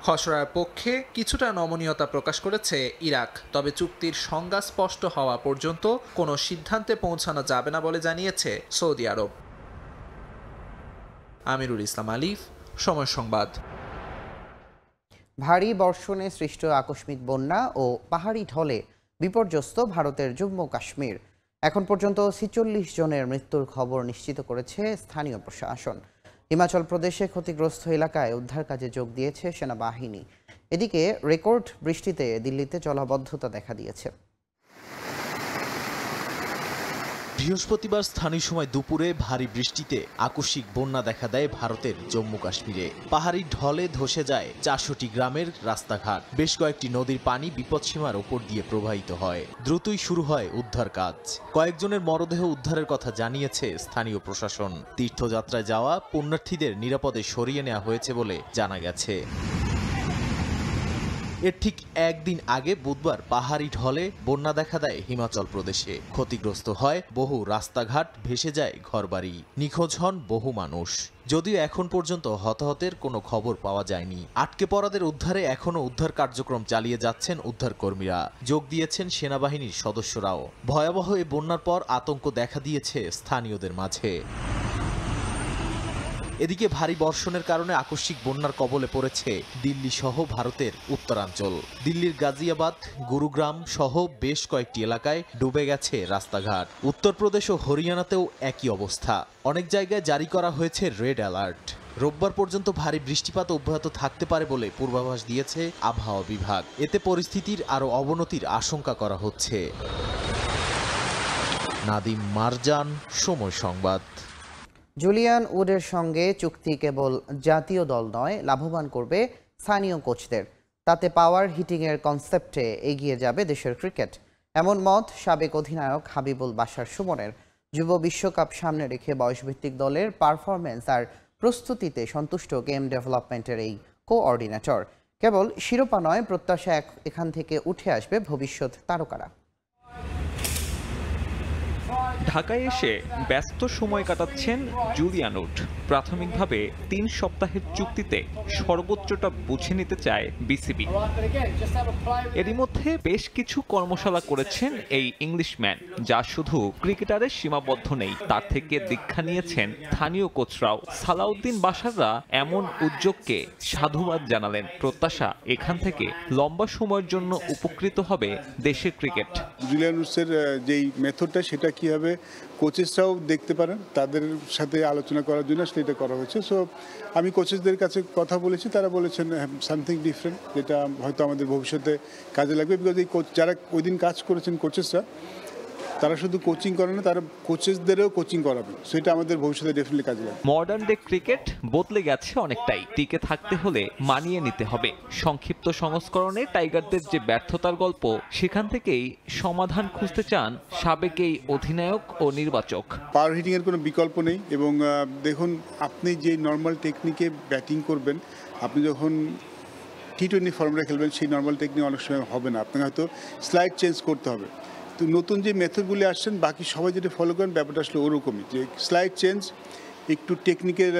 খসড়ার পক্ষে কিছুটা নমনীয়তা প্রকাশ করেছে ইরাক, তবে চুক্তির সংজ্ঞা স্পষ্ট হওয়া পর্যন্ত কোনো সিদ্ধান্তে পৌঁছানো যাবে না বলে জানিয়েছে সৌদি আরব। আমিরুল ইসলাম আলিফ, সময় সংবাদ। ভারী বর্ষণে সৃষ্ট আকস্মিক বন্যা ও পাহাড়ি ঢলে বিপর্যস্ত ভারতের জম্মু কাশ্মীর। এখন পর্যন্ত ৪৬ জনের মৃত্যুর খবর নিশ্চিত করেছে স্থানীয় প্রশাসন। হিমাচল প্রদেশে ক্ষতিগ্রস্ত এলাকায় উদ্ধার কাজে যোগ দিয়েছে সেনাবাহিনী। এদিকে রেকর্ড বৃষ্টিতে দিল্লিতে জলাবদ্ধতা দেখা দিয়েছে। বৃহস্পতিবার স্থানীয় সময় দুপুরে ভারী বৃষ্টিতে আকস্মিক বন্যা দেখা দেয় ভারতের জম্মু কাশ্মীরে। পাহাড়ি ঢলে ধসে যায় ৪০০টি গ্রামের রাস্তাঘাট। বেশ কয়েকটি নদীর পানি বিপদসীমার ওপর দিয়ে প্রবাহিত হয়। দ্রুতই শুরু হয় উদ্ধার কাজ। কয়েকজনের মরদেহ উদ্ধারের কথা জানিয়েছে স্থানীয় প্রশাসন। তীর্থযাত্রায় যাওয়া পুণ্যার্থীদের নিরাপদে সরিয়ে নেওয়া হয়েছে বলে জানা গেছে। এর ঠিক একদিন আগে বুধবার পাহাড়ি ঢলে বন্যা দেখা দেয় হিমাচল প্রদেশে। ক্ষতিগ্রস্ত হয় বহু রাস্তাঘাট, ভেসে যায় ঘরবাড়ি, নিখোঁজ হন বহু মানুষ। যদিও এখন পর্যন্ত হতাহতের কোনো খবর পাওয়া যায়নি। আটকে পড়াদের উদ্ধারে এখনও উদ্ধার কার্যক্রম চালিয়ে যাচ্ছেন উদ্ধারকর্মীরা। যোগ দিয়েছেন সেনাবাহিনীর সদস্যরাও। ভয়াবহ এই বন্যার পর আতঙ্ক দেখা দিয়েছে স্থানীয়দের মাঝে। এদিকে ভারী বর্ষণের কারণে আকস্মিক বন্যার কবলে পড়েছে দিল্লি সহ ভারতের উত্তরাঞ্চল। দিল্লির গাজিয়াবাদ, গুরুগ্রাম সহ বেশ কয়েকটি এলাকায় ডুবে গেছে রাস্তাঘাট। উত্তরপ্রদেশ ও হরিয়ানাতেও একই অবস্থা। অনেক জায়গায় জারি করা হয়েছে রেড অ্যালার্ট। রোববার পর্যন্ত ভারী বৃষ্টিপাত অব্যাহত থাকতে পারে বলে পূর্বাভাস দিয়েছে আবহাওয়া বিভাগ। এতে পরিস্থিতির আরও অবনতির আশঙ্কা করা হচ্ছে। নাদিম মারজান, সময় সংবাদ। জুলিয়ান উডের সঙ্গে চুক্তি কেবল জাতীয় দল নয়, লাভবান করবে স্থানীয় কোচদের। তাতে পাওয়ার হিটিংয়ের কনসেপ্টে এগিয়ে যাবে দেশের ক্রিকেট, এমন মত সাবেক অধিনায়ক হাবিবুল বাশার সুমনের। যুব বিশ্বকাপ সামনে রেখে বয়সভিত্তিক দলের পারফরমেন্স আর প্রস্তুতিতে সন্তুষ্ট গেম ডেভেলপমেন্টের এই কোঅর্ডিনেটর। কেবল শিরোপা নয়, প্রত্যাশা এখান থেকে উঠে আসবে ভবিষ্যৎ তারকারা। ঢাকায় এসে ব্যস্ত সময় কাটাচ্ছেন জুলিয়ান উড। প্রাথমিকভাবে ৩ সপ্তাহের চুক্তিতে সর্বোচ্চটা বুঝে নিতে চায় বিসিবি। এরই মধ্যে বেশ কিছু কর্মশালা করেছেন এই ইংলিশম্যান, যা শুধু ক্রিকেটারের সীমাবদ্ধ নেই, তার থেকে দীক্ষা নিয়েছেন স্থানীয় কোচরাও। সালাউদ্দিন বাশাররা এমন উদ্যোগকে সাধুবাদ জানালেন। প্রত্যাশা এখান থেকে লম্বা সময়ের জন্য উপকৃত হবে দেশের ক্রিকেট। জুলিয়ান উডসের যেই মেথডটা, সেটা কি হবে কোচেসরাও দেখতে পারেন, তাদের সাথে আলোচনা করার জন্য সেটা করা হয়েছে। সো আমি কোচেসদের কাছে কথা বলেছি, তারা বলেছেন সামথিং ডিফারেন্ট, যেটা হয়তো আমাদের ভবিষ্যতে কাজে লাগবে। বিকজ এই কোচ যারা ওই দিন কাজ করেছেন কোচেসরা, তারা শুধু কোচিং করে না, তারা কোচেসদেরও কোচিং করাবে। সেটা আমাদের ভবিষ্যতে ডেফিনেটলি কাজে লাগবে। মডার্ন ডে ক্রিকেট বদলে গেছে অনেকটাই। টিকে থাকতে হলে মানিয়ে নিতে হবে। সংক্ষিপ্ত সংস্করণে টাইগারদের যে ব্যর্থতার গল্প, সেখান থেকেই সমাধান খুঁজতে চান সাবেক এই অধিনায়ক ও নির্বাচক। পাওয়ার হিটিং এর কোনো বিকল্প নেই। এবং দেখুন, আপনি যে নর্মাল টেকনিকে ব্যাটিং করবেন, আপনি যখন টি20 ফর্মেটে খেলবেন, সেই নর্মাল টেকনিক অনেক সময় হবে না। আপনাকে হয়তো স্লাইড চেঞ্জ করতে হবে। তো নতুন যে মেথডগুলি আসছেন, বাকি সবাই যেটা ফলো করেন, ব্যাপারটা আসলে ওরকমই, যে স্লাইড চেঞ্জ, একটু টেকনিকের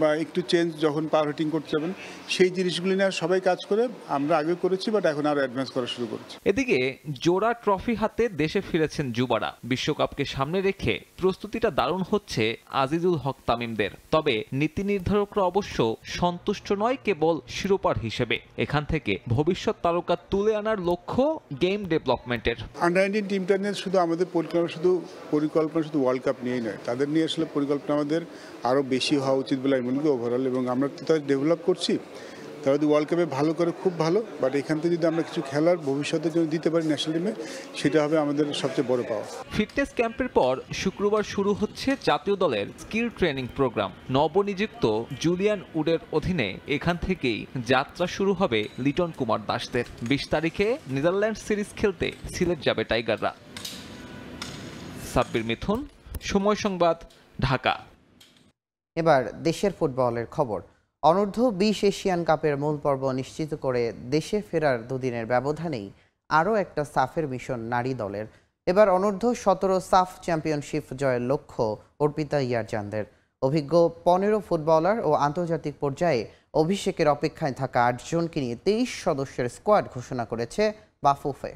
বা একটু চেঞ্জ যখন পাওয়ার হিটিং করতে যাবেন সেই জিনিসগুলি নিয়ে সবাই কাজ করে। আমরা আগে করেছি, বাট এখন আরও অ্যাডভান্স করা শুরু করেছি। এদিকে জোড়া ট্রফি হাতে দেশে ফিরেছেন যুবারা। বিশ্বকাপকে সামনে রেখে প্রস্তুতিটা দারুণ হচ্ছে আজিজুল হক তামিমদের। তবে নীতি নির্ধারকরা অবশ্য সন্তুষ্ট নয় কেবল শিরোপার হিসেবে। এখান থেকে ভবিষ্যৎ তারকা তুলে আনার লক্ষ্য গেম ডেভেলপমেন্টের। আন্ডার-19 টিমটা নিয়ে শুধু আমাদের পরিকল্পনা শুধু ওয়ার্ল্ড কাপ নিয়েই নয়, তাদের নিয়ে আসলে পরিকল্পনা আমাদের আরও বেশি হওয়া উচিত বলে আমি মনে করি ওভারঅল। এবং আমরা তো তাদের ডেভেলপ করছি, তারা যদি ওয়ার্ল্ড কাপে ভালো করে খুব ভালো, বাট এখান থেকে যদি আমরা কিছু খেলার ভবিষ্যতের জন্য দিতে পারি ন্যাশনাল টিমে, সেটা হবে আমাদের সবচেয়ে বড় পাওয়া। ফিটনেস ক্যাম্পের পর শুক্রবার শুরু হচ্ছে জাতীয় দলের স্কিল ট্রেনিং প্রোগ্রাম। নবনিযুক্ত জুলিয়ান উডের অধীনে এখান থেকেই যাত্রা শুরু হবে লিটন কুমার দাসদের। 20 তারিখে নেদারল্যান্ড সিরিজ খেলতে সিলেট যাবে টাইগাররা। সাব্বির মিথুন, সময় সংবাদ, ঢাকা। এবার দেশের ফুটবলের খবর। অনূর্ধ্ব 20 এশিয়ান কাপের মূল পর্ব নিশ্চিত করে দেশে ফেরার দুদিনের ব্যবধানেই আরও একটা সাফের মিশন নারী দলের। এবার অনূর্ধ্ব 17 সাফ চ্যাম্পিয়নশিপ জয়ের লক্ষ্য অর্পিতা ইয়ারজানদের। অভিজ্ঞ 15 ফুটবলার ও আন্তর্জাতিক পর্যায়ে অভিষেকের অপেক্ষায় থাকা 8 জনকে নিয়ে 23 সদস্যের স্কোয়াড ঘোষণা করেছে বাফুফে।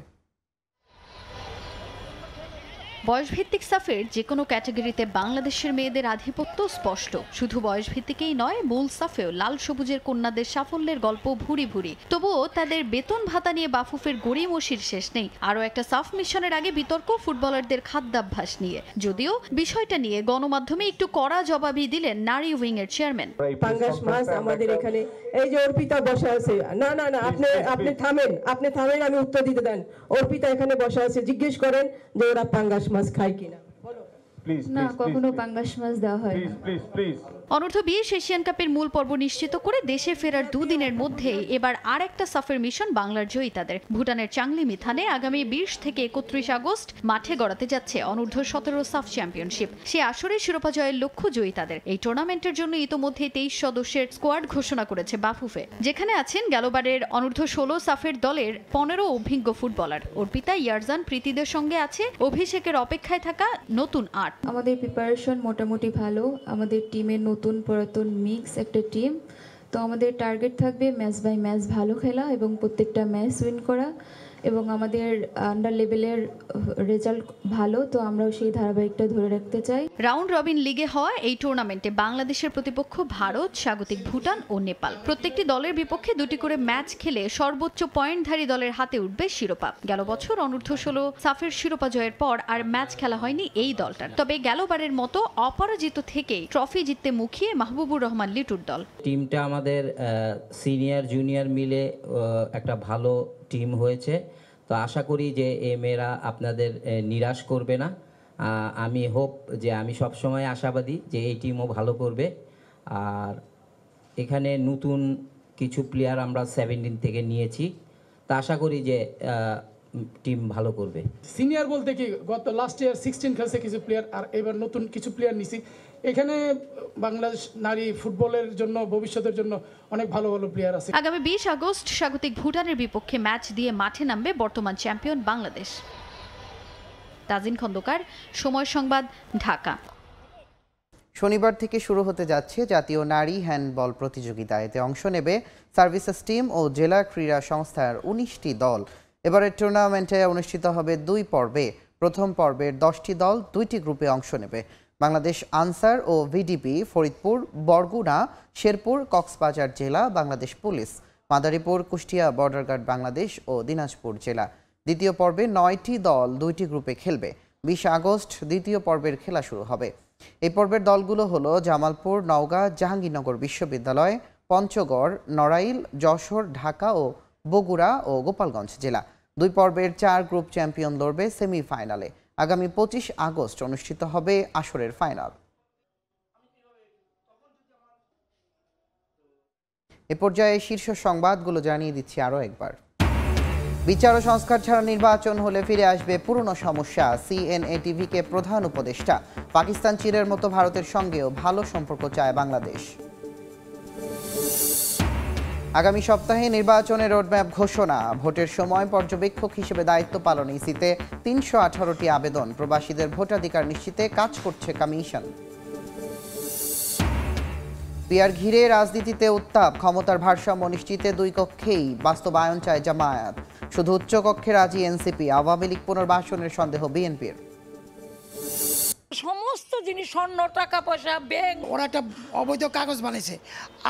বয়সভিত্তিক সাফের যে কোনো ক্যাটাগরিতে বাংলাদেশের মেয়েদের আধিপত্য স্পষ্ট। শুধু বয়সভিত্তিকেই নয়, মূল সাফেও লাল সবুজের কন্যাদের সাফল্যের গল্প ভুরি ভুরি। তবুও তাদের বেতন ভাতা নিয়ে বাফুফের গড়িমসির শেষ নেই। আরও একটা সাফ মিশনের আগে বিতর্ক ফুটবলারদের খাদ্যাভ্যাস নিয়ে। যদিও বিষয়টা নিয়ে গণমাধ্যমে একটু কড়া জবাবই দিলেন নারী উইং এর চেয়ারম্যান। পাঙ্গাস মাছ আমাদের এখানে, এই যে অর্পিতা বসে আছে, না না না, আপনি থামেন, আমি উত্তর দিতে দেন। অর্পিতা এখানে বসে আছে, জিজ্ঞেস করেন যে ওরা পাঙ্গাস মাছ খায় কিনা। না, কখনো পাঙ্গাস মাছ দেওয়া হয় না। অনূর্ধ্ব 20 এশিয়ান কাপের মূল পর্ব নিশ্চিত করে দেশে ফেরার দুদিনের মধ্যেই এবার আর একটা সাফের মিশন বাংলার জয়িতাদের। ভুটানের চাংলি মিথানে আগামী 20 থেকে 31 আগস্ট মাঠে গড়াতে যাচ্ছে অনূর্ধ্ব 17 সাফ চ্যাম্পিয়নশিপ। সে আসরে শিরোপা জয়ের লক্ষ্য জয়িতাদের। এই টুর্নামেন্টের জন্য ইতোমধ্যে 23 সদস্যের স্কোয়াড ঘোষণা করেছে বাফুফে, যেখানে আছেন গেলবারের অনূর্ধ্ব 16 সাফের দলের 15 অভিজ্ঞ ফুটবলার। অর্পিতা, ইয়ারজান, প্রীতিদের সঙ্গে আছে অভিষেকের অপেক্ষায় থাকা নতুন 8। আমাদের প্রিপারেশন মোটামুটি ভালো। আমাদের টিমের নতুন পুরাতন মিক্স একটা টিম। তো আমাদের টার্গেট থাকবে ম্যাচ বাই ম্যাচ ভালো খেলা এবং প্রত্যেকটা ম্যাচ উইন করা, এবং আমাদের আন্ডার লেভেলের রেজাল্ট ভালো, তো আমরাও সেই ধারাবাহিকটা ধরে রাখতে চাই। রাউন্ড রবিন লিগে হওয়া এই টুর্নামেন্টে বাংলাদেশের প্রতিপক্ষ ভারত, স্বাগতিক ভুটান ও নেপাল। প্রত্যেকটি দলের বিপক্ষে 2টি করে ম্যাচ খেলে সর্বোচ্চ পয়েন্টধারী দলের হাতে উঠবে শিরোপা। গেল বছর অনূর্ধ্ব 16 সাফের শিরোপা জয়ের পর আর ম্যাচ খেলা হয়নি এই দলটার। তবে গেলবারের মতো অপরাজিত থেকেই ট্রফি জিততে মুখিয়ে মাহবুবুর রহমান লিটুর দল। টিমটা আমাদের সিনিয়র জুনিয়র মিলে একটা ভালো টিম হয়েছে। তো আশা করি যে এই মেয়েরা আপনাদের নিরাশ করবে না। আমি সবসময় আশাবাদী যে এই টিমও ভালো করবে। আর এখানে নতুন কিছু প্লেয়ার আমরা 17 থেকে নিয়েছি, তা আশা করি যে টিম ভালো করবে। সিনিয়র বলতে কি, গত লাস্ট ইয়ার 16 খেলছে কিছু প্লেয়ার, আর এবার নতুন কিছু প্লেয়ার নিছি। এখানে বাংলাদেশ নারী ফুটবলের জন্য ভবিষ্যতের জন্য অনেক ভালো ভালো প্লেয়ার আছে। আগামী 20 আগস্ট স্বাগতিক ভুটানের বিপক্ষে ম্যাচ দিয়ে মাঠে নামবে বর্তমান চ্যাম্পিয়ন বাংলাদেশ। তাজিন খন্দকার, সময় সংবাদ, ঢাকা। শনিবার থেকে শুরু হতে যাচ্ছে জাতীয় নারী হ্যান্ডবল প্রতিযোগিতা। এতে অংশ নেবে সার্ভিসেস টিম ও জেলা ক্রীড়া সংস্থার 19টি দল। এবারের টুর্নামেন্টে অনুষ্ঠিত হবে 2 পর্বে। প্রথম পর্বের 10টি দল 2টি গ্রুপে অংশ নেবে। বাংলাদেশ আনসার ও ভিডিপি, ফরিদপুর, বরগুনা, শেরপুর, কক্সবাজার জেলা, Bangladesh police, Madaripur, Kushtia border guard Bangladesh ও দিনাজপুর জেলা। দ্বিতীয় পর্বে 9টি দল 2টি গ্রুপে খেলবে। 20 আগস্ট দ্বিতীয় পর্বের খেলা শুরু হবে। এই পর্বের দলগুলো হলো জামালপুর, নওগাঁ, জাহাঙ্গীরনগর বিশ্ববিদ্যালয়, পঞ্চগড়, নড়াইল, যশোর, ঢাকা ও বগুড়া ও গোপালগঞ্জ জেলা। 2 পর্বের 4 গ্রুপ চ্যাম্পিয়ন লড়বে সেমিফাইনালে। আগামী 25 আগস্ট অনুষ্ঠিত হবে আসরের ফাইনাল। এ পর্যায়ে শীর্ষ সংবাদগুলো জানিয়ে দিচ্ছি আরও একবার। বিচার ও সংস্কার ছাড়া নির্বাচন হলে ফিরে আসবে পুরনো সমস্যা। সিএনএ টিভিকে প্রধান উপদেষ্টা। পাকিস্তান চীনের মতো ভারতের সঙ্গেও ভালো সম্পর্ক চায় বাংলাদেশ। আগামী সপ্তাহে নির্বাচনের রোডম্যাপ ঘোষণা। ভোটের সময় পর্যবেক্ষক হিসেবে দায়িত্ব পালন ইসিতে 318টি আবেদন। প্রবাসীদের ভোটাধিকার নিশ্চিতে কাজ করছে কমিশন। পিয়ার ঘিরে রাজনীতিতে উত্তাপ, ক্ষমতার ভারসাম্য নিশ্চিতে দুই কক্ষেই বাস্তবায়ন চায় জামায়াত। শুধু উচ্চ কক্ষে রাজি এনসিপি, আওয়ামী লীগ পুনর্বাসনের সন্দেহ বিএনপির। সমস্ত জিনিস স্বর্ণ, টাকা পয়সা, ব্যাংক, ওরা একটা অবৈধ কাগজ বানিয়েছে।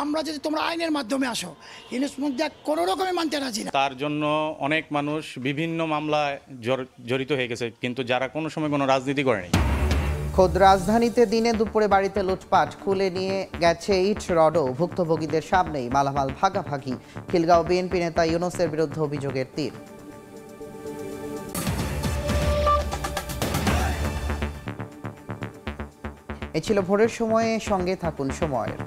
আমরা যদি তোমরা আইনের মাধ্যমে আসো, কোনো রকমে মানতে রাজি না। তার জন্য অনেক মানুষ বিভিন্ন মামলায় জড়িত হয়ে গেছে, কিন্তু যারা কোনো সময় কোনো রাজনীতি করেনি। খোদ রাজধানীতে দিনে দুপুরে বাড়িতে লুটপাট, খুলে নিয়ে গেছে ইট রডও, ভুক্তভোগীদের সামনেই মালামাল ভাগাভাগি। খিলগাঁও বিএনপি নেতা ইউনূসের বিরুদ্ধে অভিযোগের তীর। এ ছিল ভোরের সময়ে, সঙ্গে থাকুন সময়ের।